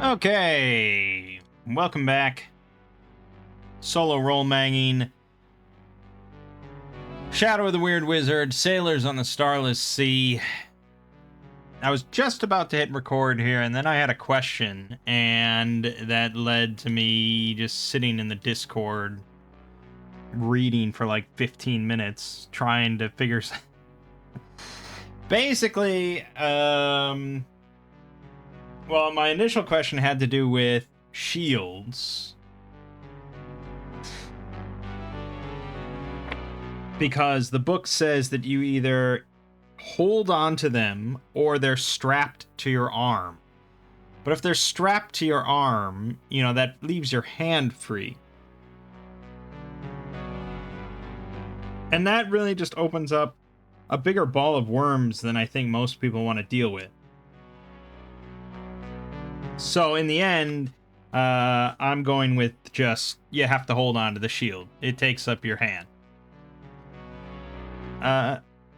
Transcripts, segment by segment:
Okay, welcome back. Solo role manging. Shadow of the Weird Wizard, Sailors on the Starless Sea. I was just about to hit record here, and then I had a question, and that led to me just sitting in the Discord, reading for like 15 minutes, trying to figure... Basically, well, my initial question had to do with shields. Because the book says that you either hold on to them or they're strapped to your arm. But if they're strapped to your arm, you know, that leaves your hand free. And that really just opens up a bigger ball of worms than I think most people want to deal with. So in the end, I'm going with just, you have to hold on to the shield. It takes up your hand.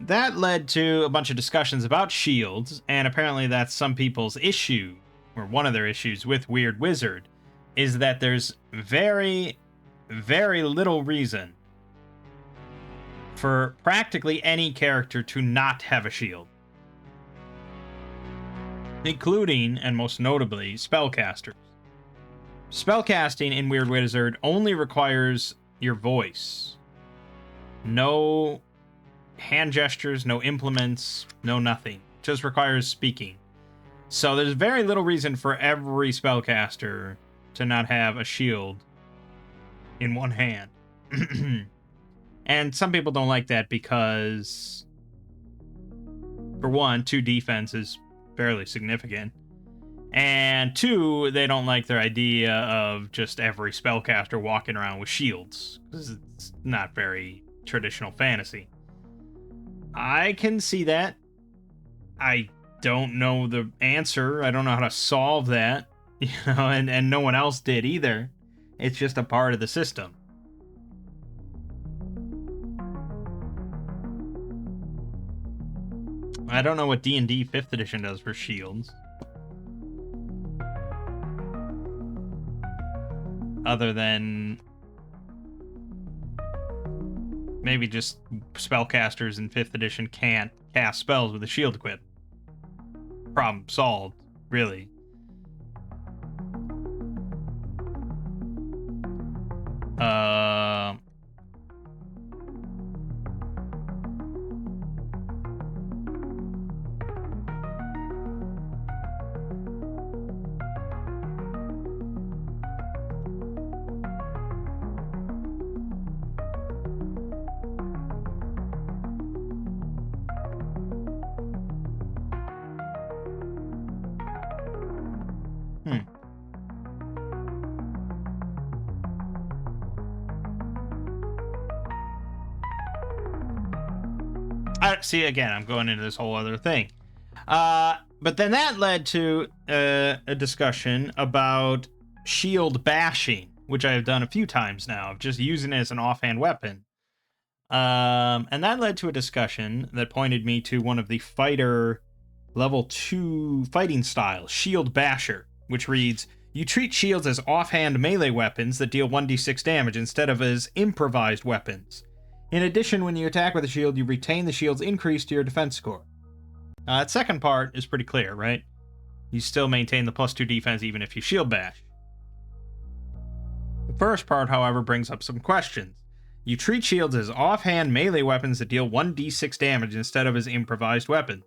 That led to a bunch of discussions about shields, and apparently that's some people's issue, or one of their issues with Weird Wizard, is that there's very, very little reason for practically any character to not have a shield. Including, and most notably, spellcasters. Spellcasting in Weird Wizard only requires your voice. No hand gestures, no implements, no nothing. Just requires speaking. So there's very little reason for every spellcaster to not have a shield in one hand. And some people don't like that because, for one, 2 defense is fairly significant. And 2, they don't like their idea of just every spellcaster walking around with shields, because it's not very traditional fantasy. I can see that. I don't know the answer. I don't know how to solve that, you know, and no one else did either. It's just a part of the system. I don't know what D&D 5th edition does for shields. Other than maybe just spellcasters in 5th edition can't cast spells with a shield equipped. Problem solved, really. See, again, I'm going into this whole other thing. But then that led to a discussion about shield bashing, which I have done a few times now, of just using it as an offhand weapon. And that led to a discussion that pointed me to one of the fighter level 2 fighting styles, Shield Basher, which reads, you treat shields as offhand melee weapons that deal 1d6 damage instead of as improvised weapons. In addition, when you attack with a shield, you retain the shield's increase to your defense score. That second part is pretty clear, right? You still maintain the +2 defense even if you shield bash. The first part, however, brings up some questions. You treat shields as offhand melee weapons that deal 1d6 damage instead of as improvised weapons.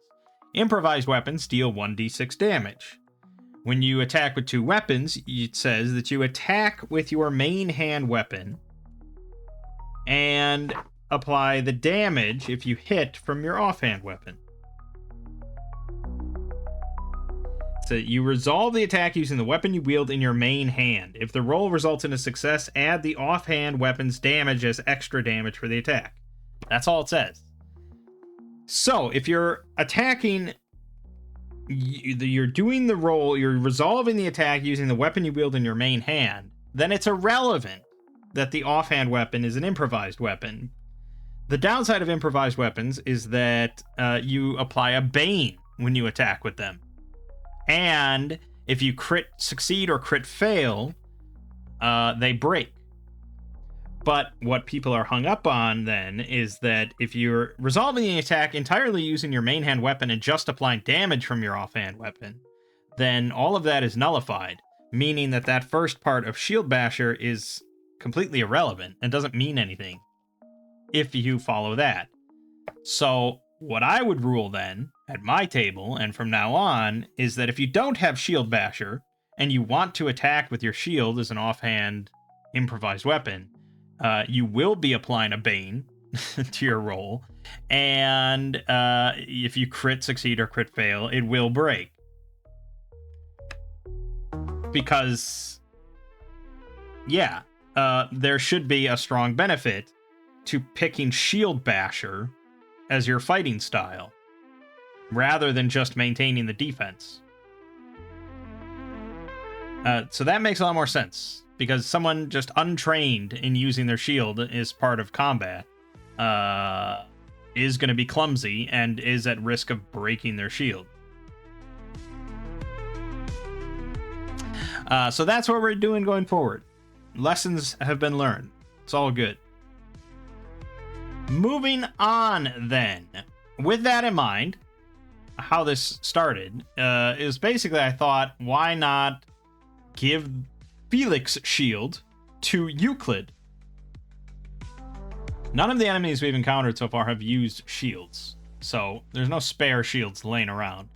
Improvised weapons deal 1d6 damage. When you attack with 2 weapons, it says that you attack with your main hand weapon and apply the damage if you hit from your offhand weapon. So you resolve the attack using the weapon you wield in your main hand. If the roll results in a success, add the offhand weapon's damage as extra damage for the attack. That's all it says. So if you're attacking, you're doing the roll, you're resolving the attack using the weapon you wield in your main hand, then it's irrelevant that the offhand weapon is an improvised weapon. The downside of improvised weapons is that you apply a bane when you attack with them. And If you crit succeed or crit fail, they break. But what people are hung up on then is that if you're resolving the attack entirely using your main hand weapon and just applying damage from your offhand weapon, then all of that is nullified, meaning that that first part of Shield Basher is completely irrelevant and doesn't mean anything if you follow that. So what I would rule then at my table and from now on is that if you don't have Shield Basher and you want to attack with your shield as an offhand improvised weapon, you will be applying a Bane to your roll, and if you crit succeed or crit fail, it will break. Because, yeah, there should be a strong benefit to picking Shield Basher as your fighting style, rather than just maintaining the defense. So that makes a lot more sense, because someone just untrained in using their shield as part of combat is going to be clumsy and is at risk of breaking their shield. So that's what we're doing going forward. Lessons have been learned. It's all good. Moving on then. With that in mind, how this started is basically I thought, why not give Felix shield to Euclid? None of the enemies we've encountered so far have used shields, so there's no spare shields laying around.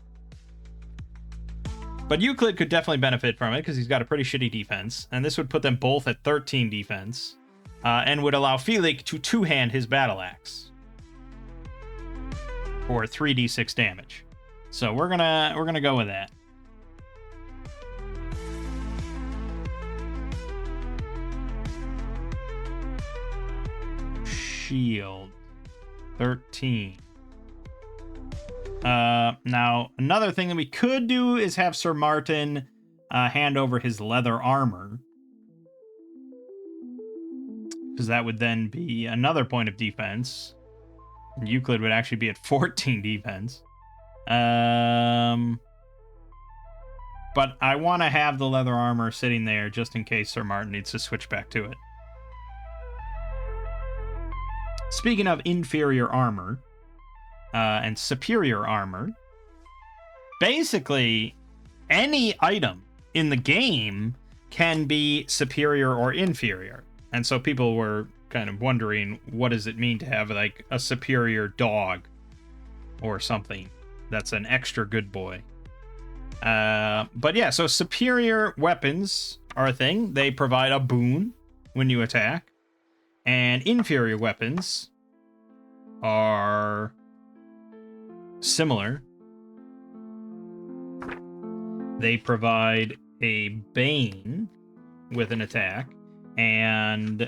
But Euclid could definitely benefit from it because he's got a pretty shitty defense, and this would put them both at 13 defense, and would allow Felix to two-hand his battle axe for 3d6 damage. So we're gonna go with that. Shield 13. Now another thing that we could do is have Sir Martin hand over his leather armor, because that would then be another point of defense, and Euclid would actually be at 14 defense. But I want to have the leather armor sitting there just in case Sir Martin needs to switch back to it. Speaking of inferior armor and superior armor, basically any item in the game can be superior or inferior. And so people were kind of wondering, what does it mean to have like a superior dog or something that's an extra good boy? But yeah, so superior weapons are a thing. They provide a boon when you attack. And inferior weapons are similar. They provide a bane with an attack, and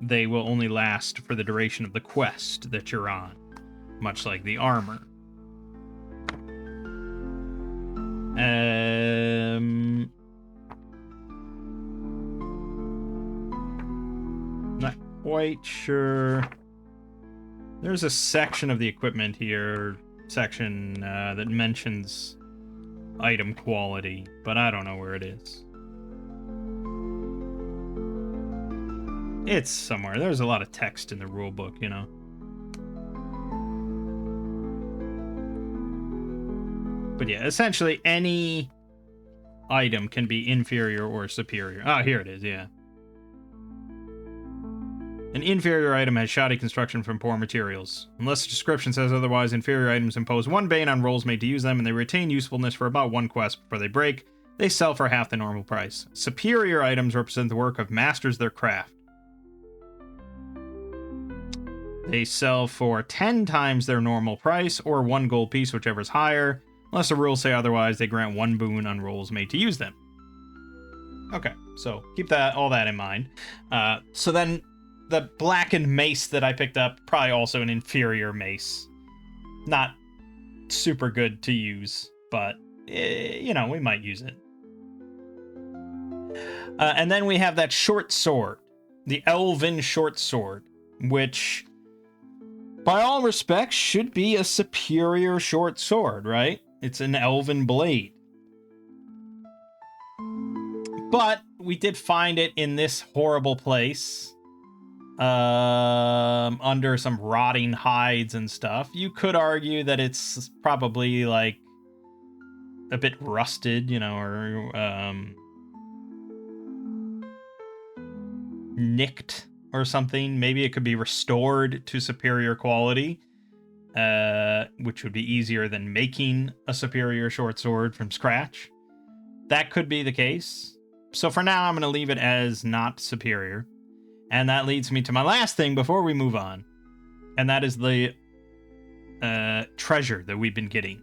they will only last for the duration of the quest that you're on, much like the armor. Not quite sure. There's a section of the equipment here, that mentions item quality, but I don't know where it is. It's somewhere. There's a lot of text in the rulebook, you know. But yeah, essentially any item can be inferior or superior. Ah, here it is, yeah. An inferior item has shoddy construction from poor materials. Unless the description says otherwise, inferior items impose 1 bane on rolls made to use them, and they retain usefulness for about 1 quest before they break. They sell for half the normal price. Superior items represent the work of masters of their craft. They sell for 10 times their normal price, or 1 gold piece, whichever is higher. Unless the rules say otherwise, they grant 1 boon on rolls made to use them. Okay, so keep all that in mind. So then, the blackened mace that I picked up, probably also an inferior mace. Not super good to use, but, you know, we might use it. And then we have that short sword, the elven short sword, which, by all respects, should be a superior short sword, right? It's an elven blade. But we did find it in this horrible place. Under some rotting hides and stuff. You could argue that it's probably like a bit rusted, you know, or nicked or something. Maybe it could be restored to superior quality, which would be easier than making a superior short sword from scratch. That could be the case. So for now, I'm going to leave it as not superior. And that leads me to my last thing before we move on. And that is the treasure that we've been getting.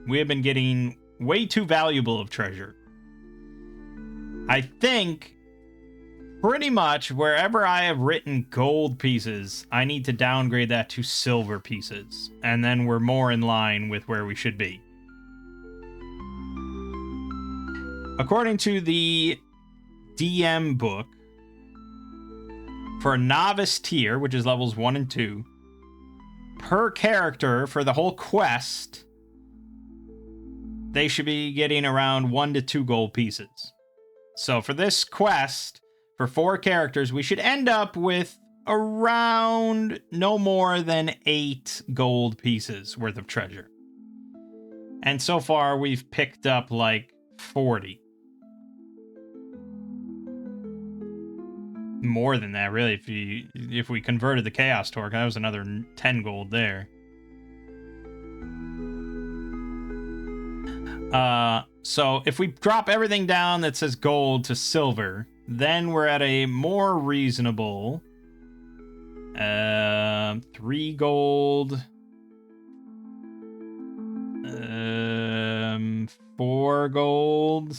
We have been getting way too valuable of treasure. I think pretty much wherever I have written gold pieces, I need to downgrade that to silver pieces. And then we're more in line with where we should be. According to the DM book, for a novice tier, which is levels 1 and 2, per character for the whole quest, they should be getting around 1 to 2 gold pieces. So for this quest, for 4 characters, we should end up with around no more than 8 gold pieces worth of treasure. And so far, we've picked up like 40. More than that, really. If we converted the Chaos Torque, that was another 10 gold there. So if we drop everything down that says gold to silver, then we're at a more reasonable 3 gold, 4 gold,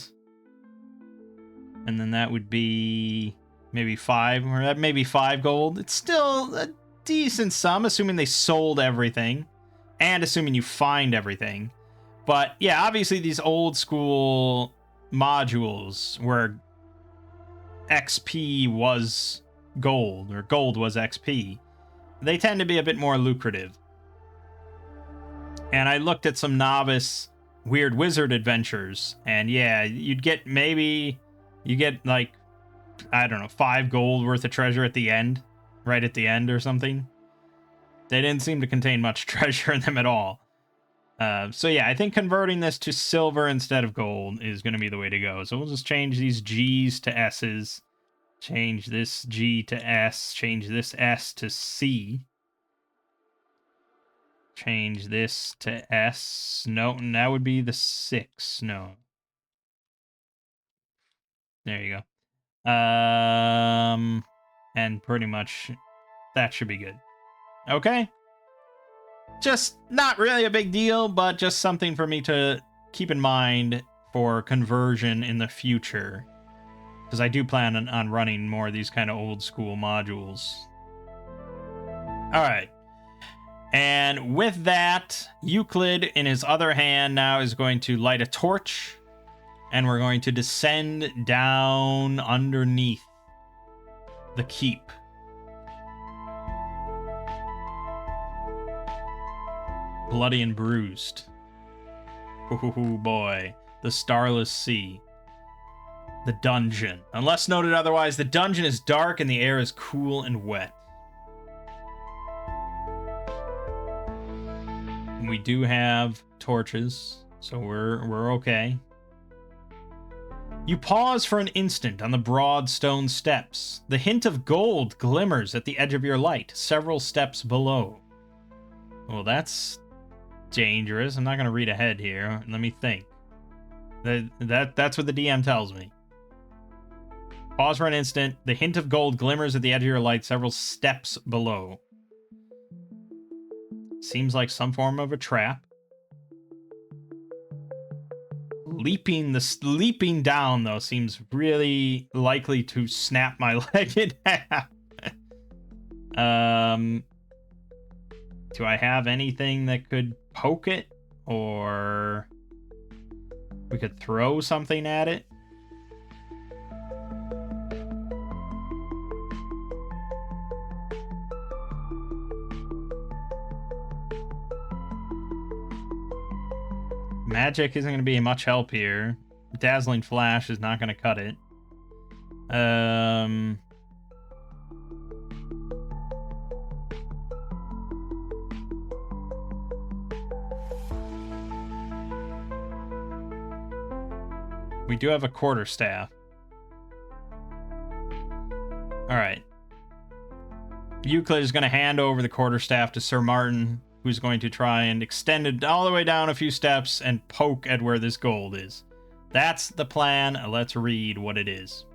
and then that would be maybe 5, or that maybe 5 gold. It's still a decent sum, assuming they sold everything, and assuming you find everything. But yeah, obviously these old school modules where XP was gold, or gold was XP, they tend to be a bit more lucrative. And I looked at some novice Weird Wizard adventures, and yeah, you get like, I don't know, 5 gold worth of treasure at the end, right at the end or something. They didn't seem to contain much treasure in them at all. So yeah, I think converting this to silver instead of gold is going to be the way to go. So we'll just change these G's to S's, change this G to S, change this S to C, change this to S. No, that would be the 6. No. There you go. And pretty much that should be good. Okay. Just not really a big deal, but just something for me to keep in mind for conversion in the future. Because I do plan on running more of these kind of old school modules. Alright. And with that, Euclid in his other hand now is going to light a torch. And we're going to descend down underneath the keep. Bloody and bruised. Ooh boy. The Starless Sea. The dungeon. Unless noted otherwise, the dungeon is dark and the air is cool and wet. And we do have torches, so we're okay. You pause for an instant on the broad stone steps. The hint of gold glimmers at the edge of your light, several steps below. Well, that's dangerous. I'm not going to read ahead here. Let me think. That's what the DM tells me. Pause for an instant. The hint of gold glimmers at the edge of your light, several steps below. Seems like some form of a trap. Leaping down, though, seems really likely to snap my leg in half. Do I have anything that could poke it? Or we could throw something at it? Magic isn't going to be much help here. Dazzling Flash is not going to cut it. We do have a quarterstaff. Alright. Euclid is going to hand over the quarterstaff to Sir Martin, who's going to try and extend it all the way down a few steps and poke at where this gold is. That's the plan. Let's read what it is.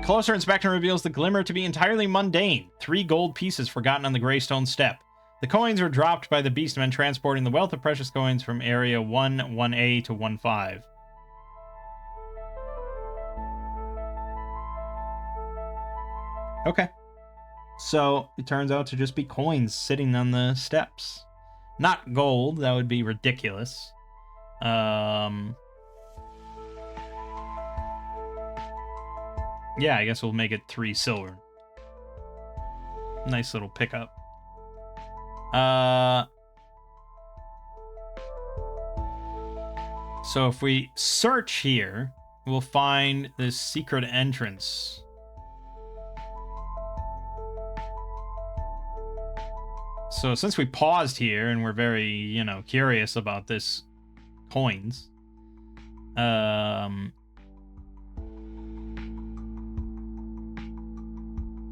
Closer inspection reveals the glimmer to be entirely mundane. 3 gold pieces forgotten on the Greystone Step. The coins were dropped by the Beastmen transporting the wealth of precious coins from Area 1A to 1-5. Okay. So, it turns out to just be coins sitting on the steps. Not gold, that would be ridiculous. Yeah, I guess we'll make it 3 silver. Nice little pickup. So if we search here, we'll find this secret entrance. So since we paused here and we're very, curious about this coins,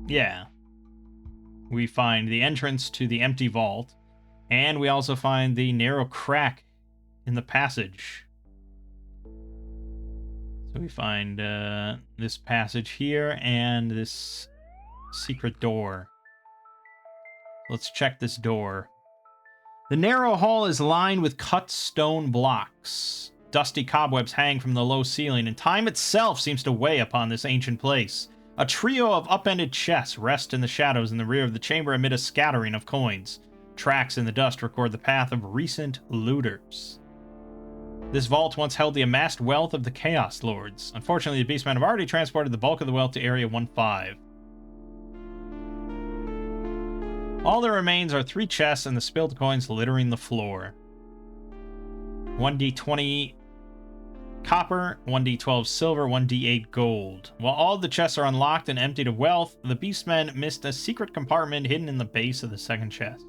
yeah. We find the entrance to the empty vault, and we also find the narrow crack in the passage. So we find this passage here and this secret door. Let's check this door. The narrow hall is lined with cut stone blocks. Dusty cobwebs hang from the low ceiling, and time itself seems to weigh upon this ancient place. A trio of upended chests rest in the shadows in the rear of the chamber amid a scattering of coins. Tracks in the dust record the path of recent looters. This vault once held the amassed wealth of the Chaos Lords. Unfortunately, the Beastmen have already transported the bulk of the wealth to Area 1-5. All that remains are 3 chests and the spilled coins littering the floor. 1d20 copper, 1d12 silver, 1d8 gold. While all the chests are unlocked and emptied of wealth, the Beastmen missed a secret compartment hidden in the base of the second chest.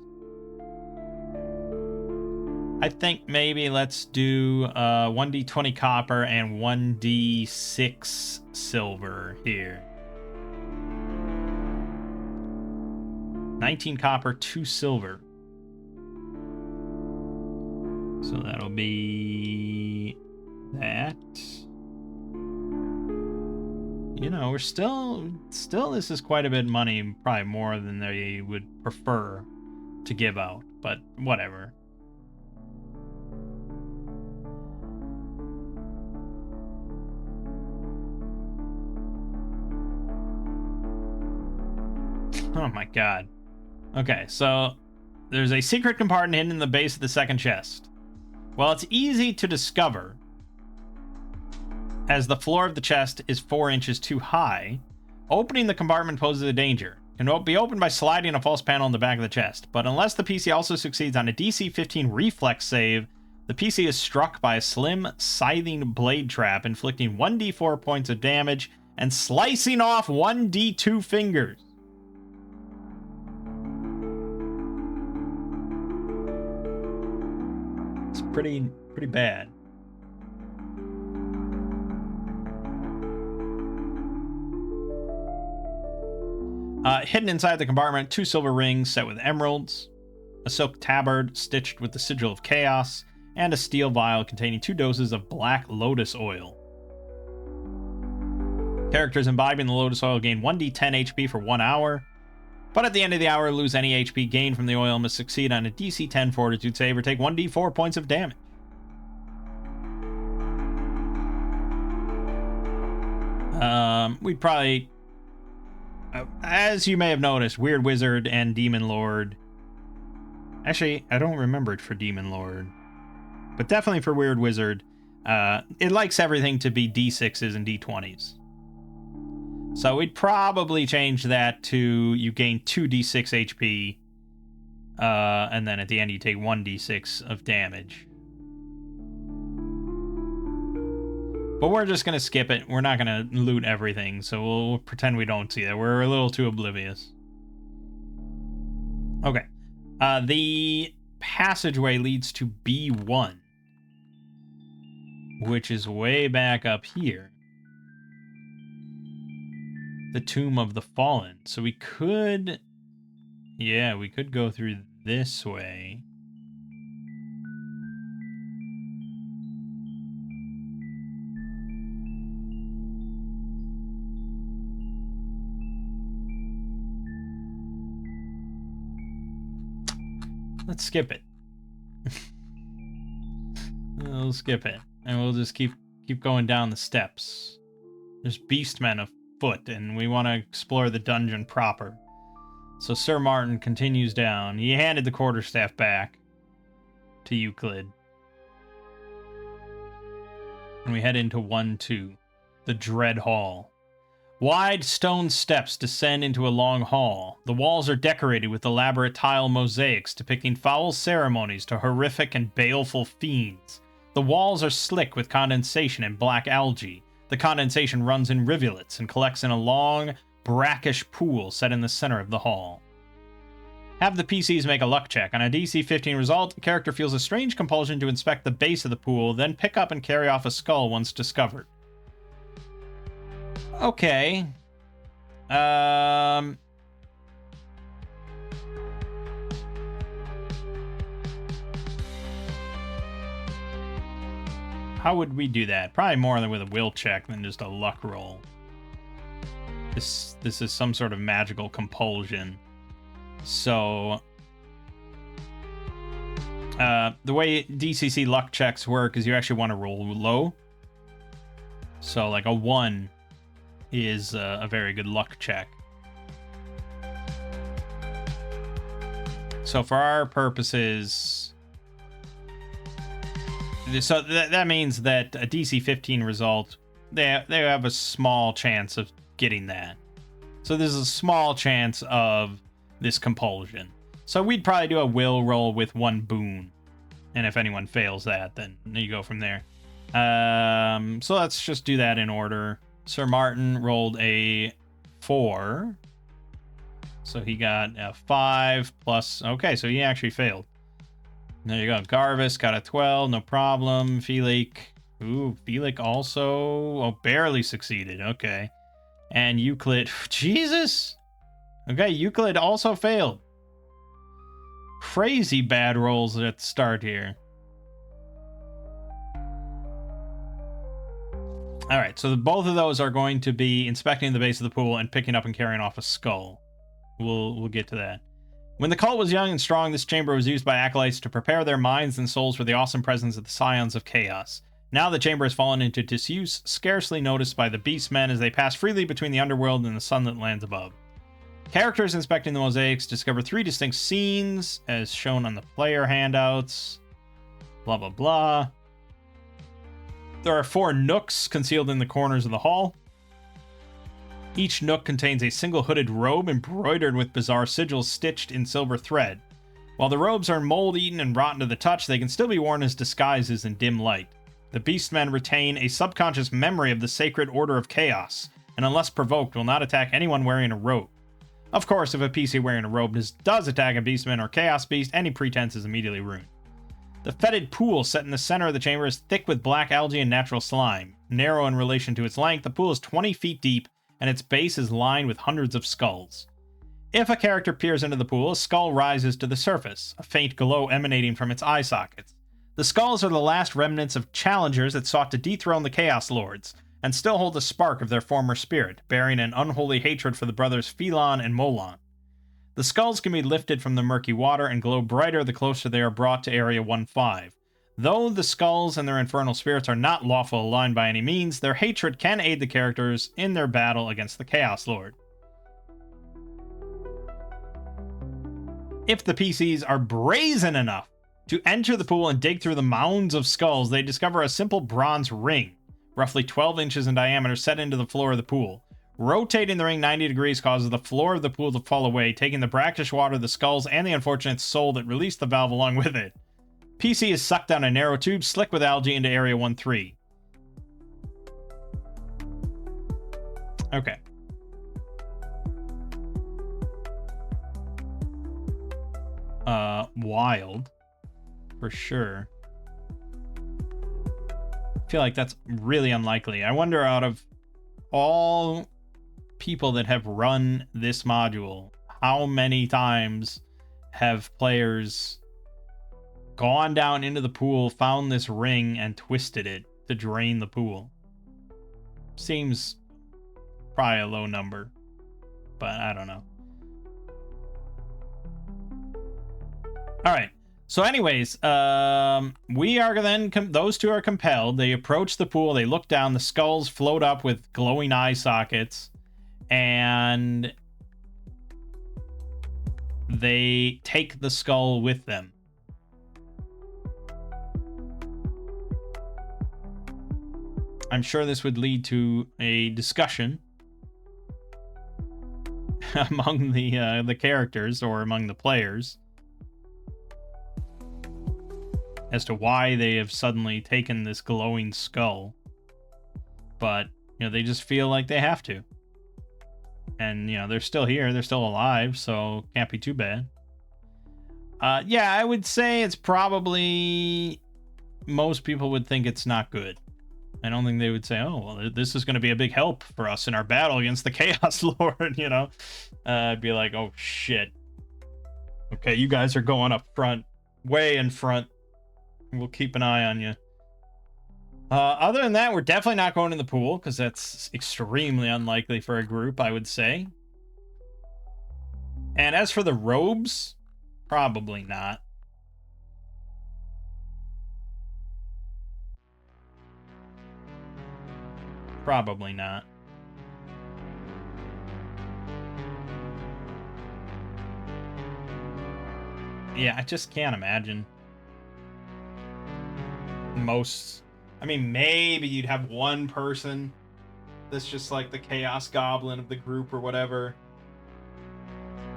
I think maybe let's do 1d20 copper and 1d6 silver here. 19 copper, 2 silver. So that'll be that. We're still this is quite a bit of money, probably more than they would prefer to give out, but whatever. Oh my god. Okay, so there's a secret compartment hidden in the base of the second chest. Well, it's easy to discover, as the floor of the chest is 4 inches too high. Opening the compartment poses a danger. It can be opened by sliding a false panel in the back of the chest, but unless the PC also succeeds on a DC 15 reflex save, the PC is struck by a slim, scything blade trap, inflicting 1d4 points of damage and slicing off 1d2 fingers. It's pretty bad. Hidden inside the compartment, 2 silver rings set with emeralds, a silk tabard stitched with the sigil of chaos, and a steel vial containing 2 doses of black lotus oil. Characters imbibing the lotus oil gain 1d10 HP for 1 hour, but at the end of the hour lose any HP gained from the oil and must succeed on a DC 10 fortitude save or take 1d4 points of damage. We'd probably... as you may have noticed, Weird Wizard and Demon Lord... Actually, I don't remember it for Demon Lord. But definitely for Weird Wizard, it likes everything to be D6s and D20s. So we'd probably change that to you gain 2d6 HP, and then at the end you take 1d6 of damage. But we're just going to skip it. We're not going to loot everything, so we'll pretend we don't see that. We're a little too oblivious. Okay. The passageway leads to B1, which is way back up here. The Tomb of the Fallen. So we could... Yeah, we could go through this way. Let's skip it. We'll skip it. And we'll just keep going down the steps. There's beastmen afoot, and we want to explore the dungeon proper. So Sir Martin continues down. He handed the quarterstaff back to Euclid. And we head into 1-2, the Dread Hall. Wide stone steps descend into a long hall. The walls are decorated with elaborate tile mosaics depicting foul ceremonies to horrific and baleful fiends. The walls are slick with condensation and black algae. The condensation runs in rivulets and collects in a long, brackish pool set in the center of the hall. Have the PCs make a luck check. On a DC 15 result, the character feels a strange compulsion to inspect the base of the pool, then pick up and carry off a skull once discovered. Okay. How would we do that? Probably more than with a will check than just a luck roll. This is some sort of magical compulsion. So the way DCC luck checks work is you actually want to roll low. So like a 1 is a very good luck check. So for our purposes, so that means that a DC 15 result, they have a small chance of getting that. So there's a small chance of this compulsion. So we'd probably do a will roll with 1 boon. And if anyone fails that, then you go from there. So let's just do that in order. Sir Martin rolled a 4. So he got a 5 plus... Okay, so he actually failed. There you go. Garvis got a 12, no problem. Felix... Ooh, Felix also... Oh, barely succeeded. Okay. And Euclid... Jesus! Okay, Euclid also failed. Crazy bad rolls at the start here. All right, so both of those are going to be inspecting the base of the pool and picking up and carrying off a skull. We'll get to that. When the cult was young and strong, this chamber was used by acolytes to prepare their minds and souls for the awesome presence of the Scions of Chaos. Now the chamber has fallen into disuse, scarcely noticed by the beastmen as they pass freely between the underworld and the sunlit lands above. Characters inspecting the mosaics discover 3 distinct scenes, as shown on the player handouts. Blah, blah, blah. There are 4 nooks concealed in the corners of the hall. Each nook contains a single hooded robe embroidered with bizarre sigils stitched in silver thread. While the robes are mold-eaten and rotten to the touch, they can still be worn as disguises in dim light. The Beastmen retain a subconscious memory of the Sacred Order of Chaos, and unless provoked, will not attack anyone wearing a robe. Of course, if a PC wearing a robe does attack a Beastman or Chaos Beast, any pretense is immediately ruined. The fetid pool set in the center of the chamber is thick with black algae and natural slime. Narrow in relation to its length, the pool is 20 feet deep, and its base is lined with hundreds of skulls. If a character peers into the pool, a skull rises to the surface, a faint glow emanating from its eye sockets. The skulls are the last remnants of challengers that sought to dethrone the Chaos Lords, and still hold a spark of their former spirit, bearing an unholy hatred for the brothers Phelon and Molon. The skulls can be lifted from the murky water and glow brighter the closer they are brought to Area 1-5. Though the skulls and their infernal spirits are not lawful aligned by any means, their hatred can aid the characters in their battle against the Chaos Lord. If the PCs are brazen enough to enter the pool and dig through the mounds of skulls, they discover a simple bronze ring, roughly 12 inches in diameter, set into the floor of the pool. Rotating the ring 90 degrees causes the floor of the pool to fall away, taking the brackish water, the skulls, and the unfortunate soul that released the valve along with it. PC is sucked down a narrow tube slick with algae into Area 1-3. Okay. Wild. For sure. I feel like that's really unlikely. I wonder, out of all people that have run this module, how many times have players gone down into the pool, found this ring, and twisted it to drain the pool? Seems probably a low number, but I don't know. All right. So anyways, we are then, those two are compelled. They approach the pool. They look down. The skulls float up with glowing eye sockets. And they take the skull with them. I'm sure this would lead to a discussion among the characters, or among the players, as to why they have suddenly taken this glowing skull. But, they just feel like they have to. And, they're still here. They're still alive, so can't be too bad. Yeah, I would say it's probably... most people would think it's not good. I don't think they would say, oh, well, this is going to be a big help for us in our battle against the Chaos Lord, I'd be like, oh, shit. Okay, you guys are going up front. Way in front. We'll keep an eye on you. Other than that, we're definitely not going in the pool, because that's extremely unlikely for a group, I would say. And as for the robes, probably not. Probably not. Yeah, I just can't imagine. Maybe you'd have one person that's just like the Chaos Goblin of the group or whatever.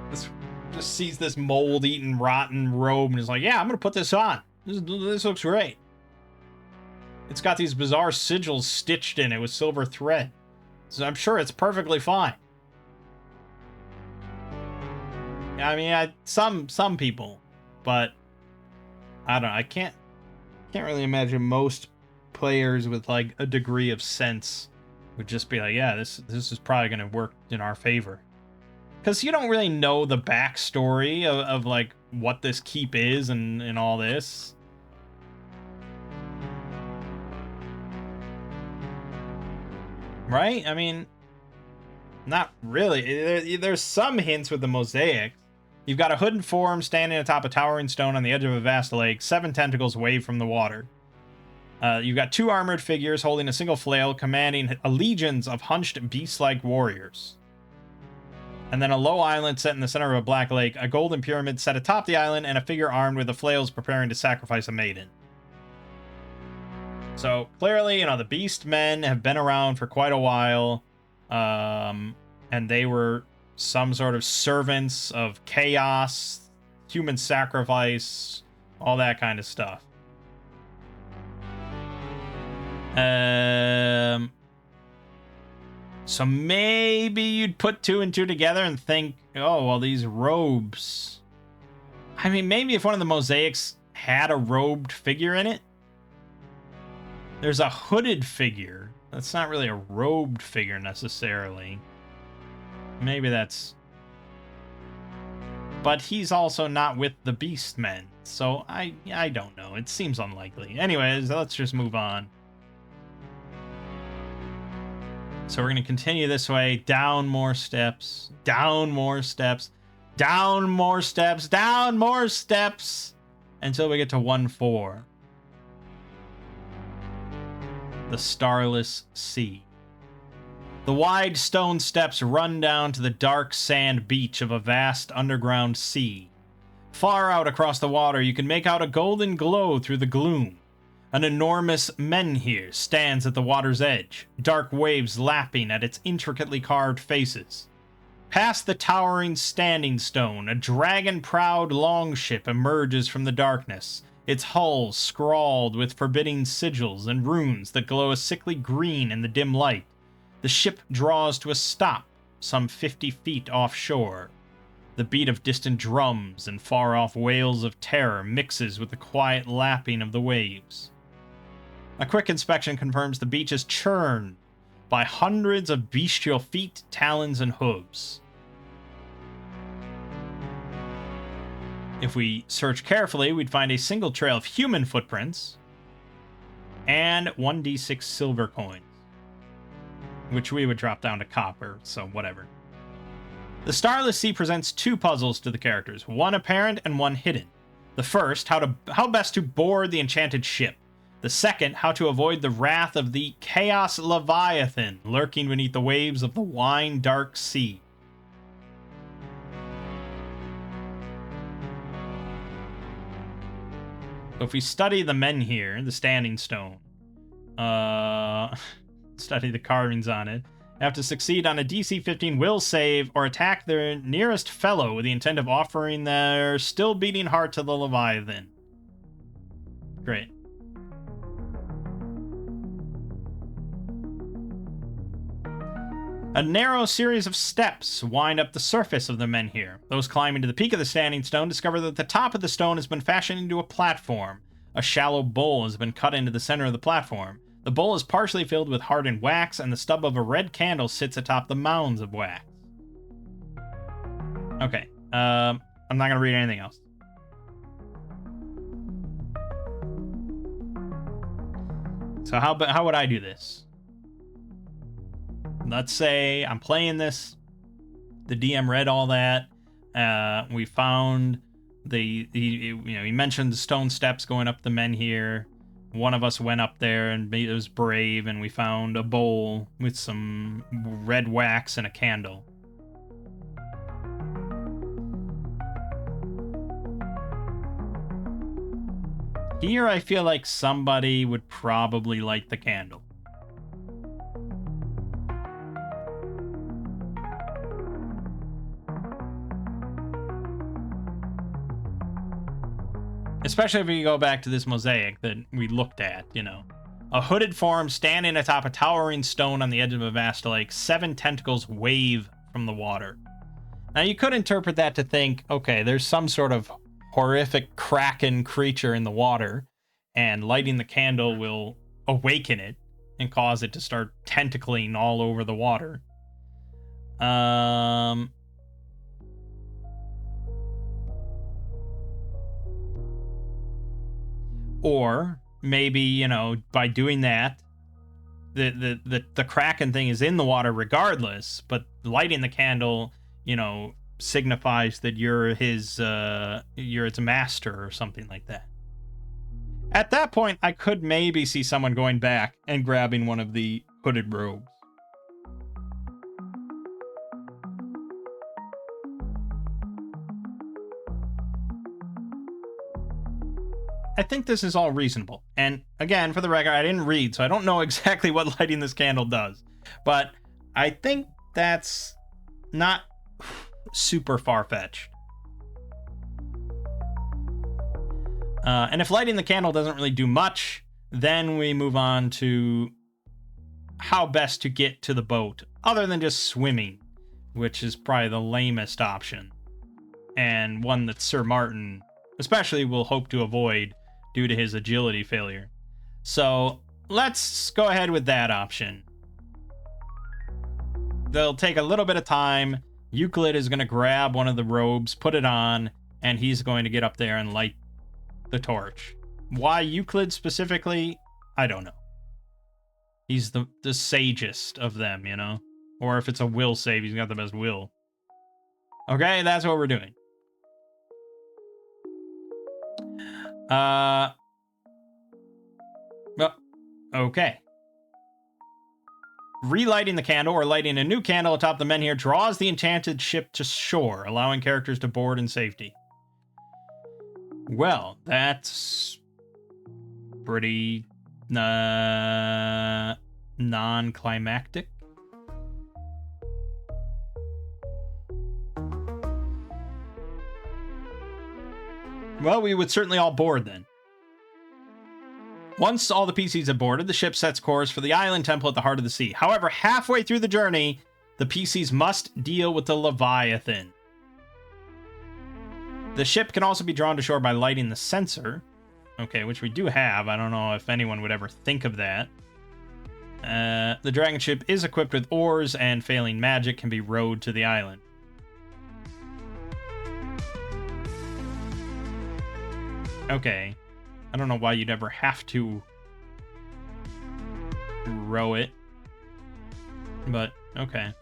This just sees this mold-eaten, rotten robe and is like, yeah, I'm gonna put this on. This looks great. It's got these bizarre sigils stitched in it with silver thread. So I'm sure it's perfectly fine. Some people, but I don't know. I can't really imagine most players with like a degree of sense would just be like, yeah, this is probably going to work in our favor. Because you don't really know the backstory of like what this keep is and all this. Right? Not really. There's some hints with the mosaics. You've got a hooded form standing atop a towering stone on the edge of a vast lake, 7 tentacles wave from the water. You've got 2 armored figures holding a single flail, commanding legions of hunched beast-like warriors. And then a low island set in the center of a black lake, a golden pyramid set atop the island, and a figure armed with the flails preparing to sacrifice a maiden. So, clearly, the beast men have been around for quite a while, and they were some sort of servants of chaos, human sacrifice, all that kind of stuff. So maybe you'd put 2 and 2 together and think, oh, well, these robes. Maybe if one of the mosaics had a robed figure in it. There's a hooded figure. That's not really a robed figure necessarily. Maybe that's... But he's also not with the Beastmen, so I don't know. It seems unlikely. Anyways, let's just move on. So we're going to continue this way, down more steps, down more steps, down more steps, down more steps, until we get to 1-4. The Starless Sea. The wide stone steps run down to the dark sand beach of a vast underground sea. Far out across the water, you can make out a golden glow through the gloom. An enormous menhir stands at the water's edge, dark waves lapping at its intricately carved faces. Past the towering standing stone, a dragon-prowed longship emerges from the darkness, its hull scrawled with forbidding sigils and runes that glow a sickly green in the dim light. The ship draws to a stop, some 50 feet offshore. The beat of distant drums and far-off wails of terror mixes with the quiet lapping of the waves. A quick inspection confirms the beach is churned by hundreds of bestial feet, talons, and hooves. If we search carefully, we'd find a single trail of human footprints and 1d6 silver coins, which we would drop down to copper, so whatever. The Starless Sea presents two puzzles to the characters, one apparent and one hidden. The first, how best to board the enchanted ship. The second, how to avoid the wrath of the Chaos Leviathan lurking beneath the waves of the wine-dark sea. So if we study the men here, the standing stone, study the carvings on it, have to succeed on a DC 15 will save or attack their nearest fellow with the intent of offering their still beating heart to the Leviathan. Great. A narrow series of steps wind up the surface of the menhir. Those climbing to the peak of the standing stone discover that the top of the stone has been fashioned into a platform. A shallow bowl has been cut into the center of the platform. The bowl is partially filled with hardened wax, and the stub of a red candle sits atop the mounds of wax. Okay, I'm not gonna read anything else. So how would I do this? Let's say I'm playing this. The DM read all that. We found he mentioned the stone steps going up the menhir. One of us went up there and it was brave, and we found a bowl with some red wax and a candle. Here I feel like somebody would probably light the candle. Especially if we go back to this mosaic that we looked at, you know. A hooded form standing atop a towering stone on the edge of a vast lake. 7 tentacles wave from the water. Now you could interpret that to think, okay, there's some sort of horrific kraken creature in the water, and lighting the candle will awaken it and cause it to start tentacling all over the water. Or maybe, you know, by doing that, the Kraken thing is in the water regardless, but lighting the candle, you know, signifies that you're its master or something like that. At that point, I could maybe see someone going back and grabbing one of the hooded robes. I think this is all reasonable. And again, for the record, I didn't read, so I don't know exactly what lighting this candle does. But I think that's not super far-fetched. And if lighting the candle doesn't really do much, then we move on to how best to get to the boat, other than just swimming, which is probably the lamest option. And one that Sir Martin especially will hope to avoid due to his agility failure. So let's go ahead with that option. They'll take a little bit of time. Euclid is going to grab one of the robes, put it on, and he's going to get up there and light the torch. Why Euclid specifically? I don't know. He's the sagest of them, you know? Or if it's a will save, he's got the best will. Okay, that's what we're doing. Well, okay. Relighting the candle or lighting a new candle atop the menhir draws the enchanted ship to shore, allowing characters to board in safety. Well, that's pretty non-climactic. Well, we would certainly all board then. Once all the PCs have boarded, the ship sets course for the island temple at the heart of the sea. However, halfway through the journey, the PCs must deal with the Leviathan. The ship can also be drawn to shore by lighting the sensor. Okay, which we do have. I don't know if anyone would ever think of that. The dragon ship is equipped with oars, and failing magic can be rowed to the island. Okay. I don't know why you'd ever have to row it. But, okay.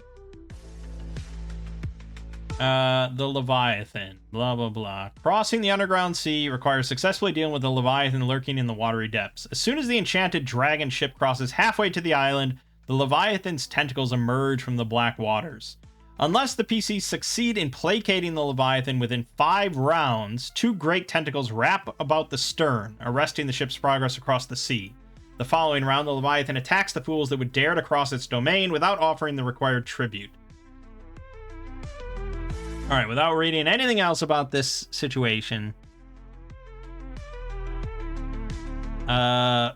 The Leviathan. Blah, blah, blah. Crossing the underground sea requires successfully dealing with the Leviathan lurking in the watery depths. As soon as the enchanted dragon ship crosses halfway to the island, the Leviathan's tentacles emerge from the black waters. Unless the PCs succeed in placating the Leviathan within 5 rounds, 2 great tentacles wrap about the stern, arresting the ship's progress across the sea. The following round, the Leviathan attacks the fools that would dare to cross its domain without offering the required tribute. Alright, without reading anything else about this situation, how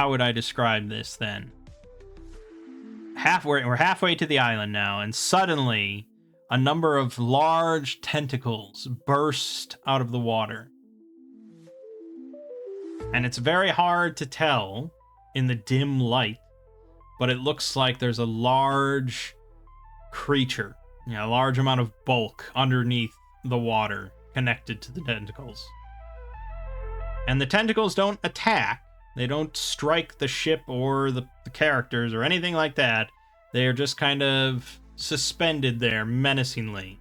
would I describe this then? We're halfway to the island now, and suddenly a number of large tentacles burst out of the water. And it's very hard to tell in the dim light, but it looks like there's a large creature, a large amount of bulk underneath the water connected to the tentacles. And the tentacles don't attack. They don't strike the ship or the characters or anything like that. They are just kind of suspended there menacingly.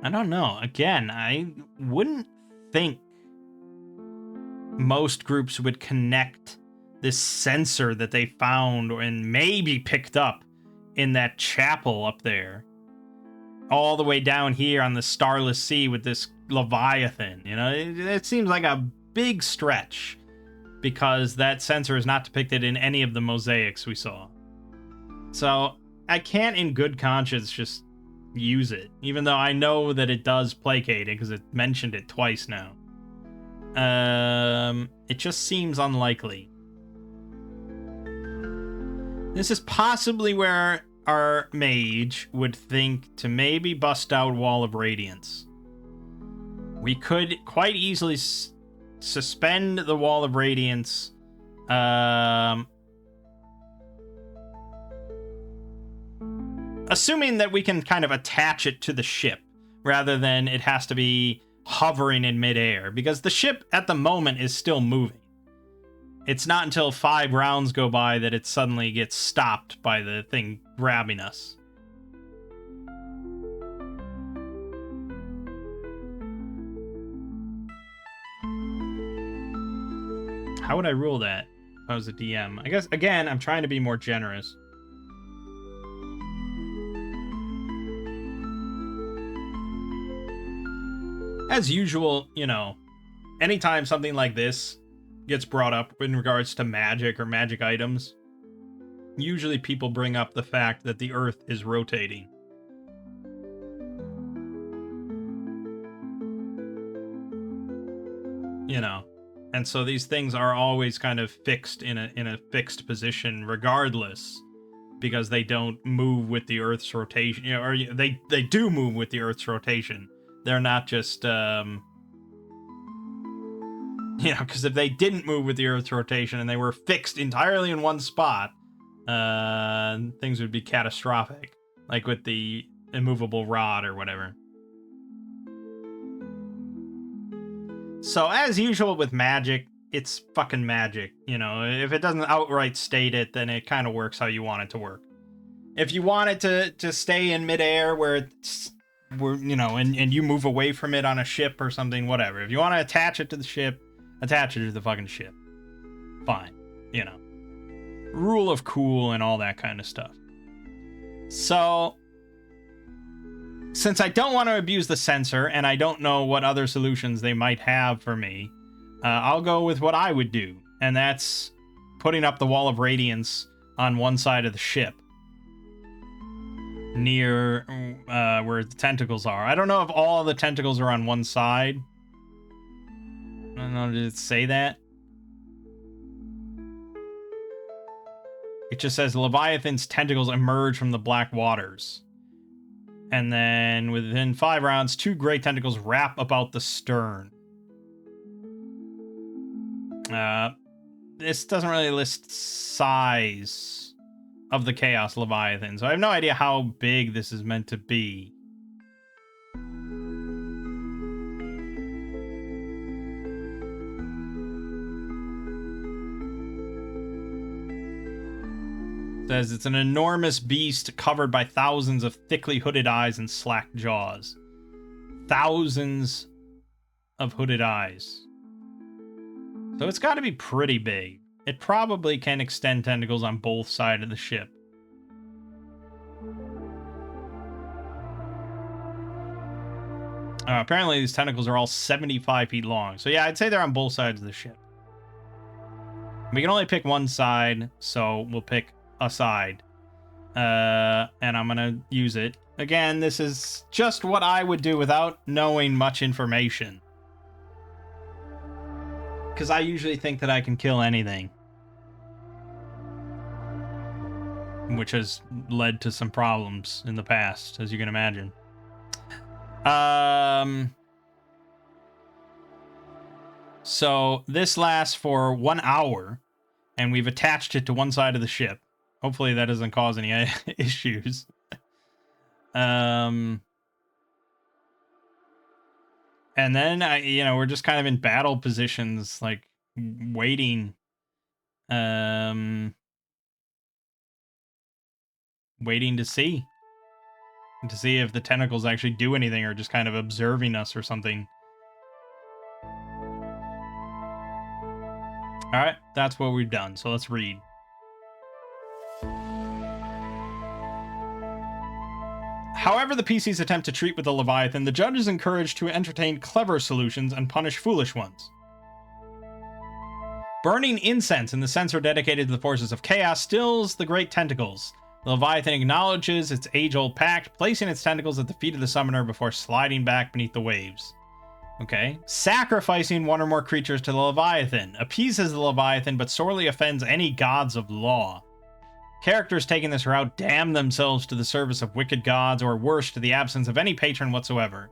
I don't know. Again, I wouldn't think most groups would connect this sensor that they found and maybe picked up in that chapel up there all the way down here on the Starless Sea with this Leviathan. You know, it seems like a big stretch because that sensor is not depicted in any of the mosaics we saw. So I can't in good conscience just use it, even though I know that it does placate it because it mentioned it twice now. It just seems unlikely. This is possibly where our mage would think to maybe bust out Wall of Radiance. We could quite easily suspend the Wall of Radiance, assuming that we can kind of attach it to the ship, rather than it has to be hovering in midair, because the ship at the moment is still moving. It's not until 5 rounds go by that it suddenly gets stopped by the thing grabbing us. How would I rule that if I was a DM? I guess, again, I'm trying to be more generous. As usual, you know, anytime something like this gets brought up in regards to magic or magic items, usually people bring up the fact that the Earth is rotating. You know, and so these things are always kind of fixed in a fixed position regardless, because they don't move with the Earth's rotation, you know, or they do move with the Earth's rotation. They're not just, you know, because if they didn't move with the Earth's rotation and they were fixed entirely in one spot, things would be catastrophic, like with the immovable rod or whatever. So, as usual with magic, it's fucking magic, you know? If it doesn't outright state it, then it kind of works how you want it to work. If you want it to stay in midair where it's, you know, and you move away from it on a ship or something, whatever. If you want to attach it to the ship, attach it to the fucking ship. Fine, you know. Rule of cool and all that kind of stuff. So, since I don't want to abuse the sensor and I don't know what other solutions they might have for me, I'll go with what I would do, and that's putting up the wall of radiance on one side of the ship near where the tentacles are. I don't know if all the tentacles are on one side. I don't know, did it say that? It just says Leviathan's tentacles emerge from the black waters. And then within 5 rounds, 2 great tentacles wrap about the stern. This doesn't really list size of the Chaos Leviathan, so I have no idea how big this is meant to be. Says it's an enormous beast covered by thousands of thickly hooded eyes and slack jaws. Thousands of hooded eyes. So it's got to be pretty big. It probably can extend tentacles on both sides of the ship. Apparently these tentacles are all 75 feet long. So yeah, I'd say they're on both sides of the ship. We can only pick one side, so we'll pick a side. And I'm gonna use it. Again, this is just what I would do without knowing much information. Because I usually think that I can kill anything. Which has led to some problems in the past, as you can imagine. So this lasts for 1 hour, and we've attached it to one side of the ship. Hopefully that doesn't cause any issues. And then we're just kind of in battle positions, like waiting, waiting to see if the tentacles actually do anything, or just kind of observing us or something. All right, that's what we've done. So let's read. However the PCs attempt to treat with the Leviathan, the judge is encouraged to entertain clever solutions and punish foolish ones. Burning incense in the sensor dedicated to the forces of chaos stills the great tentacles. The Leviathan acknowledges its age-old pact, placing its tentacles at the feet of the summoner before sliding back beneath the waves. Okay. Sacrificing one or more creatures to the Leviathan appeases the Leviathan but sorely offends any gods of law. Characters taking this route damn themselves to the service of wicked gods, or worse, to the absence of any patron whatsoever.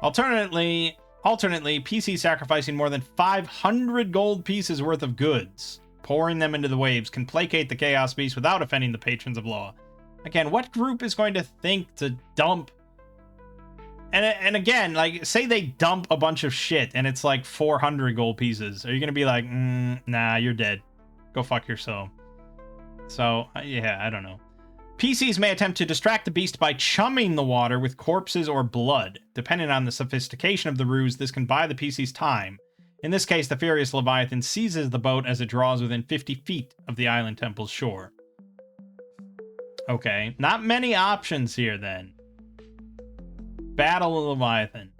Alternately, PC sacrificing more than 500 gold pieces worth of goods, pouring them into the waves, can placate the Chaos Beast without offending the patrons of law. Again, what group is going to think to dump... And again, like, say they dump a bunch of shit and it's like 400 gold pieces. Are you going to be like, nah, you're dead. Go fuck yourself. So, yeah, I don't know. PCs may attempt to distract the beast by chumming the water with corpses or blood. Depending on the sophistication of the ruse, this can buy the PCs time. In this case, the furious Leviathan seizes the boat as it draws within 50 feet of the island temple's shore. Okay, not many options here then. Battle the Leviathan.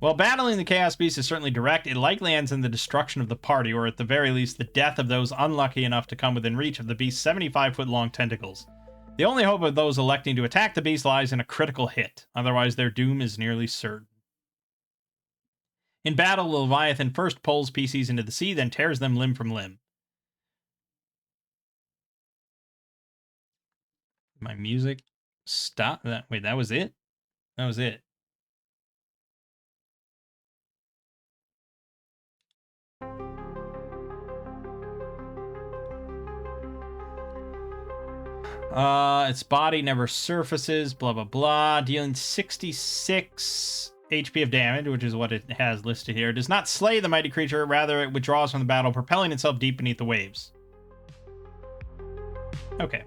While battling the Chaos Beast is certainly direct, it likely ends in the destruction of the party, or at the very least, the death of those unlucky enough to come within reach of the beast's 75-foot-long tentacles. The only hope of those electing to attack the beast lies in a critical hit, otherwise their doom is nearly certain. In battle, the Leviathan first pulls PCs into the sea, then tears them limb from limb. My music stop. Wait, that was it? That was it. Its body never surfaces, blah, blah, blah. Dealing 66 HP of damage, which is what it has listed here. It does not slay the mighty creature, rather it withdraws from the battle, propelling itself deep beneath the waves. Okay.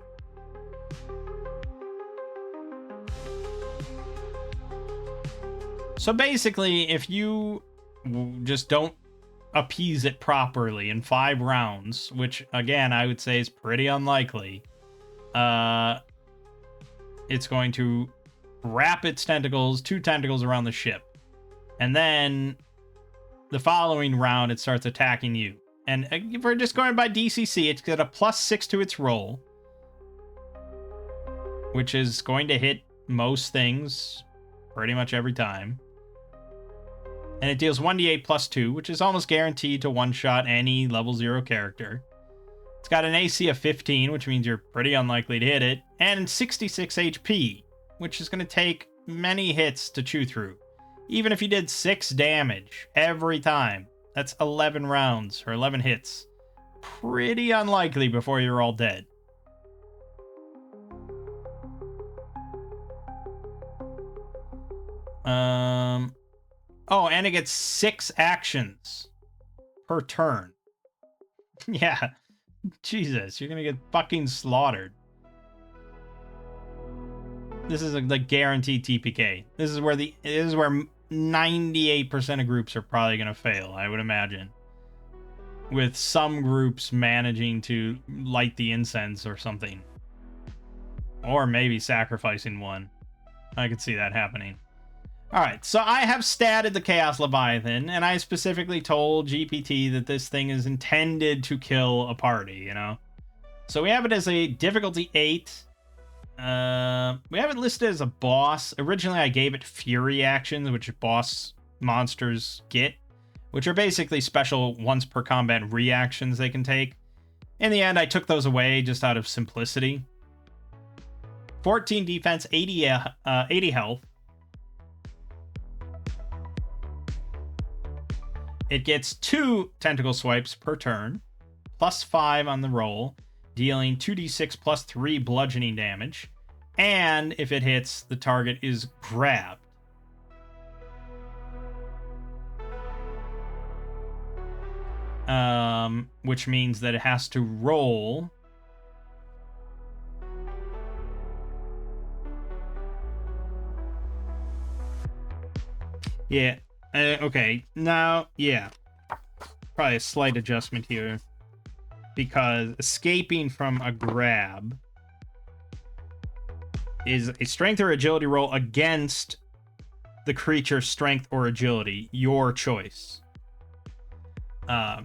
So basically, if you just don't appease it properly in 5 rounds, which, again, I would say is pretty unlikely, it's going to wrap its tentacles, 2 tentacles around the ship. And then the following round, it starts attacking you. And if we're just going by DCC, it's got a +6 to its roll, which is going to hit most things pretty much every time. And it deals 1d8 +2, which is almost guaranteed to one-shot any level 0 character. It's got an AC of 15, which means you're pretty unlikely to hit it, and 66 HP, which is going to take many hits to chew through. Even if you did 6 damage every time, that's 11 rounds, or 11 hits. Pretty unlikely before you're all dead. Oh, and it gets 6 actions per turn. Yeah. Jesus, you're gonna get fucking slaughtered. This is the guaranteed TPK. This is where 98% of groups are probably gonna fail, I would imagine. With some groups managing to light the incense or something. Or maybe sacrificing one. I could see that happening. Alright, so I have statted the Chaos Leviathan, and I specifically told GPT that this thing is intended to kill a party, you know? So we have it as a difficulty 8. We have it listed as a boss. Originally, I gave it Fury actions, which boss monsters get, which are basically special once per combat reactions they can take. In the end, I took those away just out of simplicity. 14 defense, 80 health. It gets 2 tentacle swipes per turn, +5 on the roll, dealing 2d6 +3 bludgeoning damage, and if it hits, the target is grabbed. Which means that it has to roll okay, now, yeah. Probably a slight adjustment here. Because escaping from a grab is a strength or agility roll against the creature's strength or agility. Your choice.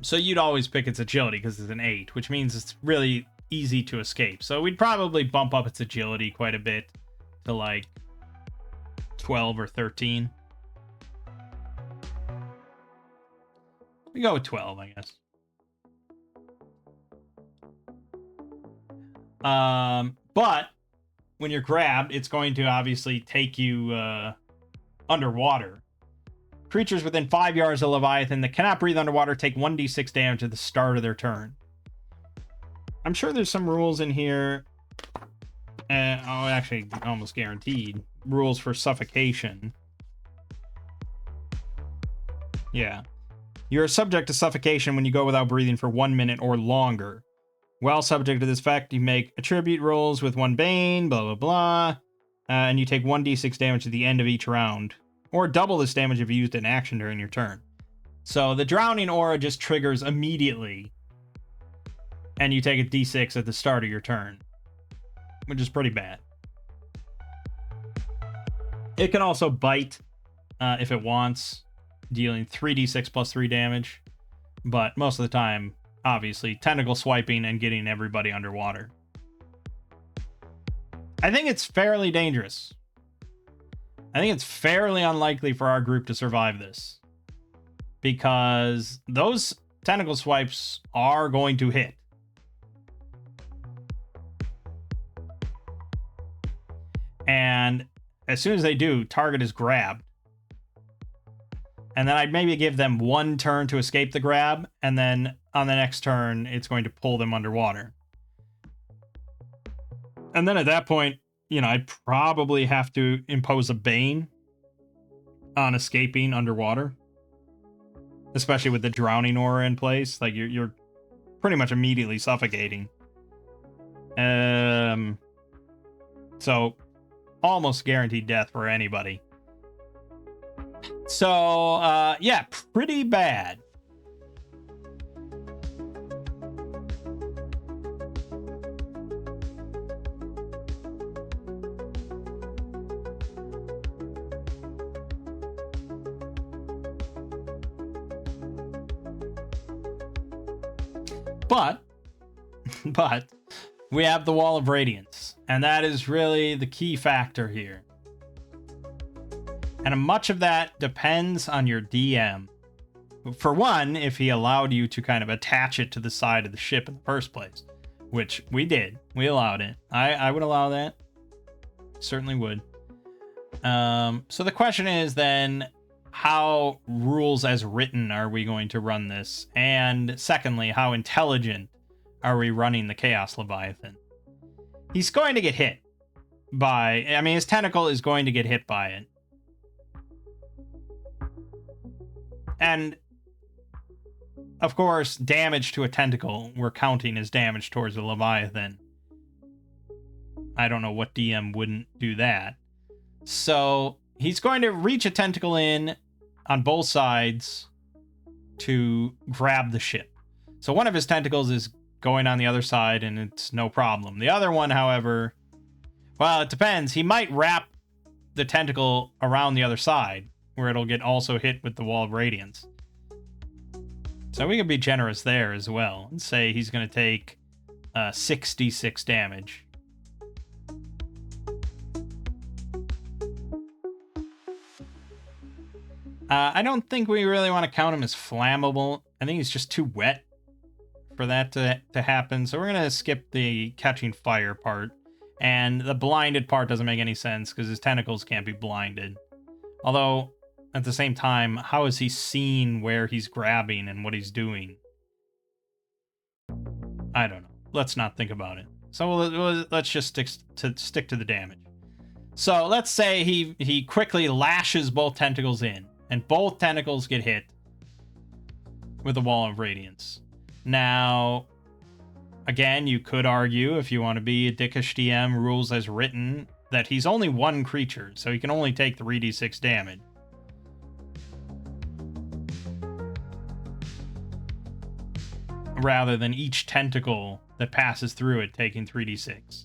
So you'd always pick its agility because it's an 8, which means it's really easy to escape. So we'd probably bump up its agility quite a bit to like 12 or 13. We go with 12, I guess. But when you're grabbed, it's going to obviously take you underwater. Creatures within 5 yards of Leviathan that cannot breathe underwater take 1d6 damage at the start of their turn. I'm sure there's some rules in here. Actually, almost guaranteed. Rules for suffocation. Yeah. You're subject to suffocation when you go without breathing for 1 minute or longer. While subject to this fact, you make attribute rolls with 1 bane, blah, blah, blah. And you take 1d6 damage at the end of each round. Or double this damage if you used an action during your turn. So the drowning aura just triggers immediately. And you take a d6 at the start of your turn. Which is pretty bad. It can also bite if it wants, dealing 3d6 +3 damage. But most of the time, obviously, tentacle swiping and getting everybody underwater. I think it's fairly dangerous. I think it's fairly unlikely for our group to survive this. Because those tentacle swipes are going to hit. And as soon as they do, target is grabbed. And then I'd maybe give them 1 turn to escape the grab, and then on the next turn, it's going to pull them underwater. And then at that point, you know, I'd probably have to impose a bane on escaping underwater. Especially with the drowning aura in place. Like, you're pretty much immediately suffocating. So, almost guaranteed death for anybody. So, yeah, pretty bad. But we have the Wall of Radiance, and that is really the key factor here. And much of that depends on your DM. For one, if he allowed you to kind of attach it to the side of the ship in the first place, which we did. We allowed it. I would allow that. Certainly would. So the question is then, how rules as written are we going to run this? And secondly, how intelligent are we running the Chaos Leviathan? He's going to get hit by... I mean, his tentacle is going to get hit by it. And, of course, damage to a tentacle, we're counting as damage towards the Leviathan. I don't know what DM wouldn't do that. So, he's going to reach a tentacle in on both sides to grab the ship. So one of his tentacles is going on the other side, and it's no problem. The other one, however, well, it depends. He might wrap the tentacle around the other side, where it'll get also hit with the Wall of Radiance. So we can be generous there as well, and say he's going to take 66 damage. I don't think we really want to count him as flammable. I think he's just too wet for that to happen. So we're going to skip the catching fire part. And the blinded part doesn't make any sense because his tentacles can't be blinded. Although, at the same time, how is he seen where he's grabbing and what he's doing? I don't know. Let's not think about it. So let's just stick to the damage. So let's say he quickly lashes both tentacles in. And both tentacles get hit with the Wall of Radiance. Now, again, you could argue, if you want to be a dickish DM, rules as written, that he's only one creature, so he can only take 3d6 damage. Rather than each tentacle that passes through it taking 3d6.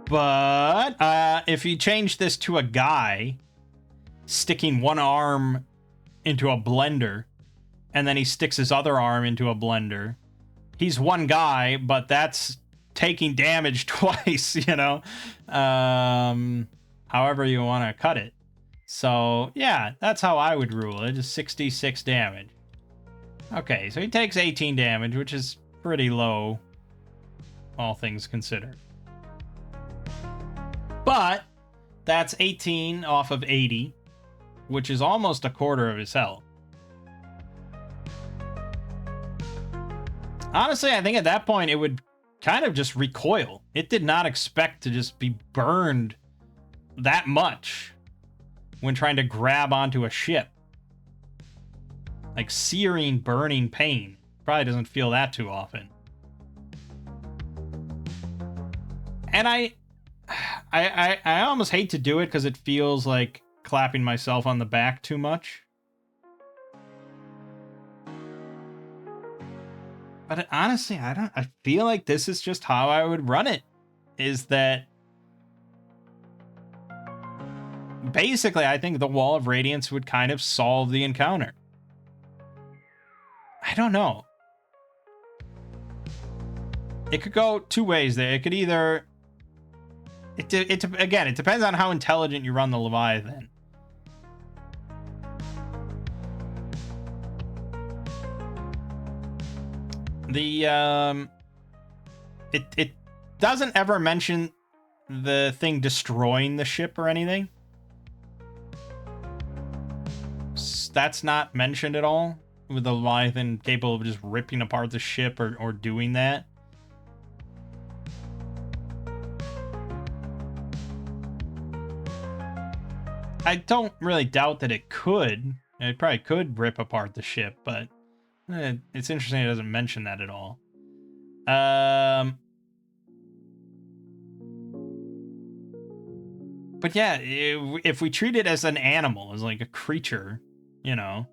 But if you change this to a guy sticking one arm into a blender, and then he sticks his other arm into a blender, he's one guy, but that's taking damage twice, you know? However you want to cut it. So, yeah, that's how I would rule it, just 66 damage. Okay, so he takes 18 damage, which is pretty low, all things considered. But that's 18 off of 80, which is almost a quarter of his health. Honestly, I think at that point it would kind of just recoil. It did not expect to just be burned that much when trying to grab onto a ship. Like searing, burning pain. Probably doesn't feel that too often. And I almost hate to do it because it feels like clapping myself on the back too much. But honestly, I feel like this is just how I would run it. Is that basically I think the Wall of Radiance would kind of solve the encounter. I don't know. It could go two ways there. It could either... Again, it depends on how intelligent you run the Leviathan. It doesn't ever mention the thing destroying the ship or anything. That's not mentioned at all, with the Leviathan capable of just ripping apart the ship or doing that. I don't really doubt that it could. It probably could rip apart the ship, but it's interesting it doesn't mention that at all. But yeah, if we treat it as an animal, as like a creature, you know.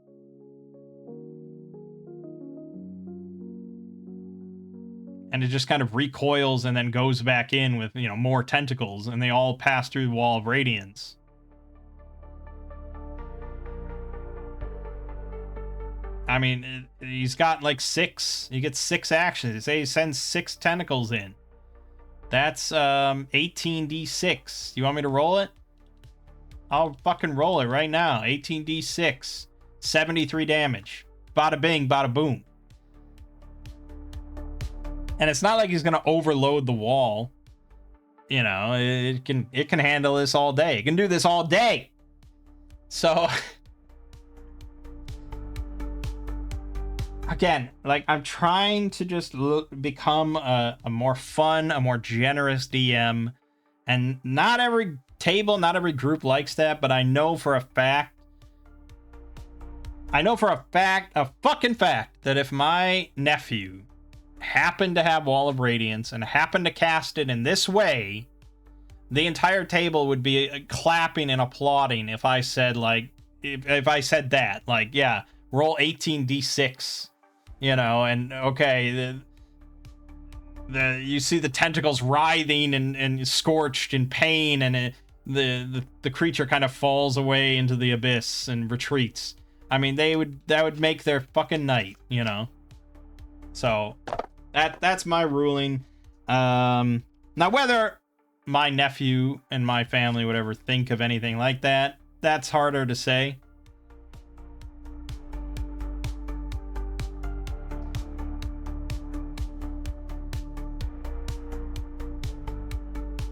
and it just kind of recoils and then goes back in with, you know, more tentacles, and they all pass through the wall of radiance. I mean, he's got like 6. You get 6 actions. Say he sends 6 tentacles in. That's 18d6. You want me to roll it? I'll fucking roll it right now. 18d6. 73 damage. Bada bing, bada boom. And it's not like he's gonna overload the wall. You know, it can handle this all day. It can do this all day. So again, like, I'm trying to just become a more fun, a more generous DM, and not every table, not every group likes that, but I know for a fact, a fucking fact, that if my nephew happened to have Wall of Radiance and happened to cast it in this way, the entire table would be clapping and applauding if I said, like, if I said that, like, yeah, roll 18d6, you know, and okay, you see the tentacles writhing and scorched in pain, and the creature kind of falls away into the abyss and retreats. I mean, that would make their fucking night, you know. So that's my ruling. Now, whether my nephew and my family would ever think of anything like that, that's harder to say.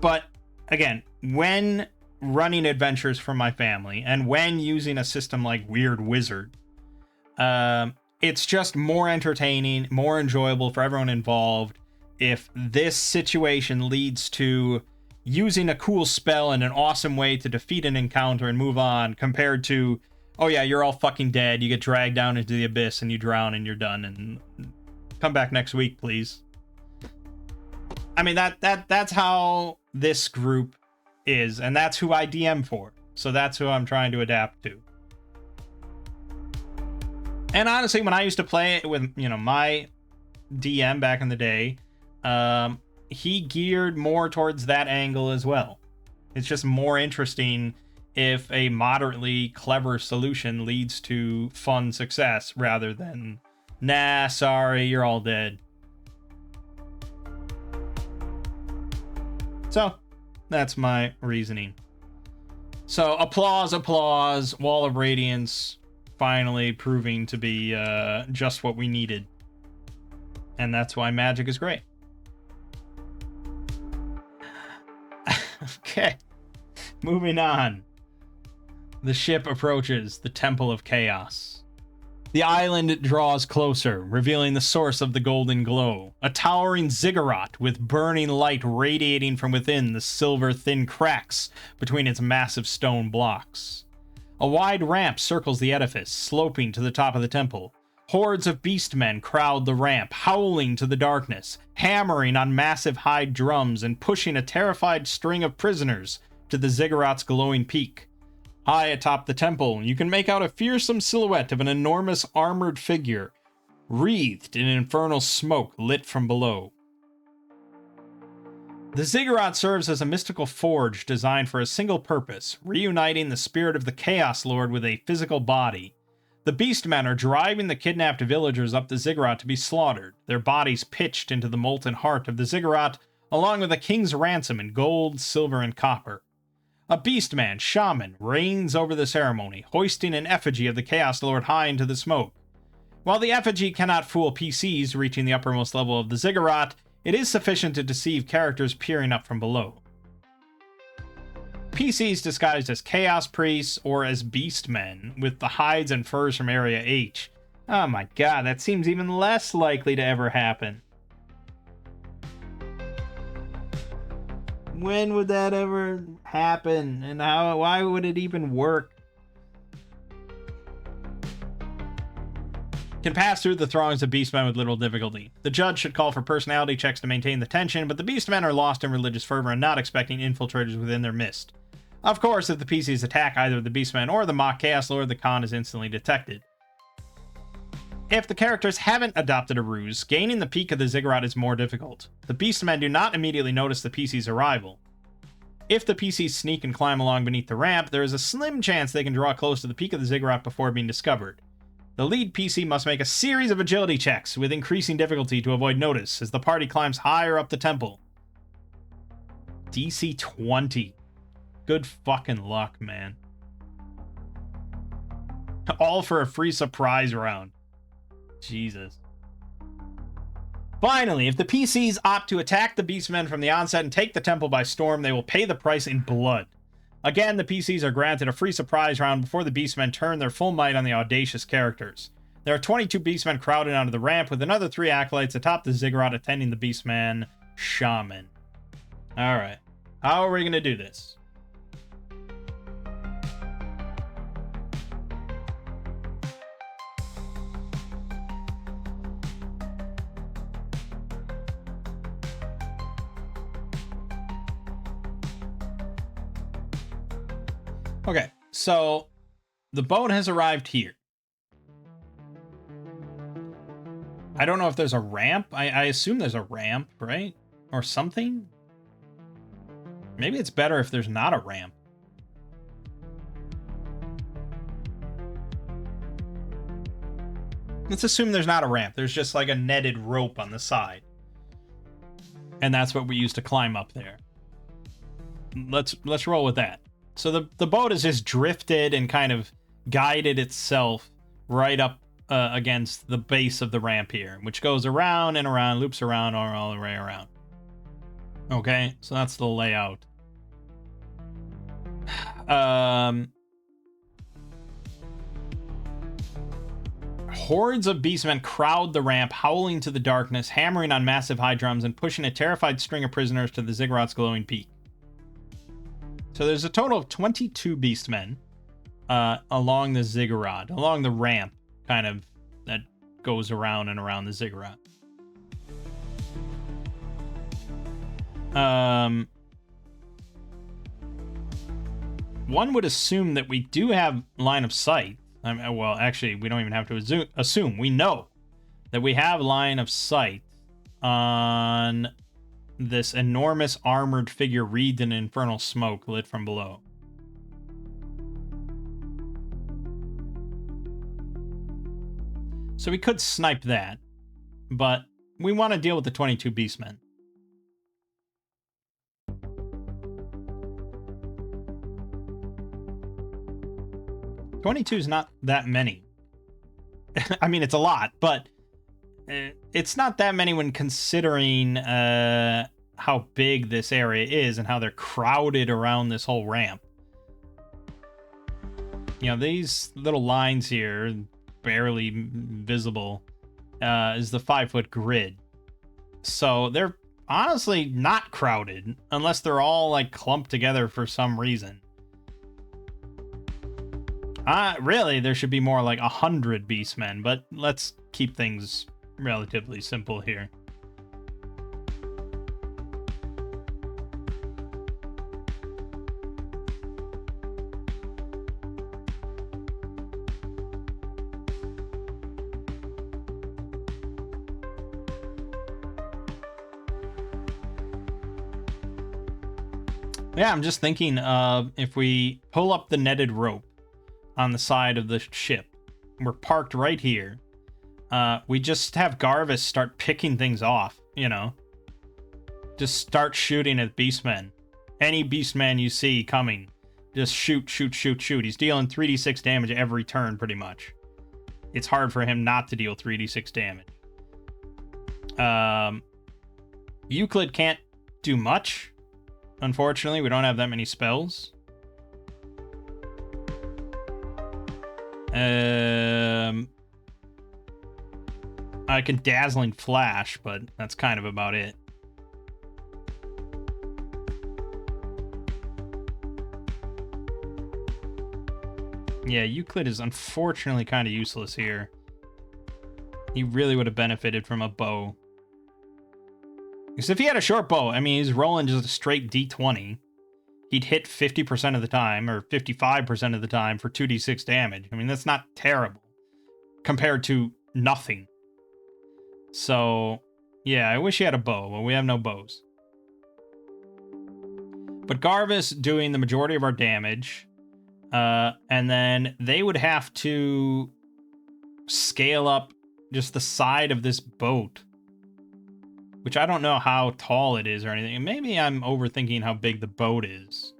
But again, when running adventures for my family and when using a system like Weird Wizard, it's just more entertaining, more enjoyable for everyone involved if this situation leads to using a cool spell in an awesome way to defeat an encounter and move on, compared to, oh yeah, you're all fucking dead, you get dragged down into the abyss and you drown and you're done, and come back next week, please. I mean, that's how this group is, and that's who I DM for. So that's who I'm trying to adapt to. And honestly, when I used to play it with, you know, my DM back in the day, he geared more towards that angle as well. It's just more interesting if a moderately clever solution leads to fun success rather than, nah, sorry, you're all dead. So, that's my reasoning. So, applause, Wall of Radiance finally proving to be just what we needed. And that's why magic is great. Okay, moving on. The ship approaches the Temple of Chaos. The island draws closer, revealing the source of the golden glow, a towering ziggurat with burning light radiating from within the silver thin cracks between its massive stone blocks. A wide ramp circles the edifice, sloping to the top of the temple. Hordes of beastmen crowd the ramp, howling to the darkness, hammering on massive hide drums and pushing a terrified string of prisoners to the ziggurat's glowing peak. High atop the temple, you can make out a fearsome silhouette of an enormous armored figure, wreathed in infernal smoke lit from below. The ziggurat serves as a mystical forge designed for a single purpose, reuniting the spirit of the Chaos Lord with a physical body. The beastmen are driving the kidnapped villagers up the ziggurat to be slaughtered, their bodies pitched into the molten heart of the ziggurat, along with a king's ransom in gold, silver, and copper. A beastman shaman reigns over the ceremony, hoisting an effigy of the Chaos Lord high into the smoke. While the effigy cannot fool PCs reaching the uppermost level of the ziggurat, it is sufficient to deceive characters peering up from below. PCs disguised as Chaos Priests or as Beastmen, with the hides and furs from Area H. Oh my god, that seems even less likely to ever happen. When would that ever happen? And why would it even work? Can pass through the throngs of beastmen with little difficulty. The judge should call for personality checks to maintain the tension, but the beastmen are lost in religious fervor and not expecting infiltrators within their midst. Of course, if the PCs attack either the beastmen or the mock Chaos Lord, the con is instantly detected. If the characters haven't adopted a ruse, gaining the peak of the ziggurat is more difficult. The beastmen do not immediately notice the PC's arrival. If the PCs sneak and climb along beneath the ramp, there is a slim chance they can draw close to the peak of the ziggurat before being discovered. The lead PC must make a series of agility checks with increasing difficulty to avoid notice as the party climbs higher up the temple. DC 20. Good fucking luck, man. All for a free surprise round. Jesus. Finally, if the PCs opt to attack the beastmen from the onset and take the temple by storm, they will pay the price in blood. Again, the PCs are granted a free surprise round before the beastmen turn their full might on the audacious characters. There are 22 beastmen crowded onto the ramp, with another 3 acolytes atop the ziggurat attending the beastman shaman. Alright. How are we going to do this? Okay, so the boat has arrived here. I don't know if there's a ramp. I assume there's a ramp, right? Or something? Maybe it's better if there's not a ramp. Let's assume there's not a ramp. There's just like a netted rope on the side. And that's what we use to climb up there. Let's roll with that. So the boat has just drifted and kind of guided itself right up against the base of the ramp here, which goes around and around, loops around all the way around. Okay, so that's the layout. Hordes of beastmen crowd the ramp, howling to the darkness, hammering on massive high drums, and pushing a terrified string of prisoners to the ziggurat's glowing peak. So there's a total of 22 beastmen along the ziggurat, along the ramp, kind of, that goes around and around the ziggurat. One would assume that we do have line of sight. Well, actually, we don't even have to assume. We know that we have line of sight on this enormous armored figure wreathed in infernal smoke lit from below. So we could snipe that, but we want to deal with the 22 beastmen. "22 is not that many." I mean, it's a lot, but it's not that many when considering how big this area is and how they're crowded around this whole ramp. You know, these little lines here, barely visible, is the 5-foot grid. So they're honestly not crowded unless they're all like clumped together for some reason. Really, there should be more like 100 beastmen, but let's keep things relatively simple here. Yeah, I'm just thinking if we pull up the netted rope on the side of the ship, we're parked right here. We just have Garvis start picking things off, you know. Just start shooting at beastmen. Any beastman you see coming, just shoot, shoot, shoot, shoot. He's dealing 3d6 damage every turn, pretty much. It's hard for him not to deal 3d6 damage. Euclid can't do much. Unfortunately, we don't have that many spells. I can Dazzling Flash, but that's kind of about it. Yeah, Euclid is unfortunately kind of useless here. He really would have benefited from a bow. Because if he had a short bow, I mean, he's rolling just a straight d20. He'd hit 50% of the time, or 55% of the time for 2d6 damage. I mean, that's not terrible. Compared to nothing. So, yeah, I wish he had a bow, but we have no bows. But Garvis doing the majority of our damage, and then they would have to scale up just the side of this boat, which I don't know how tall it is or anything. Maybe I'm overthinking how big the boat is.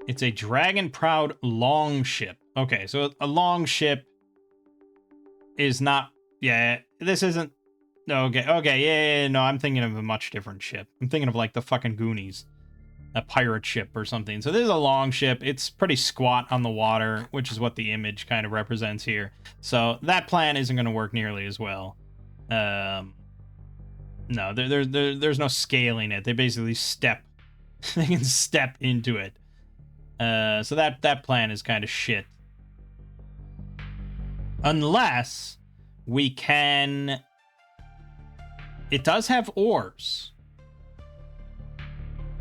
It's a dragon-prowed longship. Okay, so a longship is not... Yeah, this isn't... Okay, yeah, no, I'm thinking of a much different ship. I'm thinking of, like, the fucking Goonies. A pirate ship or something. So this is a longship. It's pretty squat on the water, which is what the image kind of represents here. So that plan isn't going to work nearly as well. No, there's no scaling it. They basically step. They can step into it. So that plan is kind of shit. Unless we can... It does have oars.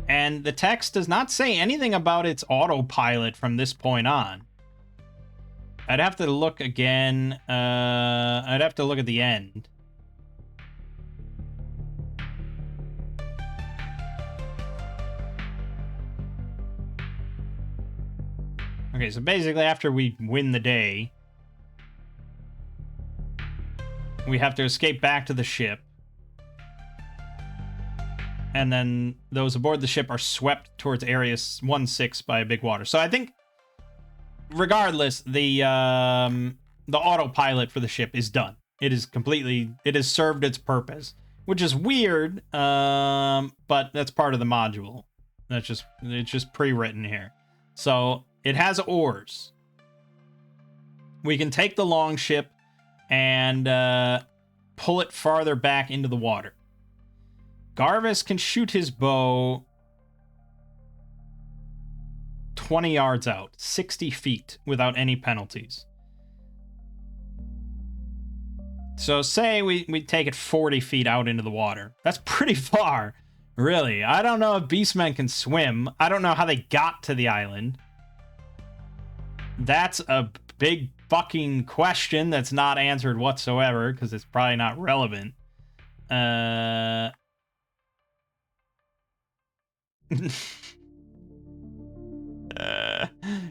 And the text does not say anything about its autopilot from this point on. I'd have to look again. I'd have to look at the end. Okay, so basically after we win the day, we have to escape back to the ship. And then those aboard the ship are swept towards Area 1-6 by a big water. So I think, regardless, the autopilot for the ship is done. It is completely... It has served its purpose, which is weird, but that's part of the module. It's just pre-written here. So it has oars. We can take the longship and pull it farther back into the water. Garvis can shoot his bow 20 yards out, 60 feet, without any penalties. So say we take it 40 feet out into the water. That's pretty far, really. I don't know if beastmen can swim. I don't know how they got to the island. That's a big fucking question that's not answered whatsoever, because it's probably not relevant.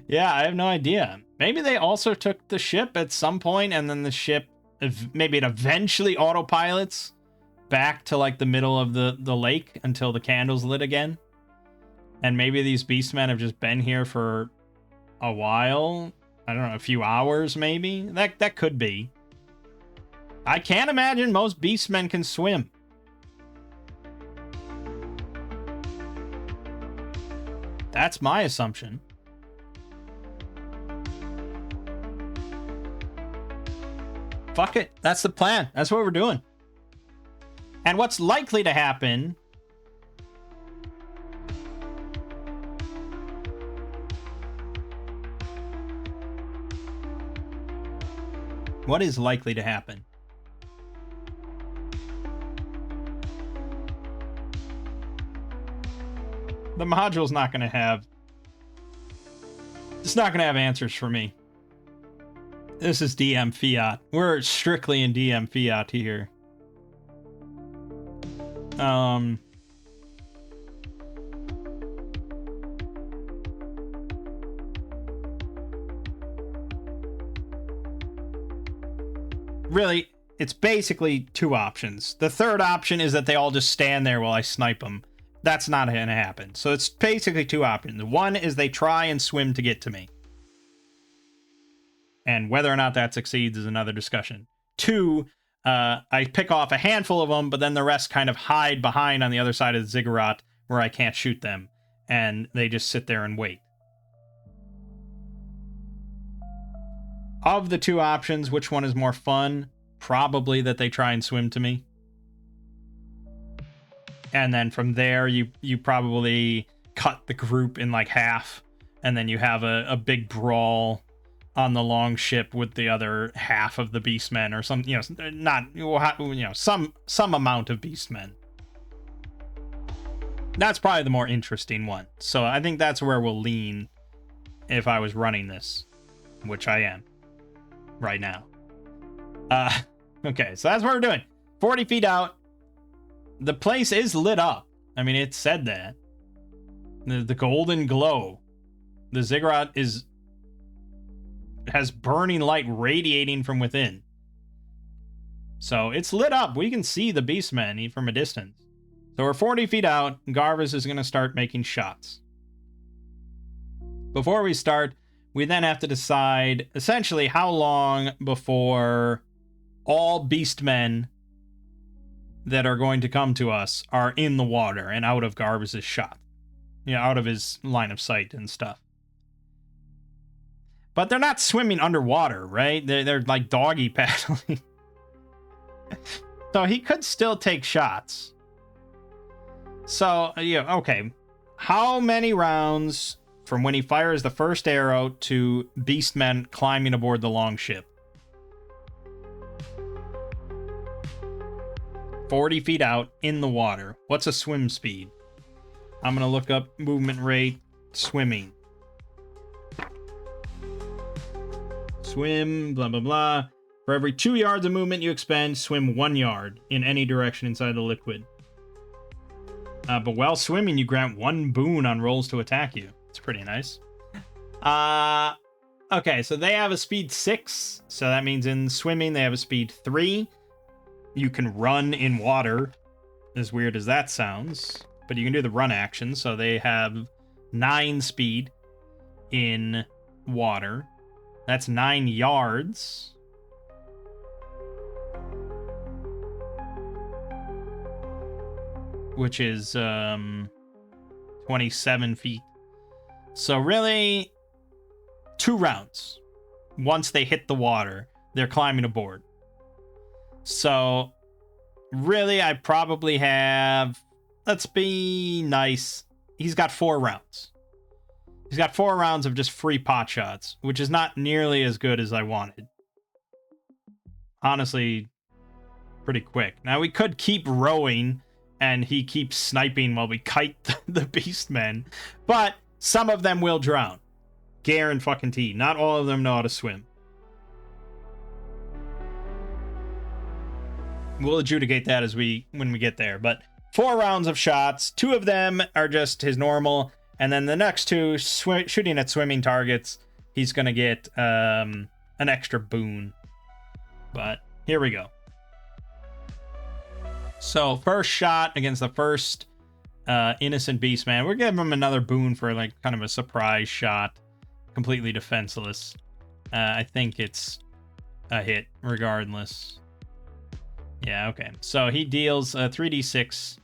Yeah, I have no idea. Maybe they also took the ship at some point, and then the ship, maybe it eventually autopilots back to like the middle of the lake until the candle's lit again. And maybe these beastmen have just been here for a while. I don't know, a few hours maybe. That could be. I can't imagine most beastmen can swim. That's my assumption. Fuck it. That's the plan. That's what we're doing. And what's likely to happen... What is likely to happen? The module's not going to have... It's not going to have answers for me. This is DM Fiat. We're strictly in DM Fiat here. Really, it's basically two options. The third option is that they all just stand there while I snipe them. That's not going to happen. So it's basically two options. One is they try and swim to get to me. And whether or not that succeeds is another discussion. Two, I pick off a handful of them, but then the rest kind of hide behind on the other side of the ziggurat where I can't shoot them. And they just sit there and wait. Of the two options, which one is more fun? Probably that they try and swim to me. And then from there, you probably cut the group in like half. And then you have a big brawl on the long ship with the other half of the beastmen, or some, some amount of beastmen. That's probably the more interesting one. So I think that's where we'll lean if I was running this, which I am right now. Okay, so that's what we're doing. 40 feet out. The place is lit up. I mean, it said that. The golden glow. The ziggurat has burning light radiating from within. So it's lit up. We can see the beastmen from a distance. So we're 40 feet out. Garvis is going to start making shots. Before we start, we then have to decide essentially how long before all beastmen that are going to come to us are in the water and out of Garvis's shot. Out of his line of sight and stuff. But they're not swimming underwater, right? They're like doggy paddling. So he could still take shots. So, okay. How many rounds from when he fires the first arrow to beastmen climbing aboard the longship? 40 feet out in the water. What's a swim speed? I'm going to look up movement rate, swimming. Swim, blah, blah, blah. For every 2 yards of movement you expend, swim 1 yard in any direction inside the liquid. But while swimming, you grant 1 boon on rolls to attack you. It's pretty nice. Okay, so they have a speed 6. So that means in swimming, they have a speed 3. You can run in water, as weird as that sounds. But you can do the run action, so they have 9 speed in water. That's 9 yards. Which is 27 feet. So really, 2 rounds. Once they hit the water, they're climbing aboard. So really, I probably have, let's be nice, he's got 4 rounds. He's got 4 rounds of just free pot shots, which is not nearly as good as I wanted. Honestly, pretty quick. Now, we could keep rowing, and he keeps sniping while we kite the beastmen, but some of them will drown. Guarantee. Not all of them know how to swim. We'll adjudicate that when we get there, but 4 rounds of shots. 2 of them are just his normal, and then the next 2 shooting at swimming targets. He's gonna get an extra boon. But here we go. So first shot against the first innocent beastman. We're giving him another boon for like kind of a surprise shot, completely defenseless. I think it's a hit regardless. Yeah, okay. So he deals 3d6,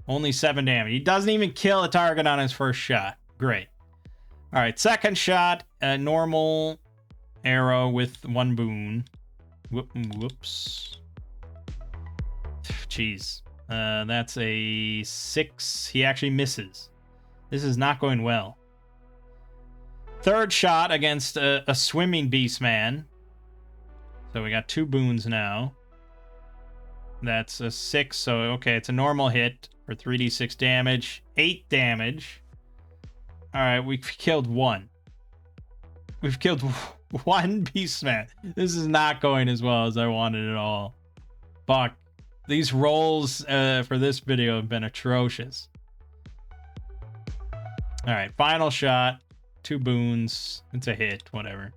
only 7 damage. He doesn't even kill a target on his first shot. Great. All right, second shot, a normal arrow with 1 boon. Whoops. Jeez. That's a 6. He actually misses. This is not going well. Third shot against a swimming beastman. So we got 2 boons now. That's a 6, so okay, it's a normal hit for 3d6 damage. 8 damage. Alright, we've killed 1. We've killed 1 beastman. This is not going as well as I wanted at all. Fuck. These rolls for this video have been atrocious. Alright, final shot. 2 boons. It's a hit, whatever.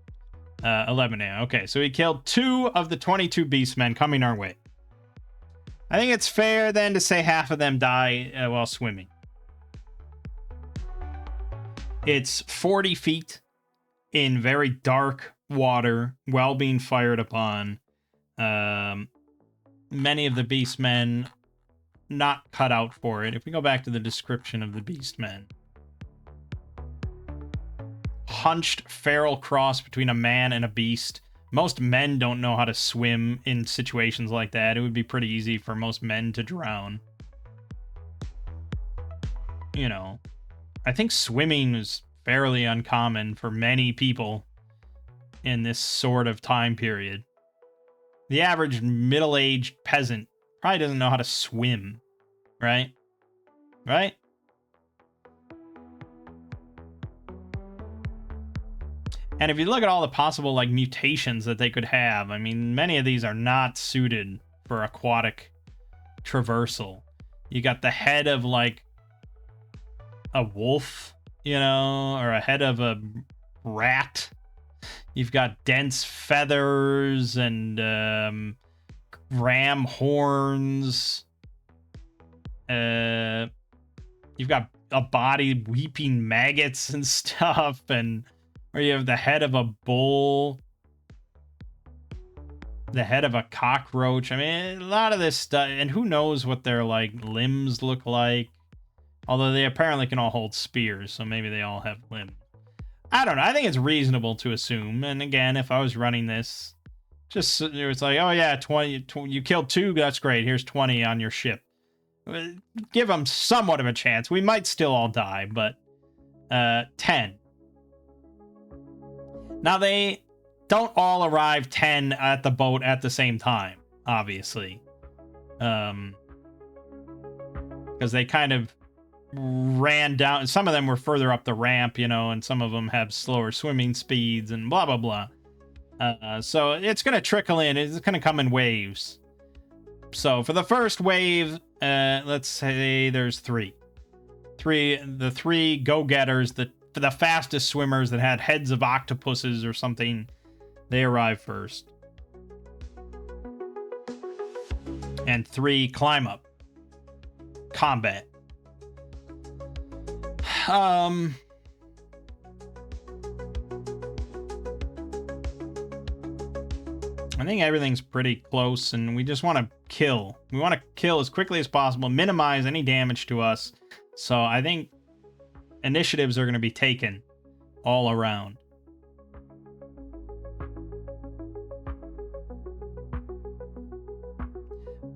11 now. Okay, so we killed 2 of the 22 beastmen coming our way. I think it's fair then to say half of them die while swimming. It's 40 feet in very dark water while being fired upon. Many of the beastmen not cut out for it. If we go back to the description of the beastmen. Hunched feral cross between a man and a beast. Most men don't know how to swim in situations like that. It would be pretty easy for most men to drown. You know, I think swimming is fairly uncommon for many people in this sort of time period. The average middle-aged peasant probably doesn't know how to swim, right? Right? And if you look at all the possible, like, mutations that they could have, I mean, many of these are not suited for aquatic traversal. You got the head of, like, a wolf, you know, or a head of a rat. You've got dense feathers and ram horns. You've got a body weeping maggots and stuff, and or you have the head of a bull, the head of a cockroach. I mean, a lot of this stuff, and who knows what their like limbs look like. Although they apparently can all hold spears, so maybe they all have limbs. I don't know. I think it's reasonable to assume. And again, if I was running this, just it's like, oh yeah, 20 you killed 2, that's great. Here's 20 on your ship. Give them somewhat of a chance. We might still all die, but 10. Now they don't all arrive 10 at the boat at the same time, obviously. Because they kind of ran down. Some of them were further up the ramp, you know, and some of them have slower swimming speeds and blah, blah, blah. So it's going to trickle in. It's going to come in waves. So for the first wave, let's say there's 3. The 3 go-getters, the fastest swimmers that had heads of octopuses or something, they arrive first. And 3 climb up. Combat. I think everything's pretty close, and we just want to kill. We want to kill as quickly as possible, minimize any damage to us. So I think initiatives are going to be taken all around.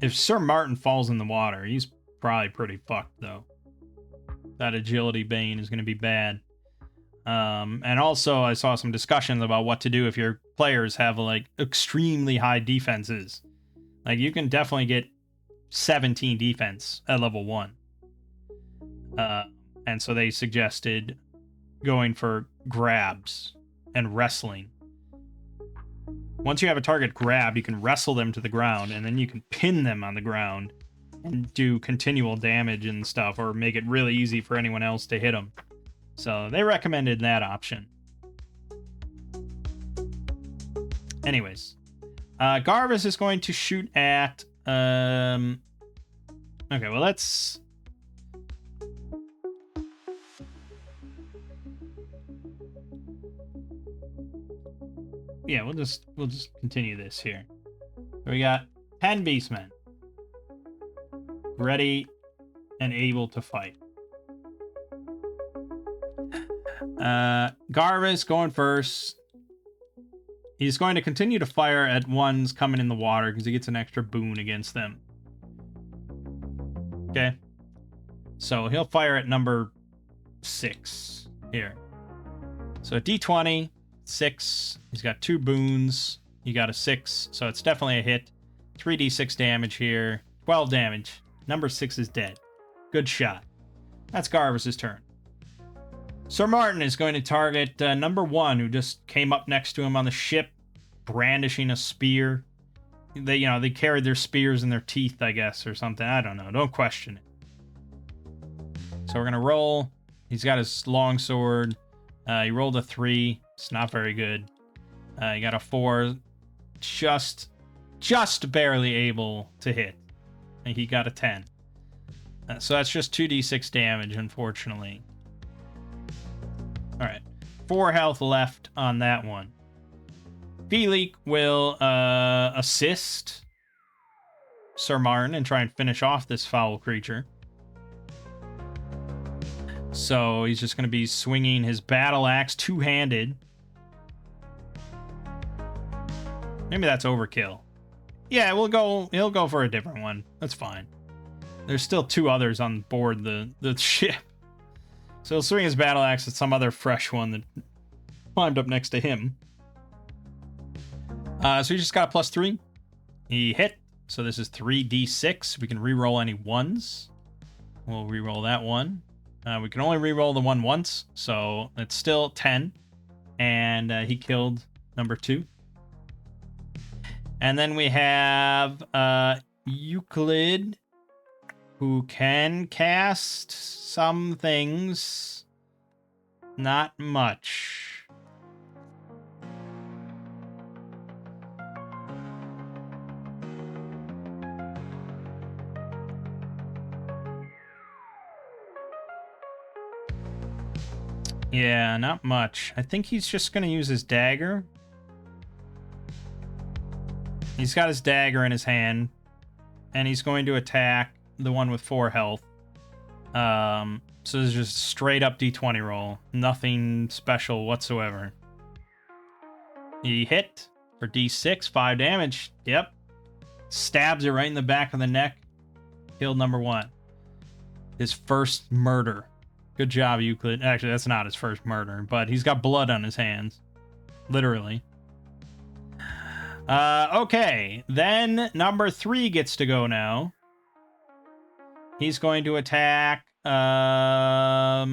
If Sir Martin falls in the water, he's probably pretty fucked, though. That agility bane is going to be bad. And also, I saw some discussions about what to do if your players have, like, extremely high defenses. Like, you can definitely get 17 defense at level 1. And so they suggested going for grabs and wrestling. Once you have a target grabbed, you can wrestle them to the ground, and then you can pin them on the ground and do continual damage and stuff, or make it really easy for anyone else to hit them. So they recommended that option. Anyways, Garvis is going to shoot at... Okay, well, let's... Yeah, we'll just continue this here. So we got 10 beastmen. Ready and able to fight. Garvis going first. He's going to continue to fire at ones coming in the water because he gets an extra boon against them. Okay. So he'll fire at number 6 here. So D20, 6. He's got 2 boons. You got a 6, so it's definitely a hit. 3d6 damage here. 12 damage. Number 6 is dead. Good shot. That's Garvis's turn. Sir Martin is going to target number 1, who just came up next to him on the ship, brandishing a spear. They carried their spears in their teeth, I guess, or something. I don't know. Don't question it. So we're going to roll. He's got his long sword. He rolled a 3. It's not very good. He got a 4. Just barely able to hit. And he got a 10. So that's just 2d6 damage, unfortunately. Alright. 4 health left on that one. Felik will assist Sir Martin and try and finish off this foul creature. So he's just going to be swinging his battle axe two-handed. Maybe that's overkill. Yeah, he'll go for a different one. That's fine. There's still 2 others on board the ship. So he'll swing his battle axe at some other fresh one that climbed up next to him. So he just got a +3. He hit. So this is 3d6. We can re-roll any 1s. We'll re-roll that one. We can only re-roll the 1 once. So it's still 10. and he killed number 2. And then we have Euclid, who can cast some things. Not much. Yeah, not much. I think he's just going to use his dagger. He's got his dagger in his hand, and he's going to attack the one with 4 health. So this is just straight up D20 roll. Nothing special whatsoever. He hit for D6, 5 damage. Yep. Stabs it right in the back of the neck. Killed number 1. His first murder. Good job, Euclid. Actually, that's not his first murder, but he's got blood on his hands. Literally. Okay. Then number 3 gets to go now. He's going to attack Sir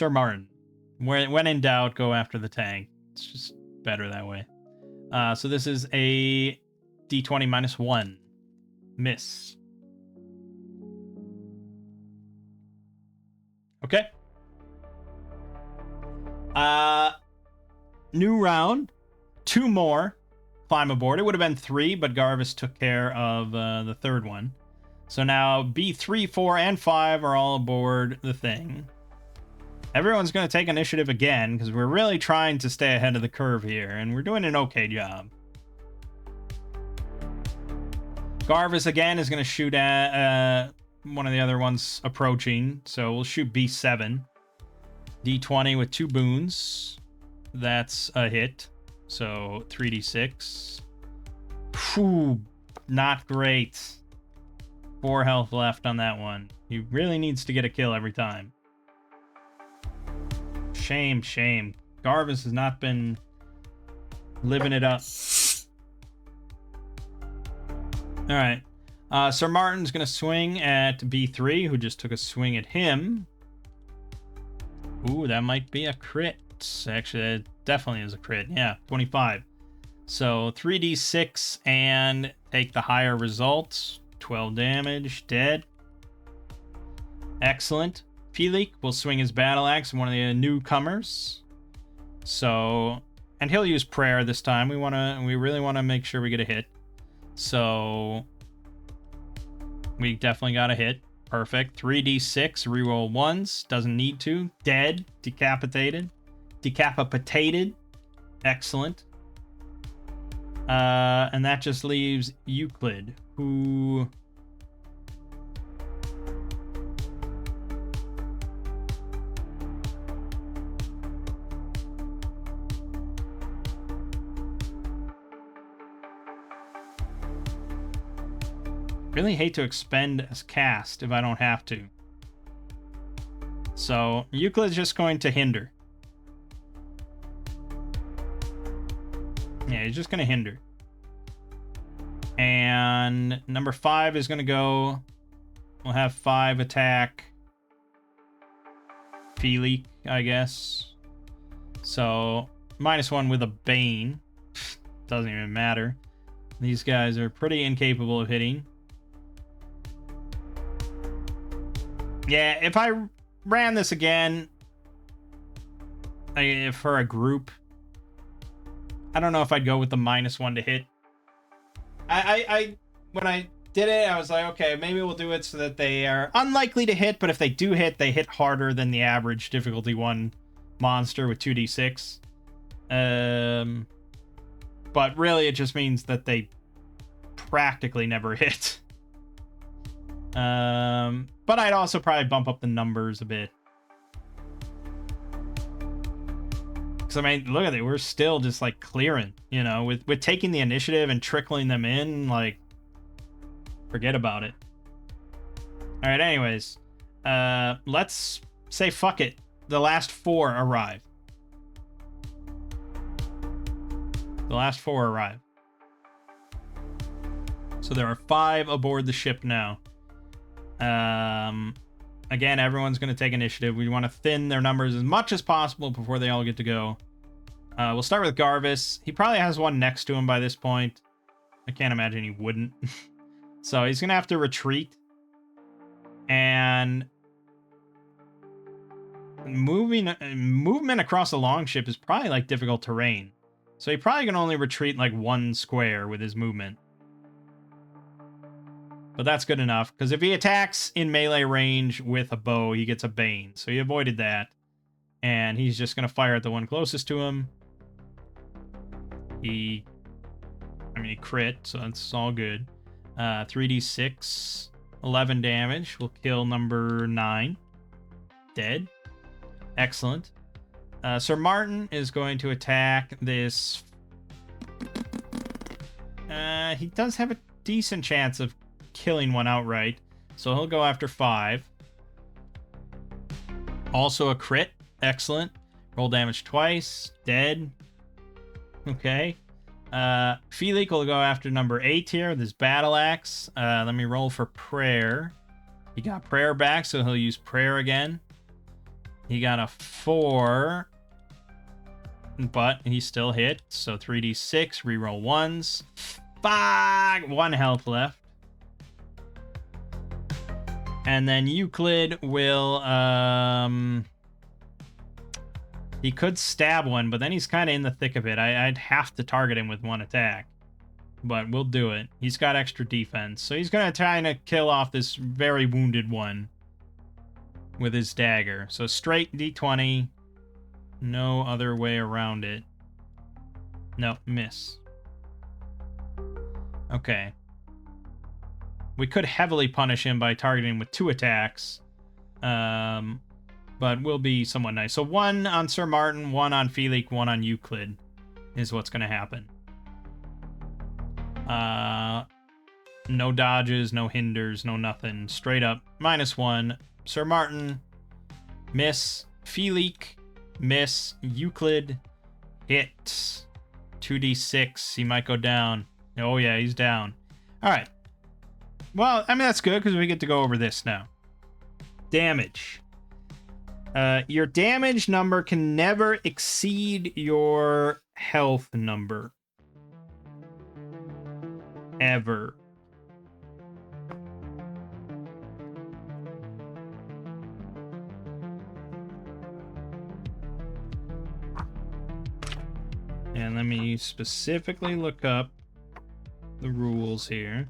Martin. When in doubt, go after the tank. It's just better that way. So this is a D20 minus 1. Miss. Okay. New round. 2 more. Climb aboard. It would have been 3, but Garvis took care of the 3rd one. So now B3, 4, and 5 are all aboard the thing. Everyone's going to take initiative again, because we're really trying to stay ahead of the curve here, and we're doing an okay job. Garvis, again, is going to shoot at one of the other ones approaching, so we'll shoot B7. D20 with 2 boons. That's a hit. So 3d6. Phew, not great. 4 health left on that one. He really needs to get a kill every time. Shame, shame. Garvis has not been living it up. Alright. Sir Martin's going to swing at B3, who just took a swing at him. Ooh, that might be a crit. Actually, it definitely is a crit. Yeah, 25. So 3d6 and take the higher results. 12 damage. Dead. Excellent. Felix will swing his battle axe, one of the newcomers. So, and he'll use prayer this time. We really want to make sure we get a hit. So we definitely got a hit. Perfect. 3d6, reroll 1s. Doesn't need to. Dead. Decapitated. Decapitated. Excellent. And that just leaves Euclid, who... really hate to expend as cast if I don't have to. So Euclid's just going to hinder. Yeah, he's just going to hinder. And number 5 is going to go... We'll have 5 attack Felix, I guess. So, -1 with a Bane. Doesn't even matter. These guys are pretty incapable of hitting. Yeah, if I ran this again for a group, I don't know if I'd go with the -1 to hit. When I did it, I was like, okay, maybe we'll do it so that they are unlikely to hit, but if they do hit, they hit harder than the average difficulty 1 monster with 2d6. But really, it just means that they practically never hit. But I'd also probably bump up the numbers a bit. Because, I mean, look at it. We're still just, like, clearing, you know, with taking the initiative and trickling them in, like, forget about it. All right, anyways. Let's say fuck it. The last 4 arrive. The last 4 arrive. So there are 5 aboard the ship now. Again, everyone's going to take initiative. We want to thin their numbers as much as possible before they all get to go. We'll start with Garvis. He probably has one next to him by this point. I can't imagine he wouldn't. So he's going to have to retreat. And movement across the longship is probably like difficult terrain. So he probably can only retreat like 1 square with his movement. But that's good enough, because if he attacks in melee range with a bow, he gets a Bane. So he avoided that. And he's just going to fire at the one closest to him. He crit, so that's all good. 3d6, 11 damage. Will kill number 9. Dead. Excellent. Sir Martin is going to attack this. He does have a decent chance of killing one outright, so he'll go after 5. Also a crit. Excellent. Roll damage twice. Dead. Okay. Felix will go after number 8 here, this battle axe. Let me roll for prayer. He got prayer back, so he'll use prayer again. He got a 4, but he still hit, so 3d6, reroll 1s. 5! 1 health left. And then Euclid will, he could stab one, but then he's kind of in the thick of it. I'd have to target him with 1 attack, but we'll do it. He's got extra defense, so he's going to try to kill off this very wounded one with his dagger. So straight d20, no other way around it. No, miss. Okay. We could heavily punish him by targeting him with 2 attacks, but we'll be somewhat nice. So 1 on Sir Martin, 1 on Felix, 1 on Euclid is what's going to happen. No dodges, no hinders, no nothing. Straight up, -1. Sir Martin, miss. Felix, miss. Euclid, hit. 2d6, he might go down. Oh yeah, he's down. All right. Well, I mean, that's good, because we get to go over this now. Damage. Your damage number can never exceed your health number. Ever. And let me specifically look up the rules here.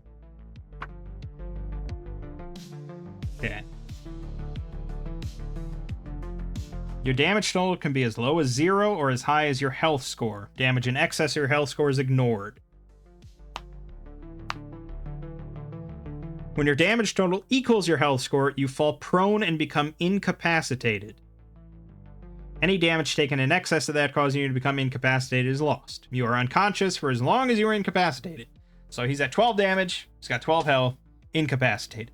Okay. Your damage total can be as low as 0 or as high as your health score. Damage in excess of your health score is ignored. When your damage total equals your health score, you fall prone and become incapacitated. Any damage taken in excess of that causing you to become incapacitated is lost. You are unconscious for as long as you are incapacitated. So he's at 12 damage, he's got 12 health, incapacitated.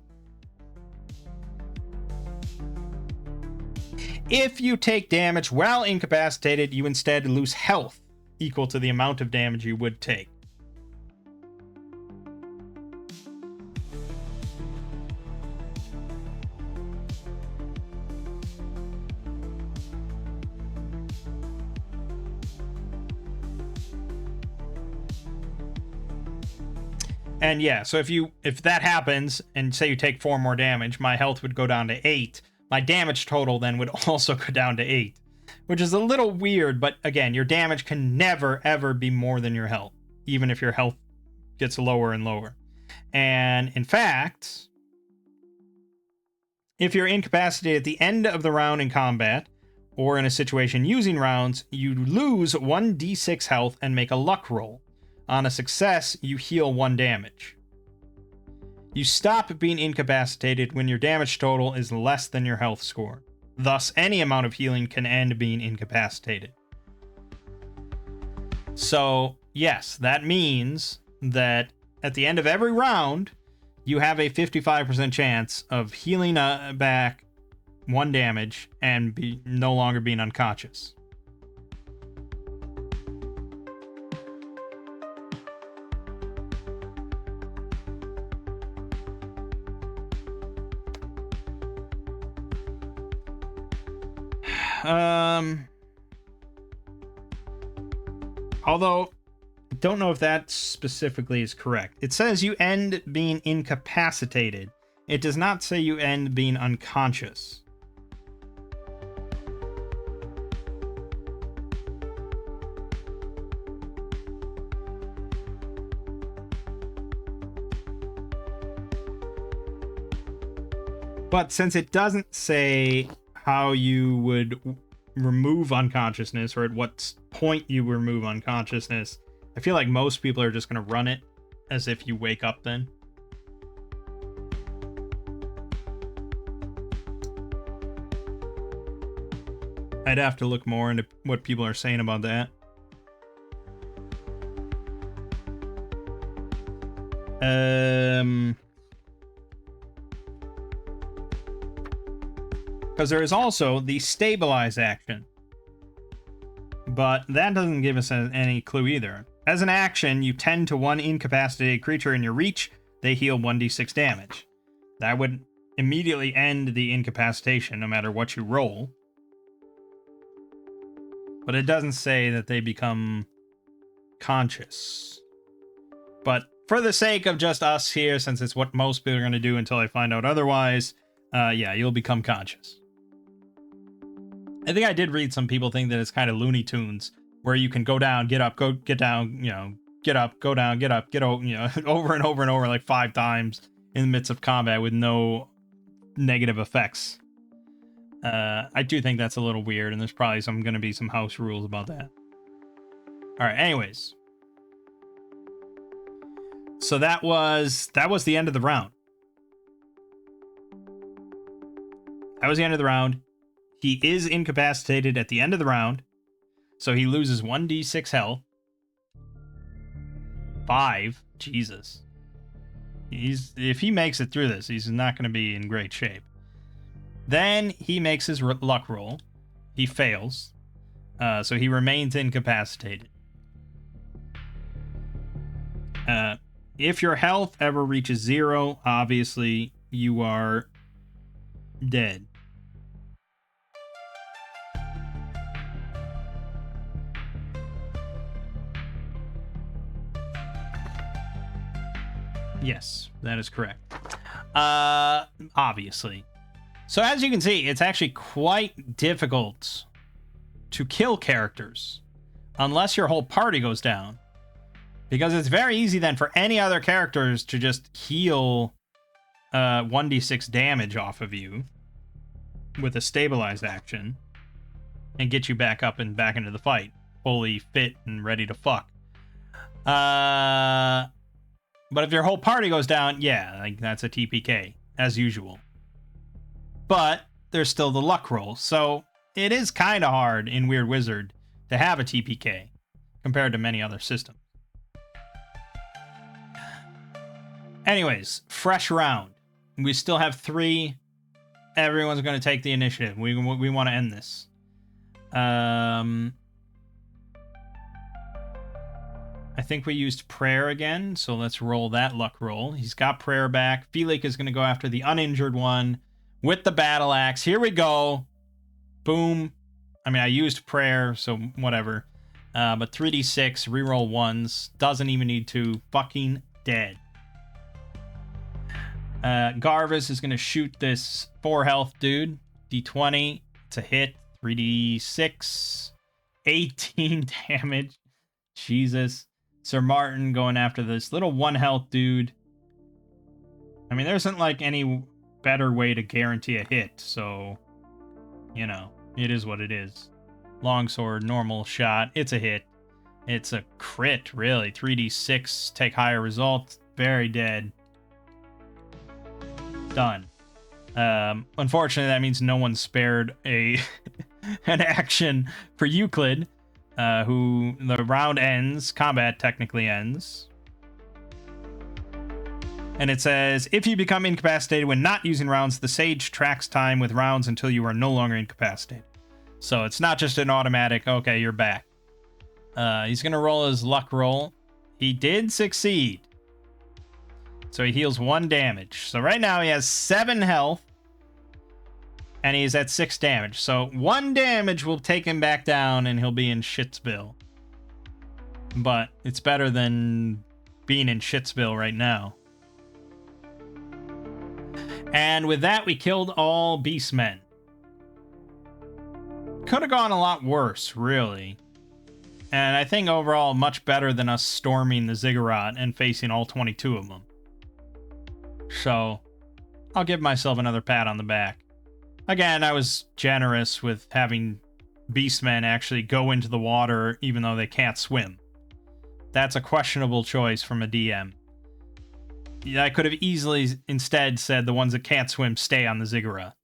If you take damage while incapacitated, you instead lose health equal to the amount of damage you would take. And yeah, so if that happens, and say you take 4 more damage, my health would go down to 8. My damage total then would also go down to 8, which is a little weird, but again, your damage can never, ever be more than your health, even if your health gets lower and lower. And in fact, if you're incapacitated at the end of the round in combat, or in a situation using rounds, you lose 1d6 health and make a luck roll. On a success, you heal 1 damage. You stop being incapacitated when your damage total is less than your health score. Thus, any amount of healing can end being incapacitated. So, yes, that means that at the end of every round, you have a 55% chance of healing back 1 damage and no longer being unconscious. Although, I don't know if that specifically is correct. It says you end being incapacitated. It does not say you end being unconscious. But since it doesn't say how you would remove unconsciousness or at what point you remove unconsciousness, I feel like most people are just going to run it as if you wake up then. I'd have to look more into what people are saying about that. Because there is also the stabilize action. But that doesn't give us any clue either. As an action, you tend to one incapacitated creature in your reach. They heal 1d6 damage. That would immediately end the incapacitation no matter what you roll. But it doesn't say that they become conscious. But for the sake of just us here, since it's what most people are going to do until I find out otherwise, yeah, you'll become conscious. I think I did read some people think that it's kind of Looney Tunes, where you can go down, get up, get down, get up, go down, get up, get over, over and over and over like 5 times in the midst of combat with no negative effects. I do think that's a little weird, and there's probably going to be some house rules about that. All right, anyways. So that was the end of the round. That was the end of the round. He is incapacitated at the end of the round, so he loses 1d6 health. 5, Jesus. If he makes it through this, he's not going to be in great shape. Then he makes his luck roll. He fails, so he remains incapacitated. If your health ever reaches 0, obviously you are dead. Yes, that is correct. Obviously. So as you can see, it's actually quite difficult to kill characters unless your whole party goes down. Because it's very easy then for any other characters to just heal 1d6 damage off of you with a stabilized action and get you back up and back into the fight, fully fit and ready to fuck. But if your whole party goes down, yeah, like that's a TPK, as usual. But there's still the luck roll, so it is kind of hard in Weird Wizard to have a TPK compared to many other systems. Anyways, fresh round. We still have 3. Everyone's going to take the initiative. We want to end this. I think we used prayer again, so let's roll that luck roll. He's got prayer back. Felix is going to go after the uninjured one with the battle axe. Here we go. Boom. I mean, I used prayer, so whatever. But 3d6, reroll 1s. Doesn't even need to. Fucking dead. Garvis is going to shoot this 4 health dude. D20 to hit. 3d6. 18 damage. Jesus. Sir Martin going after this little 1 health dude. I mean, there isn't like any better way to guarantee a hit, so, it is what it is. Longsword, normal shot. It's a hit. It's a crit, really. 3d6, take higher result. Very dead. Done. Unfortunately, that means no one spared an action for Euclid, who the round ends, combat technically ends. And it says, if you become incapacitated when not using rounds, the sage tracks time with rounds until you are no longer incapacitated. So it's not just an automatic, okay, you're back. He's going to roll his luck roll. He did succeed. So he heals 1 damage. So right now he has 7 health. And he's at 6 damage. So 1 damage will take him back down and he'll be in Shitsville. But it's better than being in Shitsville right now. And with that, we killed all Beastmen. Could have gone a lot worse, really. And I think overall, much better than us storming the Ziggurat and facing all 22 of them. So, I'll give myself another pat on the back. Again, I was generous with having Beastmen actually go into the water even though they can't swim. That's a questionable choice from a DM. I could have easily instead said the ones that can't swim stay on the Ziggurat.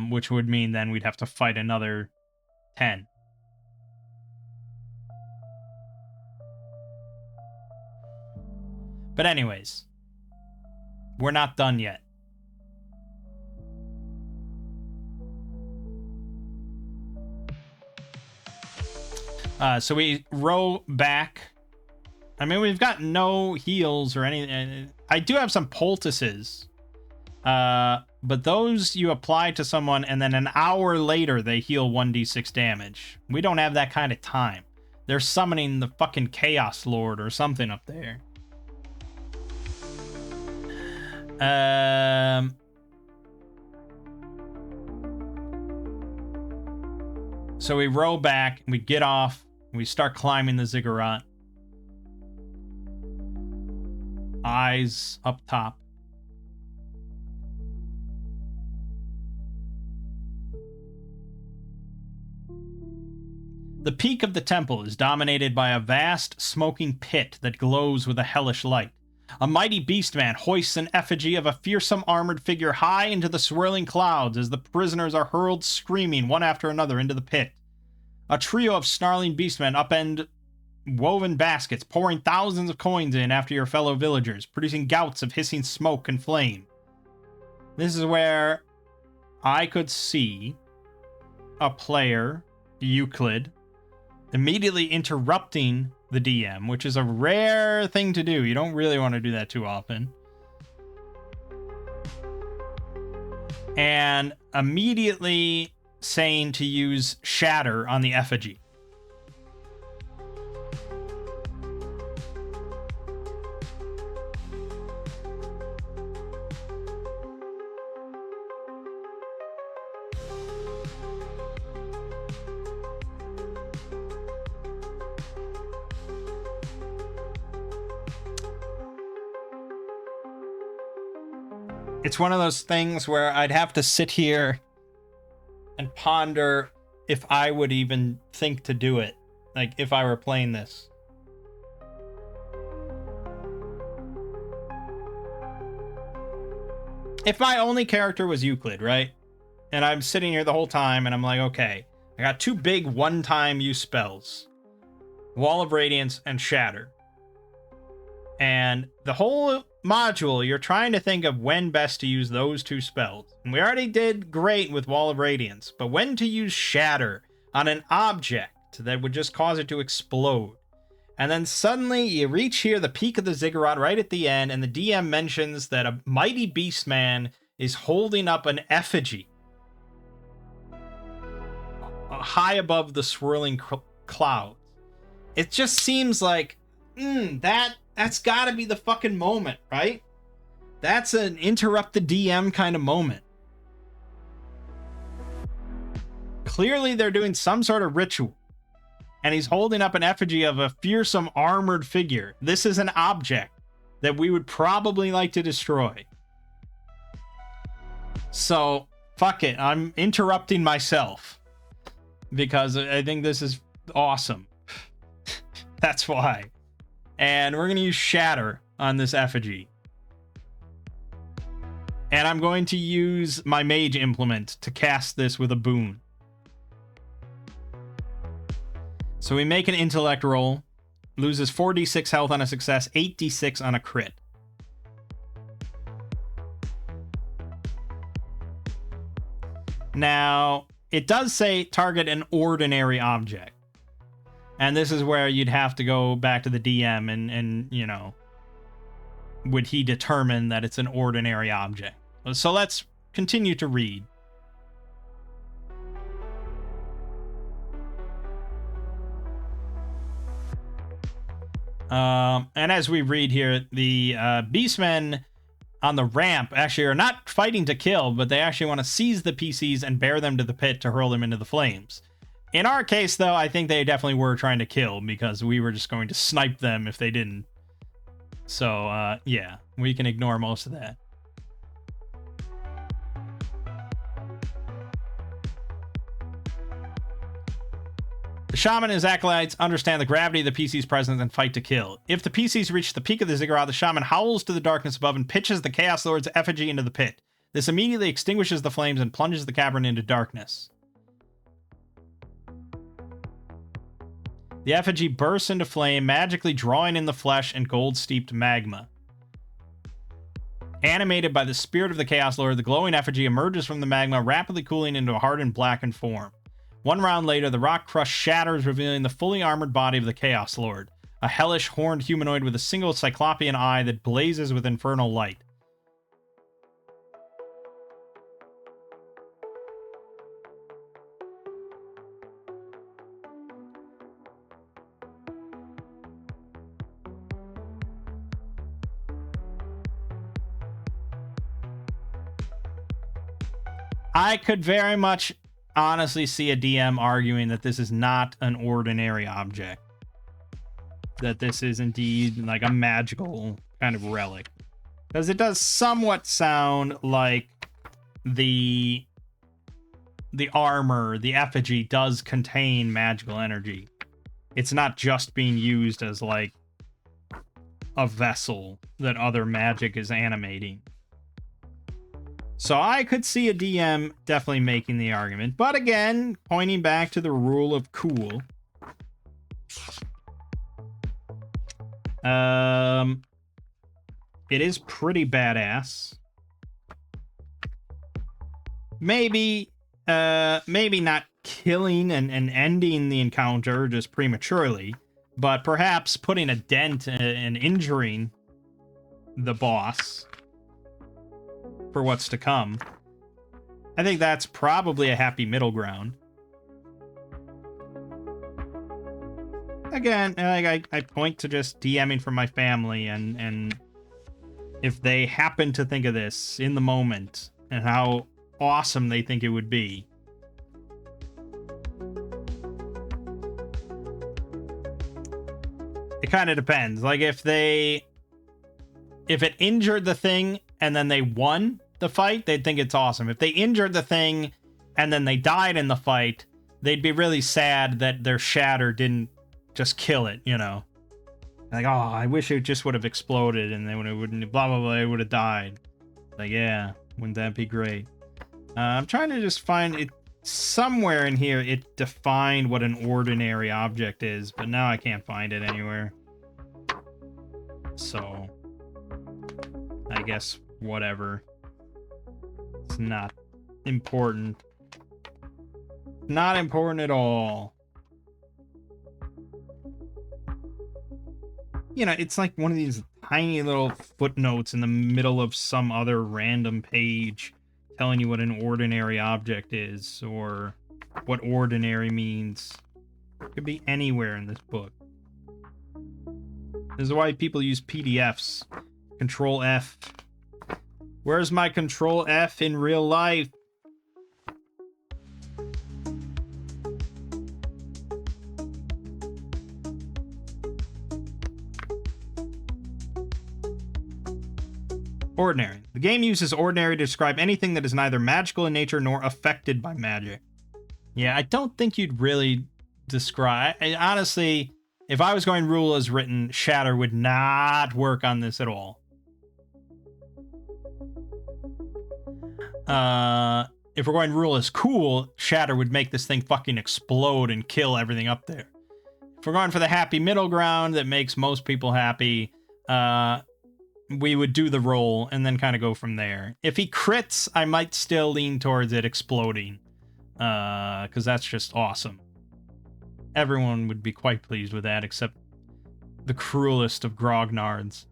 Which would mean then we'd have to fight another 10. But anyways, we're not done yet. So we row back. I mean, we've got no heals or anything. I do have some poultices. But those you apply to someone and then an hour later they heal 1d6 damage. We don't have that kind of time. They're summoning the fucking Chaos Lord or something up there. So we row back, we get off, we start climbing the Ziggurat. Eyes up top. The peak of the temple is dominated by a vast, smoking pit that glows with a hellish light. A mighty beastman hoists an effigy of a fearsome armored figure high into the swirling clouds as the prisoners are hurled screaming one after another into the pit. A trio of snarling beastmen upend woven baskets, pouring thousands of coins in after your fellow villagers, producing gouts of hissing smoke and flame. This is where I could see a player, Euclid, immediately interrupting the DM, which is a rare thing to do. You don't really want to do that too often. And immediately saying to use Shatter on the effigy. It's one of those things where I'd have to sit here and ponder if I would even think to do it. Like, if I were playing this. If my only character was Euclid, right? And I'm sitting here the whole time and I'm like, okay, I got 2 big one-time use spells. Wall of Radiance and Shatter. And the whole module, you're trying to think of when best to use those 2 spells. And we already did great with Wall of Radiance, but when to use Shatter on an object that would just cause it to explode. And then suddenly you reach here, the peak of the Ziggurat right at the end, and the DM mentions that a mighty beastman is holding up an effigy high above the swirling clouds. It just seems like, that's gotta be the fucking moment, right? That's an interrupt the DM kind of moment. Clearly they're doing some sort of ritual. And he's holding up an effigy of a fearsome armored figure. This is an object that we would probably like to destroy. So, fuck it. I'm interrupting myself. Because I think this is awesome. That's why. And we're going to use Shatter on this effigy. And I'm going to use my mage implement to cast this with a boon. So we make an intellect roll. Loses 4d6 health on a success, 8d6 on a crit. Now, it does say target an ordinary object. And this is where you'd have to go back to the DM and you know, would he determine that it's an ordinary object? So let's continue to read. And as we read here, the beastmen on the ramp actually are not fighting to kill, but they actually want to seize the PCs and bear them to the pit to hurl them into the flames. In our case, though, I think they definitely were trying to kill, because we were just going to snipe them if they didn't. So, yeah, we can ignore most of that. The shaman and his acolytes understand the gravity of the PC's presence and fight to kill. If the PCs reach the peak of the ziggurat, the shaman howls to the darkness above and pitches the Chaos Lord's effigy into the pit. This immediately extinguishes the flames and plunges the cavern into darkness. The effigy bursts into flame, magically drawing in the flesh and gold-steeped magma. Animated by the spirit of the Chaos Lord, the glowing effigy emerges from the magma, rapidly cooling into a hardened, blackened form. One round later, the rock crush shatters, revealing the fully armored body of the Chaos Lord, a hellish, horned humanoid with a single cyclopean eye that blazes with infernal light. I could very much honestly see a DM arguing that this is not an ordinary object. That this is indeed like a magical kind of relic. Because it does somewhat sound like the armor, the effigy, does contain magical energy. It's not just being used as like a vessel that other magic is animating. So I could see a DM definitely making the argument. But again, pointing back to the rule of cool. It is pretty badass. Maybe not killing and ending the encounter just prematurely, but perhaps putting a dent and injuring the boss for what's to come. I think that's probably a happy middle ground. Again, like I point to just DMing from my family, and if they happen to think of this in the moment and how awesome they think it would be. It kind of depends. Like if it injured the thing and then they won the fight, they'd think it's awesome. If they injured the thing and then they died in the fight, they'd be really sad that their shatter didn't just kill it, you know? Like, oh, I wish it just would have exploded and then when it wouldn't, blah, blah, blah, it would have died. Like, yeah, wouldn't that be great? I'm trying to just find it. Somewhere in here, it defined what an ordinary object is, but now I can't find it anywhere. So, I guess whatever. It's not important. Not important at all. You know, it's like one of these tiny little footnotes in the middle of some other random page telling you what an ordinary object is, or what ordinary means. It could be anywhere in this book. This is why people use PDFs. Control F. Where's my Control F in real life? Ordinary. The game uses ordinary to describe anything that is neither magical in nature nor affected by magic. Yeah, I don't think you'd really describe... honestly, if I was going rule as written, Shatter would not work on this at all. If we're going rule as cool, Shatter would make this thing fucking explode and kill everything up there. If we're going for the happy middle ground that makes most people happy, we would do the roll and then kind of go from there. If he crits, I might still lean towards it exploding. Because that's just awesome. Everyone would be quite pleased with that, except the cruelest of grognards.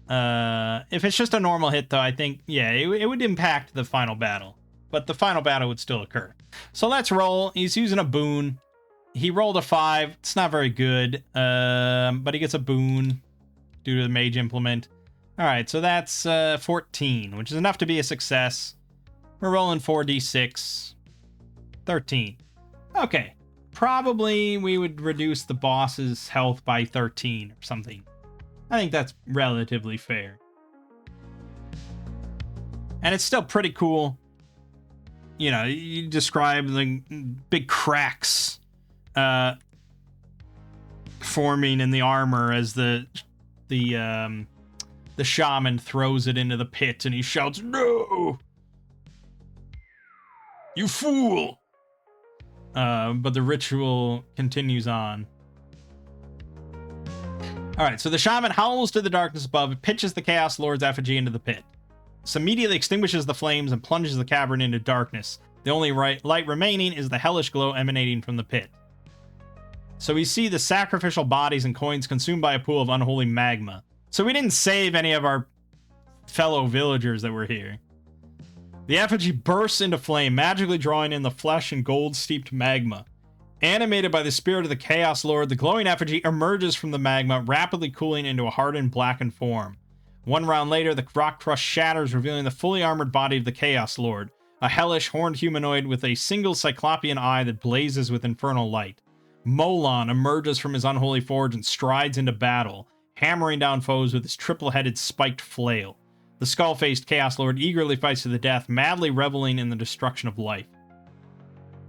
If it's just a normal hit, though, I think, yeah, it would impact the final battle. But the final battle would still occur. So let's roll. He's using a boon. He rolled a 5. It's not very good. But he gets a boon due to the mage implement. Alright, so that's 14, which is enough to be a success. We're rolling 4d6. 13. Okay. Probably we would reduce the boss's health by 13 or something. I think that's relatively fair. And it's still pretty cool. You know, you describe the big cracks forming in the armor as the shaman throws it into the pit and he shouts, "No! You fool!" But the ritual continues on. Alright, so the shaman howls to the darkness above and pitches the Chaos Lord's effigy into the pit. This immediately extinguishes the flames and plunges the cavern into darkness. The only light remaining is the hellish glow emanating from the pit. So we see the sacrificial bodies and coins consumed by a pool of unholy magma. So we didn't save any of our fellow villagers that were here. The effigy bursts into flame, magically drawing in the flesh and gold-steeped magma. Animated by the spirit of the Chaos Lord, the glowing effigy emerges from the magma, rapidly cooling into a hardened, blackened form. One round later, the rock crust shatters, revealing the fully armored body of the Chaos Lord, a hellish, horned humanoid with a single cyclopean eye that blazes with infernal light. Molon emerges from his unholy forge and strides into battle, hammering down foes with his triple-headed spiked flail. The skull-faced Chaos Lord eagerly fights to the death, madly reveling in the destruction of life.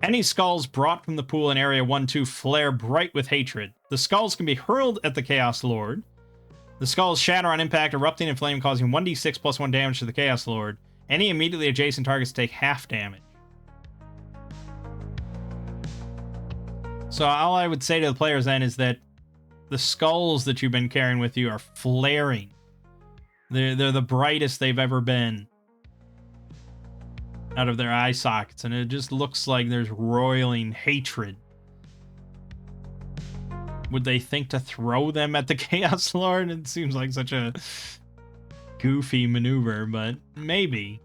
Any skulls brought from the pool in Area 1-2 flare bright with hatred. The skulls can be hurled at the Chaos Lord. The skulls shatter on impact, erupting in flame, causing 1d6 plus 1 damage to the Chaos Lord. Any immediately adjacent targets take half damage. So all I would say to the players then is that the skulls that you've been carrying with you are flaring. They're the brightest they've ever been out of their eye sockets, and it just looks like there's roiling hatred. Would they think to throw them at the Chaos Lord? It seems like such a goofy maneuver, but maybe.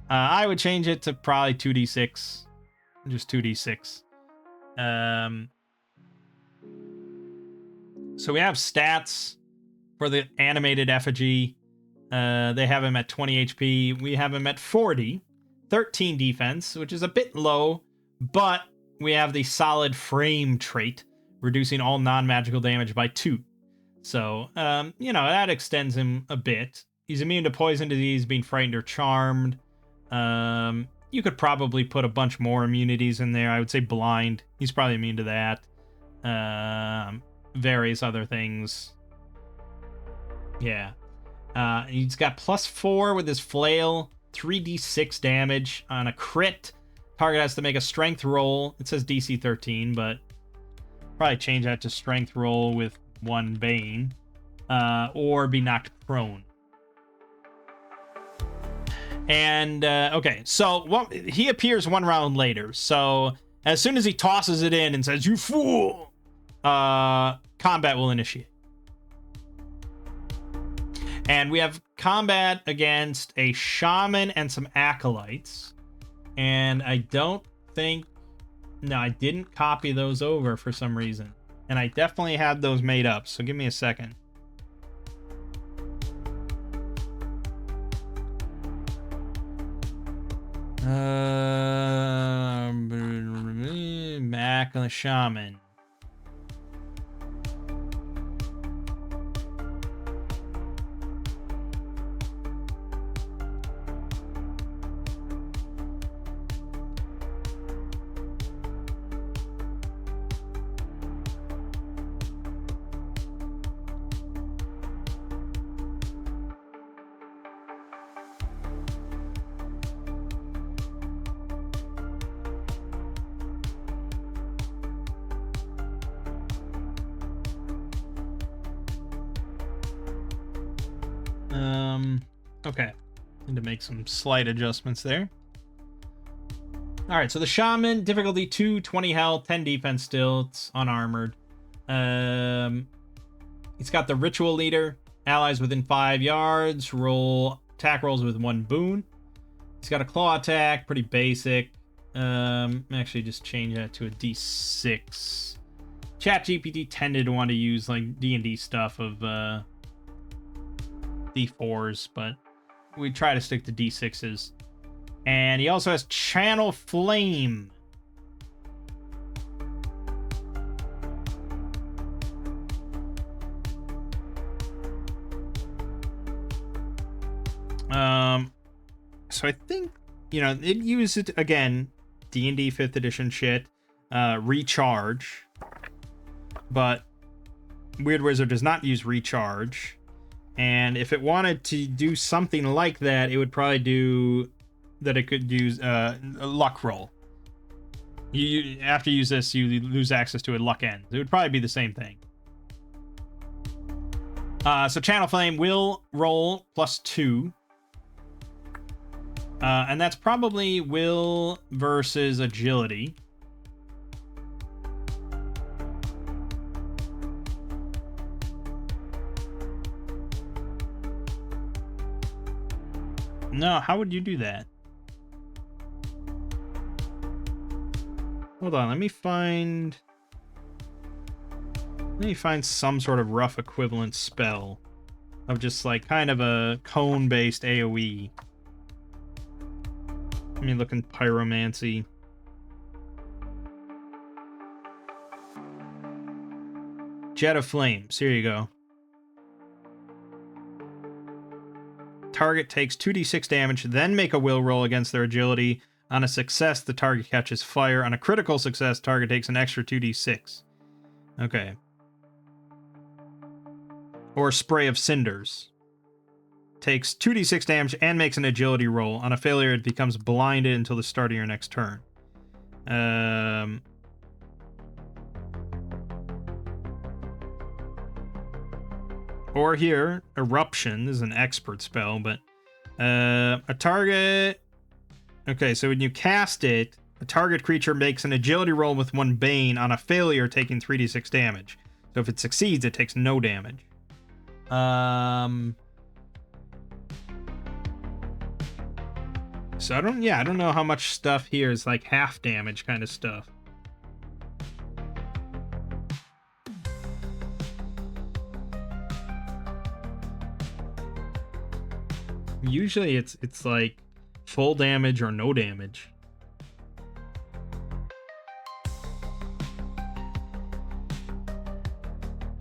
I would change it to probably 2d6. Just 2d6. So we have stats for the animated effigy. They have him at 20 HP. We have him at 40. 13 defense, which is a bit low, but we have the solid frame trait, reducing all non-magical damage by 2. So, you know, that extends him a bit. He's immune to poison, disease, being frightened or charmed. You could probably put a bunch more immunities in there. I would say blind. He's probably immune to that. Various other things. Yeah. He's got +4 with his flail. 3d6 damage on a crit. Target has to make a strength roll. It says DC 13, but probably change that to strength roll with 1 bane. Or be knocked prone. And, okay, so he appears 1 round later. So as soon as he tosses it in and says, "You fool!" Combat will initiate. And we have combat against a shaman and some acolytes. And I don't think... No, I didn't copy those over for some reason. And I definitely had those made up, so give me a second. Back on the shaman. Okay. Need to make some slight adjustments there. Alright, so the shaman, difficulty 2, 20 health, 10 defense still. It's unarmored. He's got the ritual leader. Allies within 5 yards roll attack rolls with 1 boon. He's got a claw attack, pretty basic. Actually just change that to a D6. ChatGPT tended to want to use like D&D stuff of D4s, but we try to stick to D6s. And he also has Channel Flame. So I think, you know, it uses, again, D&D 5th edition shit, recharge, but Weird Wizard does not use recharge, and if it wanted to do something like that, it would probably do that. It could use a luck roll. You after you use this, you lose access to a luck end. It would probably be the same thing. So Channel Flame will roll +2. And that's probably will versus agility. No, how would you do that? Hold on, let me find some sort of rough equivalent spell of just like kind of a cone-based AoE. Let me look in Pyromancy. Jet of Flames. Here you go. Target takes 2d6 damage, then make a will roll against their agility. On a success, the target catches fire. On a critical success, target takes an extra 2d6. Okay. Or Spray of Cinders. Takes 2d6 damage and makes an agility roll. On a failure, it becomes blinded until the start of your next turn. Or here, Eruption is an expert spell, but a target... Okay, so when you cast it, a target creature makes an agility roll with 1 Bane. On a failure, taking 3d6 damage. So if it succeeds, it takes no damage. So I don't know how much stuff here is like half damage kind of stuff. Usually it's like full damage or no damage.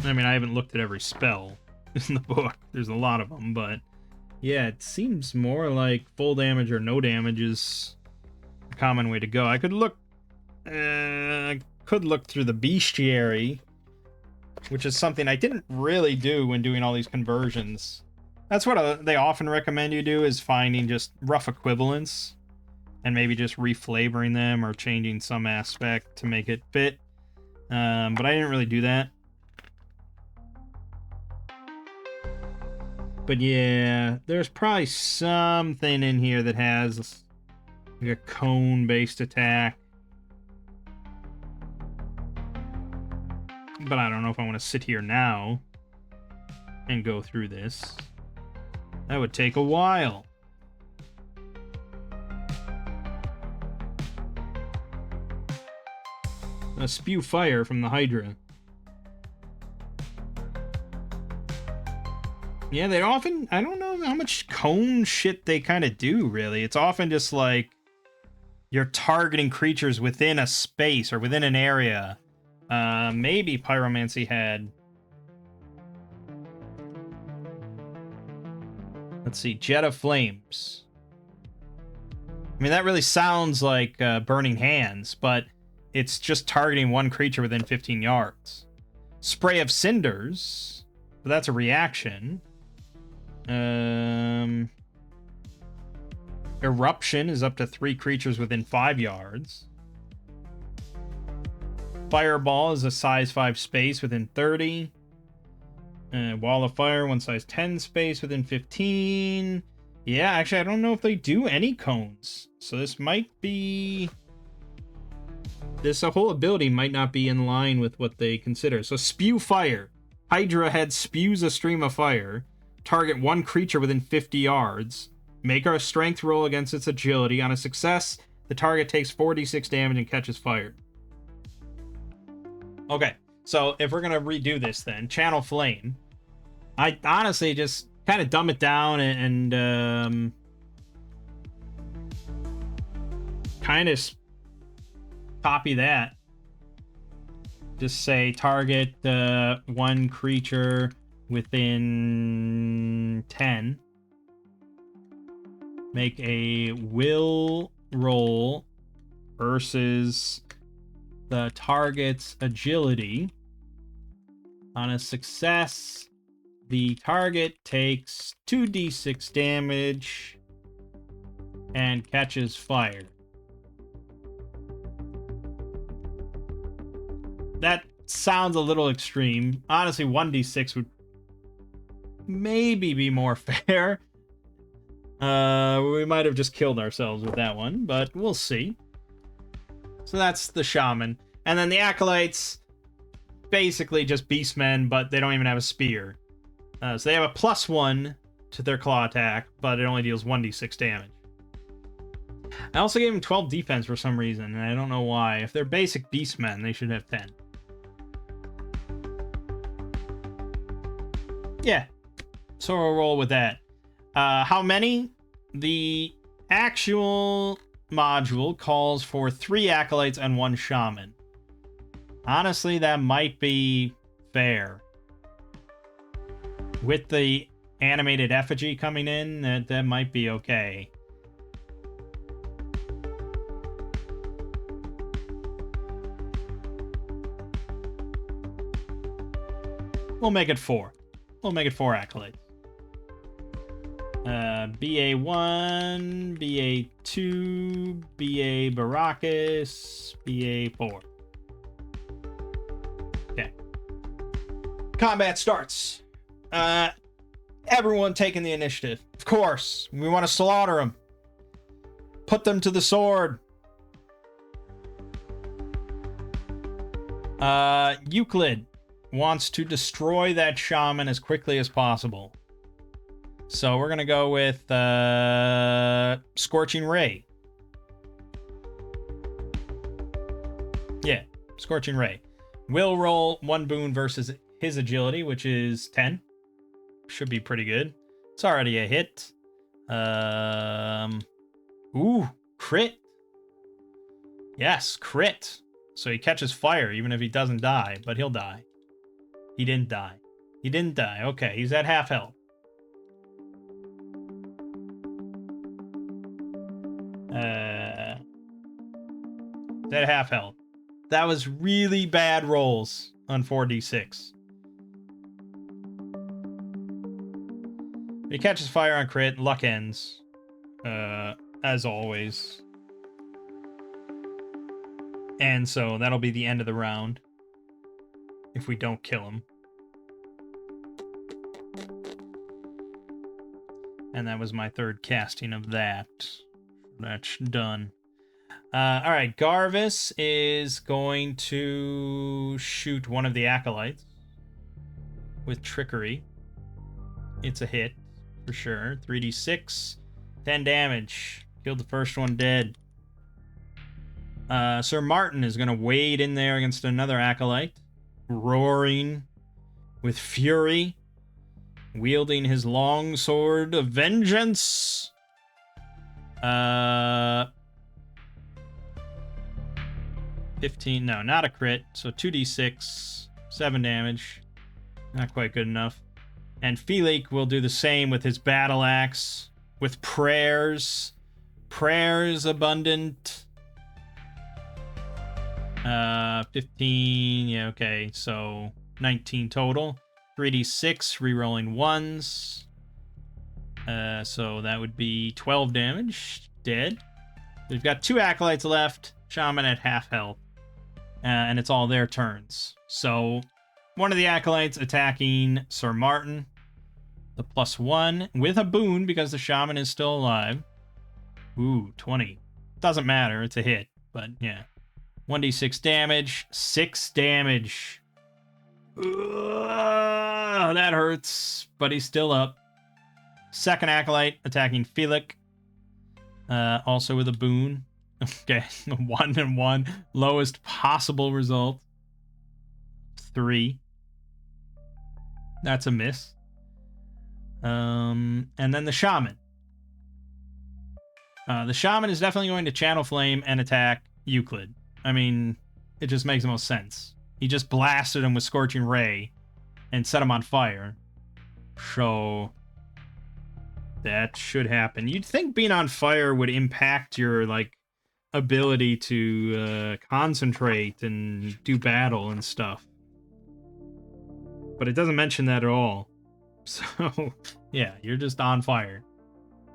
I mean, I haven't looked at every spell in the book. There's a lot of them, but yeah, it seems more like full damage or no damage is a common way to go. I could look through the bestiary, which is something I didn't really do when doing all these conversions. That's what they often recommend you do, is finding just rough equivalents and maybe just reflavoring them or changing some aspect to make it fit. But I didn't really do that. But yeah, there's probably something in here that has like a cone-based attack. But I don't know if I want to sit here now and go through this. That would take a while. A spew fire from the Hydra. Yeah, they often... I don't know how much cone shit they kind of do, really. It's often just like you're targeting creatures within a space or within an area. Maybe Pyromancy had... Let's see, Jet of Flames. I mean, that really sounds like Burning Hands, but it's just targeting one creature within 15 yards. Spray of Cinders, but that's a reaction. Eruption is up to 3 creatures within 5 yards. Fireball is a size 5 space within 30. Wall of Fire, one size 10 space within 15. Yeah, actually, I don't know if they do any cones. So this might be... This whole ability might not be in line with what they consider. So Spew Fire. Hydra head spews a stream of fire. target one creature within 50 yards. Make a strength roll against its agility. On a success, the target takes 4d6 damage and catches fire. Okay, so if we're going to redo this then, Channel Flame. I honestly just kind of dumb it down and kind of copy that. Just say target one creature within 10. Make a will roll versus the target's agility. On a success, the target takes 2d6 damage and catches fire. That sounds a little extreme. Honestly, 1d6 would maybe be more fair. We might have just killed ourselves with that one, but we'll see. So that's the Shaman. And then the Acolytes, basically just Beastmen, but they don't even have a spear. So they have a +1 to their claw attack, but it only deals 1d6 damage. I also gave them 12 defense for some reason, and I don't know why. If they're basic Beastmen, they should have 10. Yeah, so we'll roll with that. How many? The actual module calls for 3 Acolytes and 1 Shaman. Honestly, that might be fair. With the animated effigy coming in, that might be okay. We'll make it 4. We'll make it 4 Acolytes. BA1, BA2, BA Baracus, BA4. Okay. Combat starts. Everyone taking the initiative. Of course, we want to slaughter them. Put them to the sword. Euclid wants to destroy that shaman as quickly as possible. So we're going to go with Scorching Ray. Yeah, Scorching Ray. Will roll 1 boon versus his agility, which is 10. Should be pretty good. It's already a hit. Ooh, crit. Yes, crit. So he catches fire even if he doesn't die, but he'll die. He didn't die. He didn't die. Okay, he's at half health. He's at half health. That was really bad rolls on 4d6. He catches fire on crit, luck ends. As always. And so that'll be the end of the round. If we don't kill him. And that was my third casting of that. That's done. Alright, Garvis is going to shoot one of the Acolytes. With Trickery. It's a hit, for sure. 3d6. 10 damage. Killed the first one dead. Sir Martin is going to wade in there against another Acolyte. Roaring with fury, wielding his long sword of vengeance. 15, no, not a crit, so 2d6, 7 damage. Not quite good enough. And Felix will do the same with his battle axe, with prayers. Prayers abundant. 15, yeah, okay, so 19 total. 3d6, rerolling 1s. So that would be 12 damage. Dead. We've got 2 Acolytes left. Shaman at half health. And it's all their turns. So, one of the Acolytes attacking Sir Martin. The +1 with a boon because the Shaman is still alive. Ooh, 20. Doesn't matter, it's a hit, but yeah. 1d6 damage, 6 damage. Ugh, that hurts, but he's still up. Second Acolyte attacking Felix. Also with a boon. Okay, 1 and 1. Lowest possible result. 3. That's a miss. And then the Shaman. The Shaman is definitely going to Channel Flame and attack Euclid. I mean, it just makes the most sense. He just blasted him with Scorching Ray and set him on fire. So that should happen. You'd think being on fire would impact your, like, ability to concentrate and do battle and stuff. But it doesn't mention that at all. So, yeah, you're just on fire.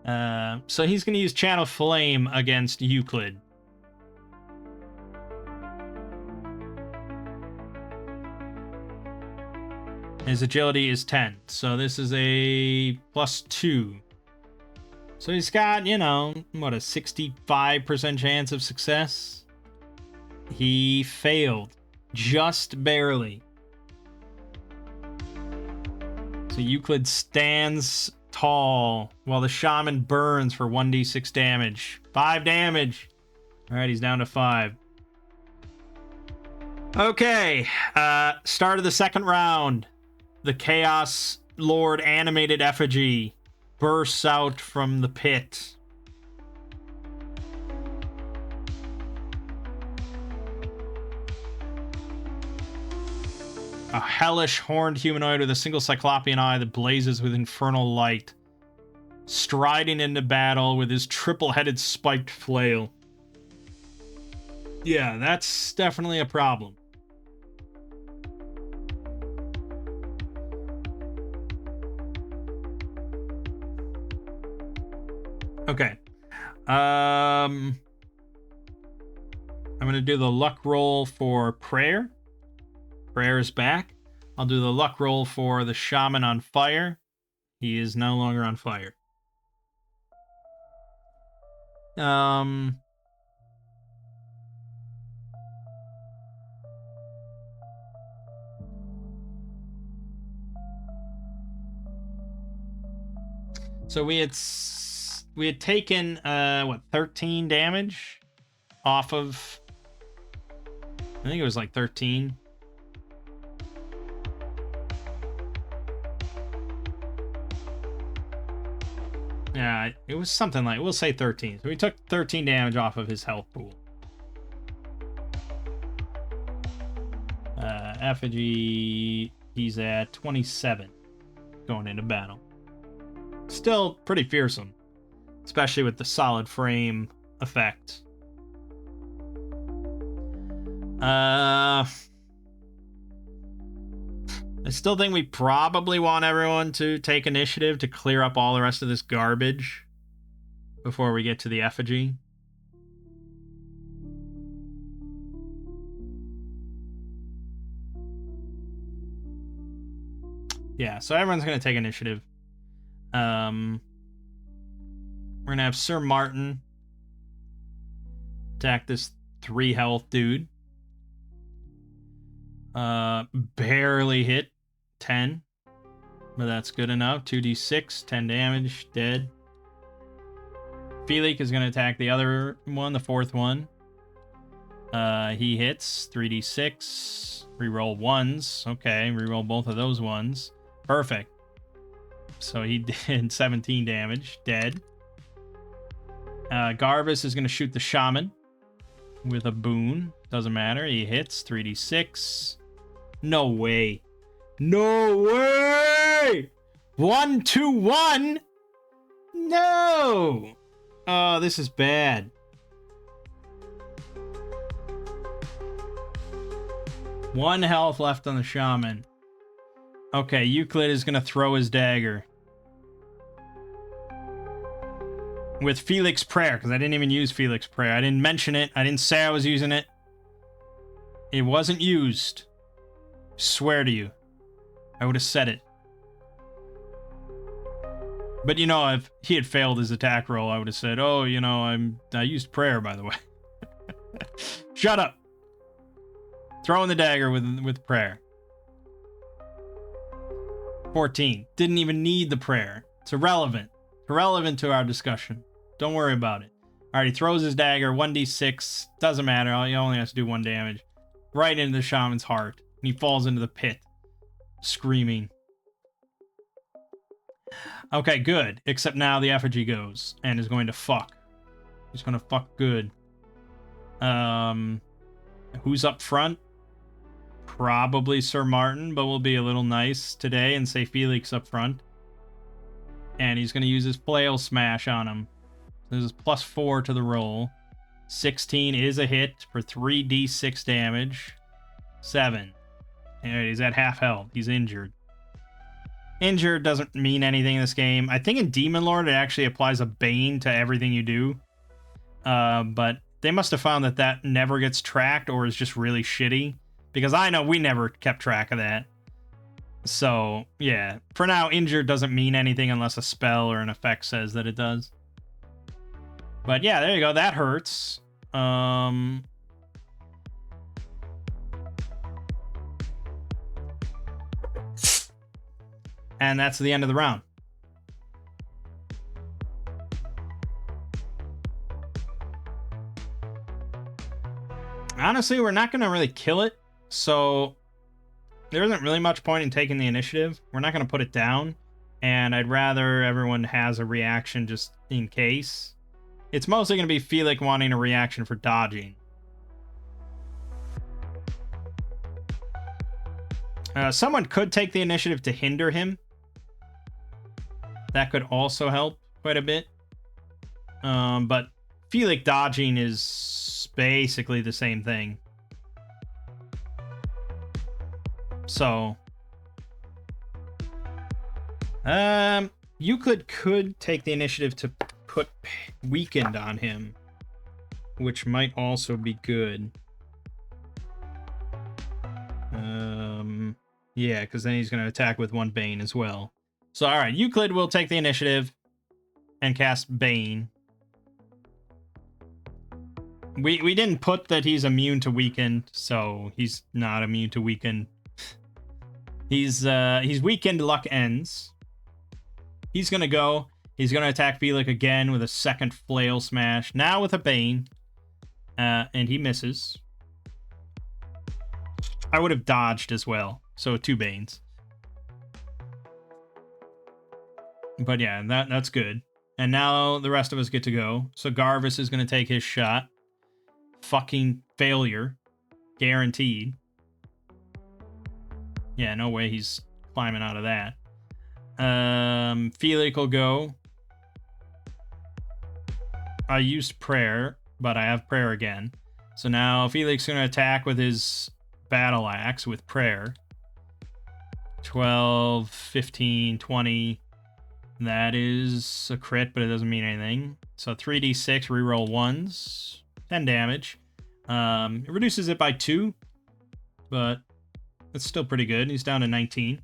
So he's going to use Channel Flame against Euclid. His agility is 10, so this is a +2. So he's got, you know, what, a 65% chance of success? He failed. Just barely. So Euclid stands tall while the Shaman burns for 1d6 damage. 5 damage. Alright, he's down to 5. Okay, start of the second round. The Chaos Lord animated effigy bursts out from the pit. A hellish horned humanoid with a single cyclopean eye that blazes with infernal light, striding into battle with his triple-headed spiked flail. Yeah, that's definitely a problem. Okay. I'm gonna do the luck roll for prayer. Prayer is back. I'll do the luck roll for the Shaman on fire. He is no longer on fire. So we had taken what, 13 damage off of, I think it was like 13. Yeah, it was something like, we'll say 13. So we took 13 damage off of his health pool. Effigy, he's at 27 going into battle. Still pretty fearsome, especially with the solid frame effect. I still think we probably want everyone to take initiative to clear up all the rest of this garbage before we get to the effigy. Yeah, so everyone's going to take initiative. We're going to have Sir Martin attack this 3 health dude. Barely hit 10, but that's good enough. 2d6, 10 damage, dead. Felix is going to attack the other one, the 4th one. He hits 3d6, reroll 1s. Okay, reroll both of those ones. Perfect. So he did 17 damage, dead. Garvis is going to shoot the Shaman with a boon. Doesn't matter. He hits 3d6. No way. No way! 1, 2, 1? No! Oh, this is bad. 1 health left on the Shaman. Okay, Euclid is going to throw his dagger. With Felix Prayer, because I didn't even use Felix Prayer. I didn't mention it. I didn't say I was using it. It wasn't used. Swear to you. I would have said it. But, you know, if he had failed his attack roll, I would have said, oh, you know, I used prayer, by the way. Shut up. Throwing the dagger with prayer. 14. Didn't even need the prayer. It's irrelevant. Irrelevant to our discussion. Don't worry about it. Alright, he throws his dagger, 1d6. Doesn't matter, he only has to do 1 damage. Right into the shaman's heart. And he falls into the pit. Screaming. Okay, good. Except now the effigy goes. And is going to fuck. He's gonna fuck good. Who's up front? Probably Sir Martin, but we'll be a little nice today and say Felix up front. And he's gonna use his flail smash on him. This is +4 to the roll. 16 is a hit for 3d6 damage. 7. And he's at half health. He's injured. Injured doesn't mean anything in this game. I think in Demon Lord it actually applies a bane to everything you do. But they must have found that that never gets tracked or is just really shitty. Because I know we never kept track of that. So, yeah. For now, injured doesn't mean anything unless a spell or an effect says that it does. But yeah, there you go. That hurts. And that's the end of the round. Honestly, we're not going to really kill it. So there isn't really much point in taking the initiative. We're not going to put it down. And I'd rather everyone has a reaction just in case. It's mostly going to be Felix wanting a reaction for dodging. Someone could take the initiative to hinder him. That could also help quite a bit. But Felix dodging is basically the same thing. So, Euclid could take the initiative to put weakened on him, which might also be good. Yeah, because then he's going to attack with 1 Bane as well. So, alright, Euclid will take the initiative and cast Bane. We didn't put that he's immune to weakened, so he's not immune to weakened. He's weakened, luck ends. He's going to go. He's going to attack Felix again with a second flail smash. Now with a Bane. And he misses. I would have dodged as well. So 2 Banes. But yeah, that's good. And now the rest of us get to go. So Garvis is going to take his shot. Fucking failure. Guaranteed. Yeah, no way he's climbing out of that. Felix will go. I used prayer, but I have prayer again. So now Felix is going to attack with his battle axe with prayer. 12, 15, 20. That is a crit, but it doesn't mean anything. So 3d6, reroll 1s. 10 damage. It reduces it by 2, but it's still pretty good. He's down to 19.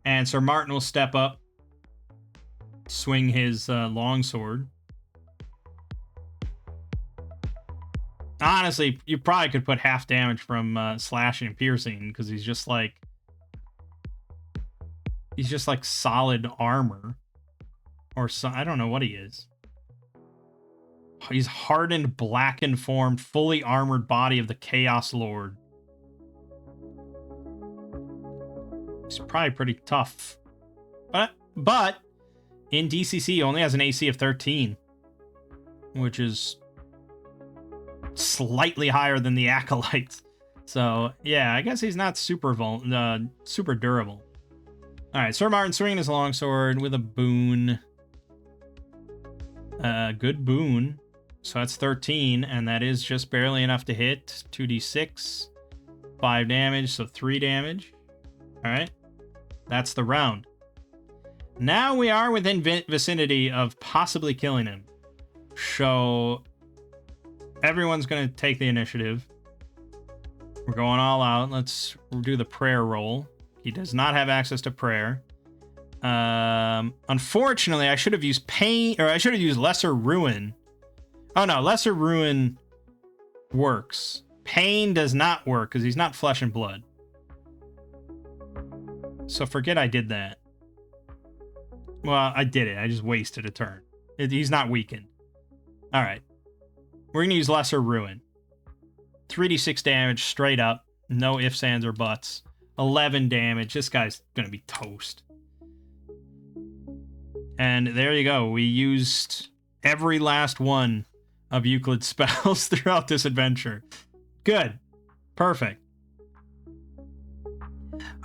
And Sir Martin will step up, swing his longsword. Honestly, you probably could put half damage from slashing and piercing, because he's just like solid armor, or so, I don't know what he is. He's hardened, blackened formed, fully armored body of the Chaos Lord. He's probably pretty tough, but in DCC he only has an AC of 13, which is slightly higher than the Acolytes. So yeah, I guess he's not super durable. All right, Sir Martin swinging his longsword with a boon. Good boon. So that's 13, and that is just barely enough to hit. 2d6, 5 damage, so 3 damage. All right, that's the round. Now we are within vicinity of possibly killing him. So everyone's going to take the initiative. We're going all out. Let's do the prayer roll. He does not have access to prayer. Unfortunately, I should have used pain, or I should have used Lesser Ruin. Oh no, Lesser Ruin works. Pain does not work because he's not flesh and blood. So forget I did that. Well, I did it. I just wasted a turn. He's not weakened. All right. We're going to use Lesser Ruin. 3d6 damage straight up. No ifs, ands, or buts. 11 damage. This guy's going to be toast. And there you go. We used every last one of Euclid's spells throughout this adventure. Good. Perfect.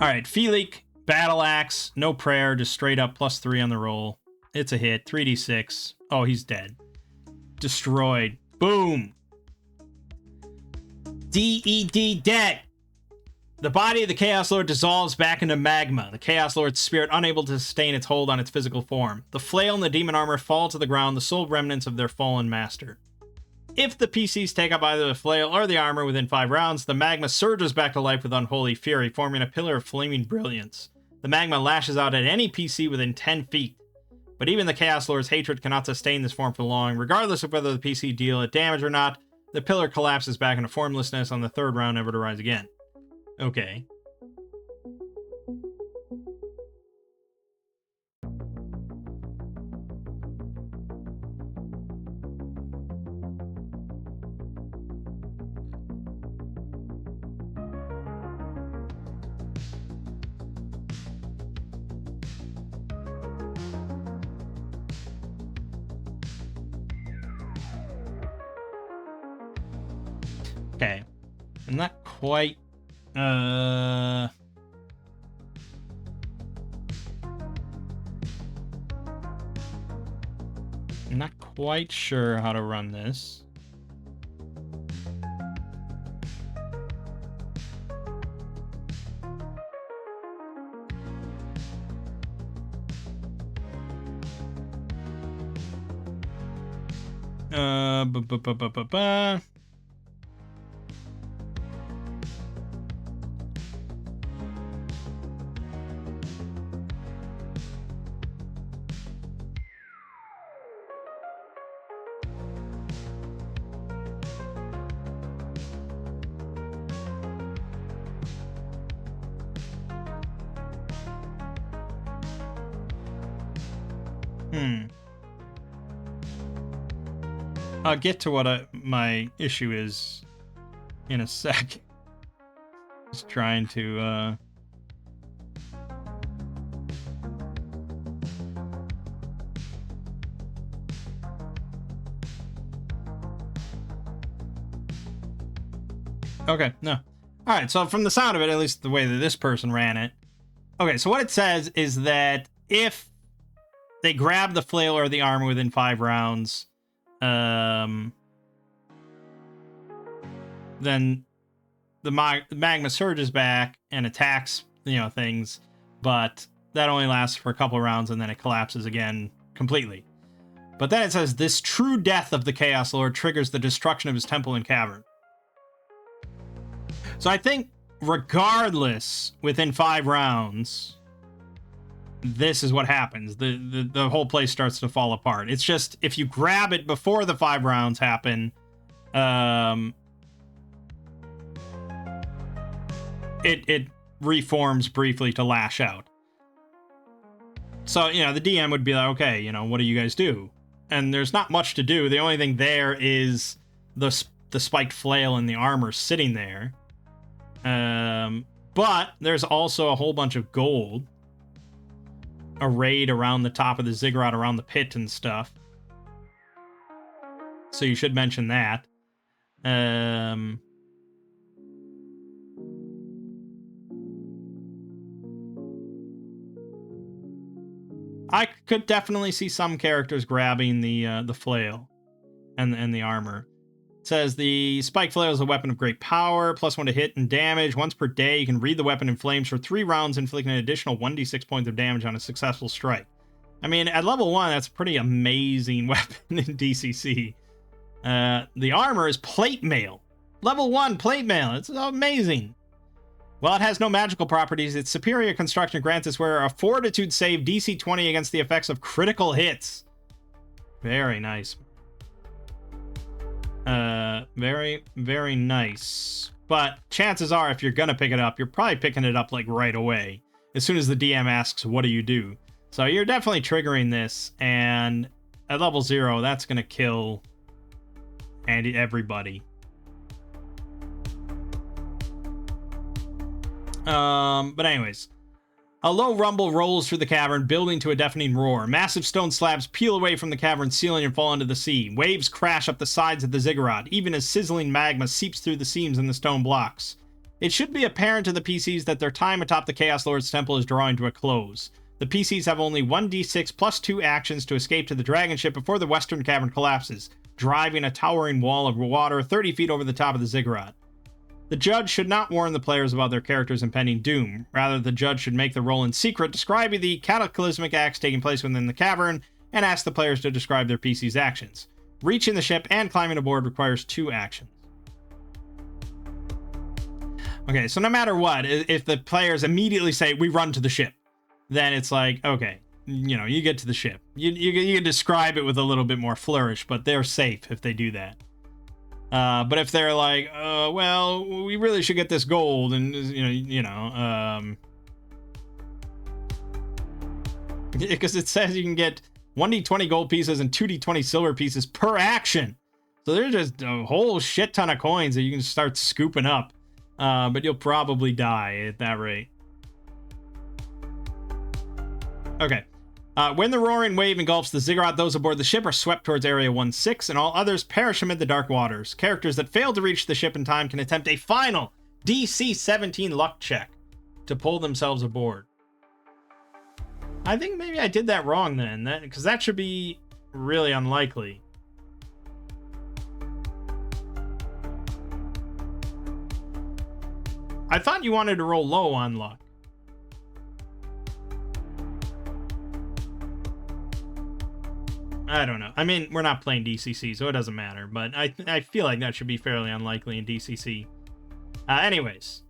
All right. Felik, Battle Axe, no prayer, just straight up +3 on the roll. It's a hit. 3d6. Oh, he's dead. Destroyed. Boom. DED, dead. The body of the Chaos Lord dissolves back into magma, the Chaos Lord's spirit unable to sustain its hold on its physical form. The flail and the demon armor fall to the ground, the sole remnants of their fallen master. If the PCs take up either the flail or the armor within 5 rounds, the magma surges back to life with unholy fury, forming a pillar of flaming brilliance. The magma lashes out at any PC within 10 feet. But even the Chaos Lord's hatred cannot sustain this form for long. Regardless of whether the PC deal it damage or not, the pillar collapses back into formlessness on the 3rd round, never to rise again. Okay. Okay. I'm not quite I'm not quite sure how to run this. I'll get to what my issue is in a sec. Just trying to, Okay, no. Alright, so from the sound of it, at least the way that this person ran it. Okay, so what it says is that if they grab the flail or the armor within 5 rounds, then the magma surges back and attacks, things, but that only lasts for a couple of rounds and then it collapses again completely. But then it says, this true death of the Chaos Lord triggers the destruction of his temple and cavern. So I think, regardless, within 5 rounds, this is what happens. The whole place starts to fall apart. It's just, if you grab it before the 5 rounds happen, it reforms briefly to lash out. So, the DM would be like, okay, what do you guys do? And there's not much to do. The only thing there is the spiked flail and the armor sitting there. But there's also a whole bunch of gold arrayed around the top of the ziggurat, around the pit and stuff. So you should mention that. I could definitely see some characters grabbing the flail and the armor. It says the spike flail is a weapon of great power, +1 to hit and damage. Once per day, you can read the weapon in flames for 3 rounds, inflicting an additional 1d6 points of damage on a successful strike. I mean, at level 1, that's a pretty amazing weapon in DCC. The armor is plate mail. Level 1 plate mail. It's amazing. While it has no magical properties, its superior construction grants its wearer a fortitude save DC 20 against the effects of critical hits. Very nice. Very, very nice. But chances are, if you're gonna pick it up, you're probably picking it up, like, right away. As soon as the DM asks, what do you do? So you're definitely triggering this, and at level 0, that's going to kill everybody. But anyways, a low rumble rolls through the cavern, building to a deafening roar. Massive stone slabs peel away from the cavern ceiling and fall into the sea. Waves crash up the sides of the ziggurat, even as sizzling magma seeps through the seams in the stone blocks. It should be apparent to the PCs that their time atop the Chaos Lord's temple is drawing to a close. The PCs have only 1d6 plus 2 actions to escape to the dragon ship before the western cavern collapses, driving a towering wall of water 30 feet over the top of the ziggurat. The judge should not warn the players about their character's impending doom. Rather, the judge should make the roll in secret, describing the cataclysmic acts taking place within the cavern, and ask the players to describe their PC's actions. Reaching the ship and climbing aboard requires 2 actions. Okay, so no matter what, if the players immediately say, we run to the ship, then it's like, okay, you know, you get to the ship. You can describe it with a little bit more flourish, but they're safe if they do that. But if they're like, well, we really should get this gold, and because it says you can get 1d20 gold pieces and 2d20 silver pieces per action, so there's just a whole shit ton of coins that you can start scooping up, but you'll probably die at that rate. Okay. When the roaring wave engulfs the ziggurat, those aboard the ship are swept towards Area 1-6, and all others perish amid the dark waters. Characters that fail to reach the ship in time can attempt a final DC 17 luck check to pull themselves aboard. I think maybe I did that wrong then, because that should be really unlikely. I thought you wanted to roll low on luck. I don't know. I mean, we're not playing DCC, so it doesn't matter. But I feel like that should be fairly unlikely in DCC. Anyways.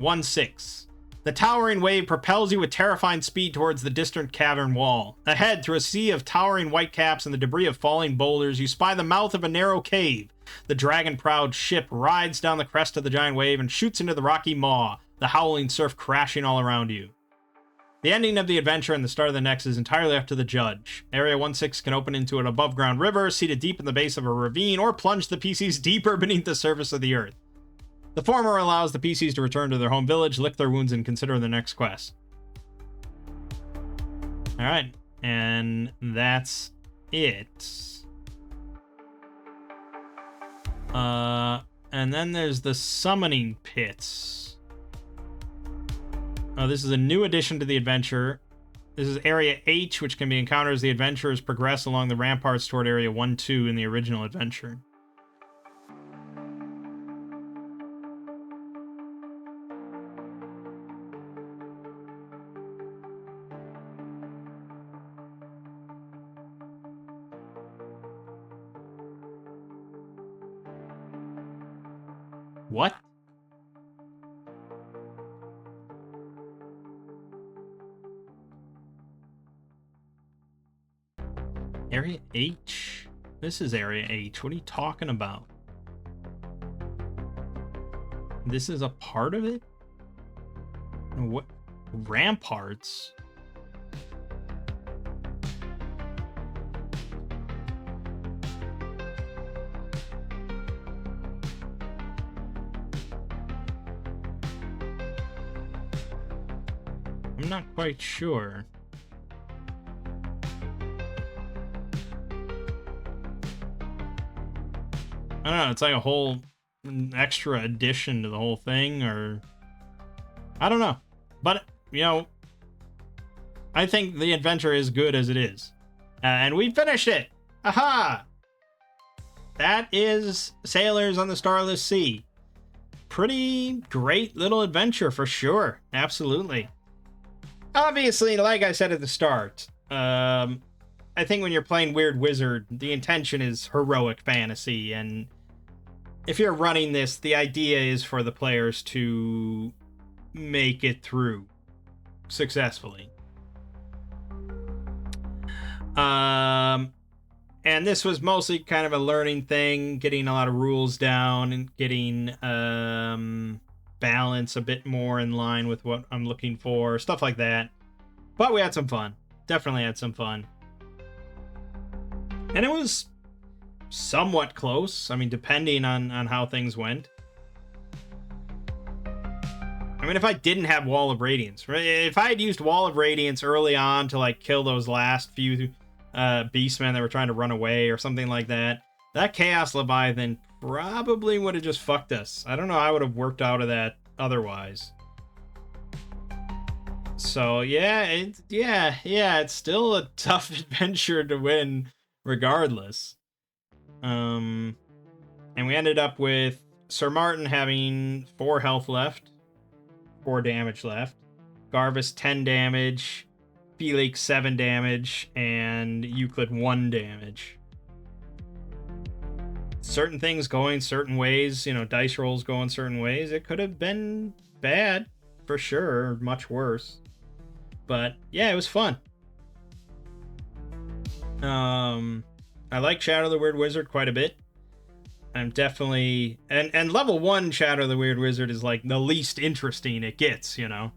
1-6. The towering wave propels you with terrifying speed towards the distant cavern wall. Ahead, through a sea of towering white caps and the debris of falling boulders, you spy the mouth of a narrow cave. The dragon-prowed ship rides down the crest of the giant wave and shoots into the rocky maw, the howling surf crashing all around you. The ending of the adventure and the start of the next is entirely up to the judge. Area 1-6 can open into an above-ground river, seated deep in the base of a ravine, or plunge the PCs deeper beneath the surface of the earth. The former allows the PCs to return to their home village, lick their wounds, and consider the next quest. Alright, and that's it. And then there's the summoning pits. This is a new addition to the adventure. This is Area H, which can be encountered as the adventurers progress along the ramparts toward Area 1-2 in the original adventure. What? Area H? This is Area H. What are you talking about? This is a part of it? What? Ramparts? I'm not quite sure. I don't know, it's like a whole extra addition to the whole thing, or... I don't know. But, you know, I think the adventure is good as it is. And we finished it! Aha! That is Sailors on the Starless Sea. Pretty great little adventure for sure. Absolutely. Obviously, like I said at the start, I think when you're playing Weird Wizard, the intention is heroic fantasy, and if you're running this, the idea is for the players to make it through successfully. And this was mostly kind of a learning thing, getting a lot of rules down and getting balance a bit more in line with what I'm looking for, stuff like that. But we had some fun. definitely had some fun. And it was somewhat close. I mean, depending on how things went. I mean, if I didn't have Wall of Radiance, right? If I had used Wall of Radiance early on to like kill those last few beastmen that were trying to run away or something like that, that Chaos Leviathan probably would have just fucked us. I don't know how I would have worked out of that otherwise. So yeah, it's still a tough adventure to win regardless. And we ended up with Sir Martin having 4 health left, 4 damage left, Garvis 10 damage, Felix 7 damage, and Euclid 1 damage. Certain things going certain ways, you know, dice rolls going certain ways. It could have been bad, for sure, or much worse. But yeah, it was fun. I like Shadow of the Weird Wizard quite a bit. I'm definitely... And level 1 Shadow of the Weird Wizard is like the least interesting it gets, you know?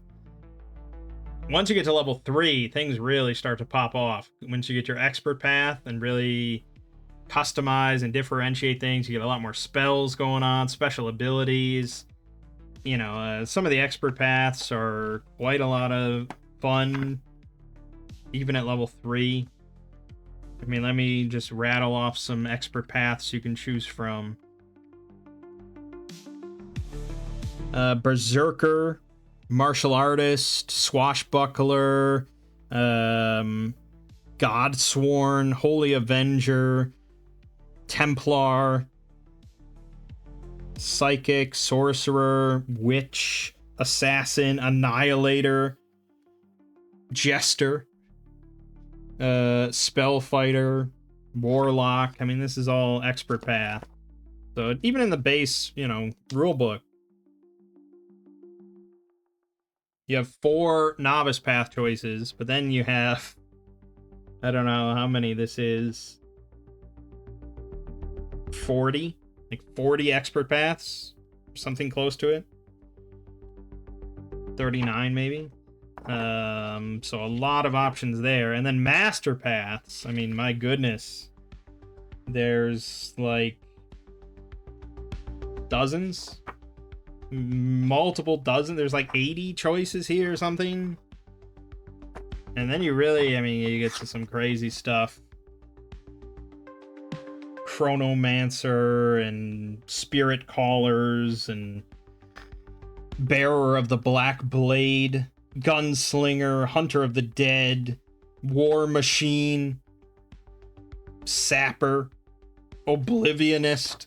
Once you get to level 3, things really start to pop off. Once you get your expert path and really customize and differentiate things, you get a lot more spells going on, special abilities. You know, some of the expert paths are quite a lot of fun, even at level 3. I mean, let me just rattle off some expert paths you can choose from. Berserker, Martial Artist, Swashbuckler, Godsworn, Holy Avenger, Templar, Psychic, Sorcerer, Witch, Assassin, Annihilator, Jester, Spellfighter, Warlock. I mean, this is all expert path. So even in the base, you know, rulebook, you have 4 novice path choices, but then you have, I don't know how many this is, 40? Like 40 expert paths? Something close to it? 39 maybe? So a lot of options there. And then master paths. I mean, my goodness. There's like dozens, multiple dozen. There's like 80 choices here or something. And then you really, I mean, you get to some crazy stuff. Chronomancer and Spirit Callers and Bearer of the Black Blade, Gunslinger, Hunter of the Dead, War Machine, Sapper, Oblivionist.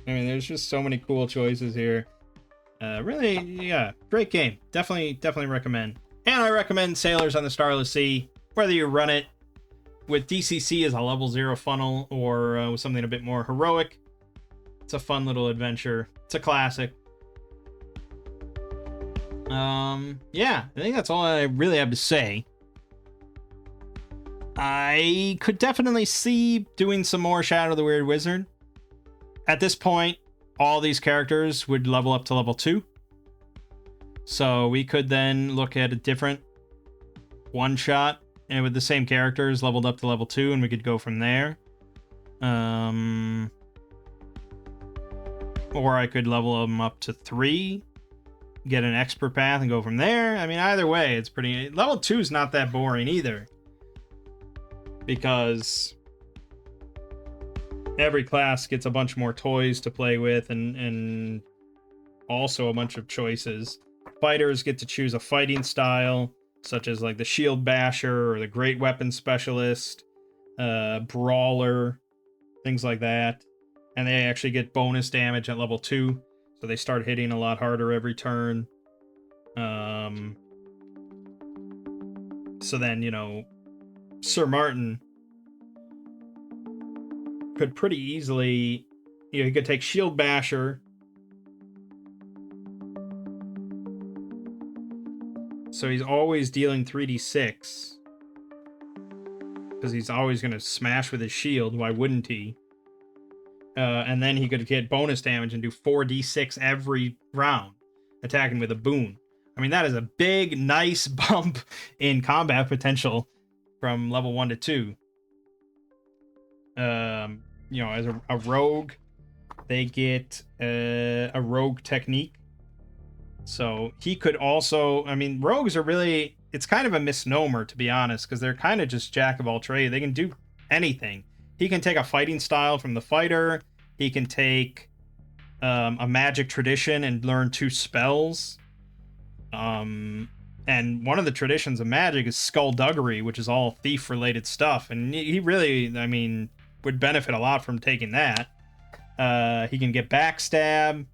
I mean, there's just so many cool choices here. Really, yeah, great game. Definitely recommend. And I recommend Sailors on the Starless Sea, whether you run it with DCC as a level 0 funnel or with something a bit more heroic. It's a fun little adventure. It's a classic. Yeah, I think that's all I really have to say. I could definitely see doing some more Shadow of the Weird Wizard. At this point, all these characters would level up to level 2. So we could then look at a different one-shot and with the same characters leveled up to level 2, and we could go from there. Or I could level them up to 3, get an expert path, and go from there. I mean, either way, it's pretty... Level 2 is not that boring either. Because every class gets a bunch more toys to play with and also a bunch of choices. Fighters get to choose a fighting style, such as like the Shield Basher or the Great Weapon Specialist, Brawler, things like that. And they actually get bonus damage at level 2, so they start hitting a lot harder every turn. So then, you know, Sir Martin could pretty easily, you know, he could take Shield Basher, so he's always dealing 3d6 because he's always going to smash with his shield. Why wouldn't he? And then he could get bonus damage and do 4d6 every round, attacking with a boon. I mean, that is a big, nice bump in combat potential from level 1 to 2. You know, as a rogue, they get a rogue technique. So he could also, I mean, rogues are really, it's kind of a misnomer, to be honest, because they're kind of just jack of all trades. They can do anything. He can take a fighting style from the fighter. He can take a magic tradition and learn 2 spells. And one of the traditions of magic is skullduggery, which is all thief-related stuff. And he really, I mean, would benefit a lot from taking that. He can get backstab.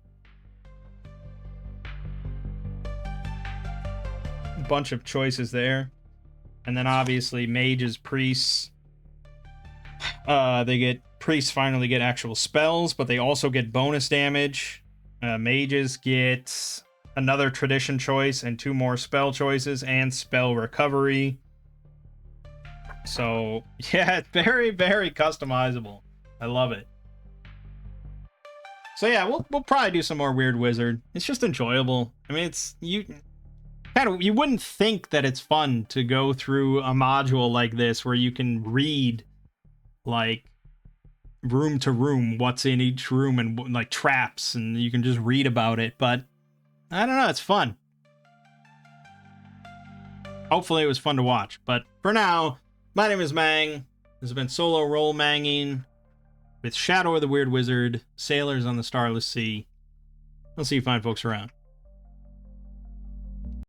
A bunch of choices there. And then obviously mages, priests. Priests finally get actual spells, but they also get bonus damage. Mages get another tradition choice and 2 more spell choices and spell recovery. So yeah, it's very, very customizable. I love it. So yeah, we'll probably do some more Weird Wizard. It's just enjoyable. I mean, it's you wouldn't think that it's fun to go through a module like this where you can read like room to room what's in each room and like traps, and you can just read about it, but I don't know, it's fun. Hopefully it was fun to watch, but for now, my name is Mang. This has been Solo Roll Manging with Shadow of the Weird Wizard, Sailors on the Starless Sea. I'll see you fine folks around.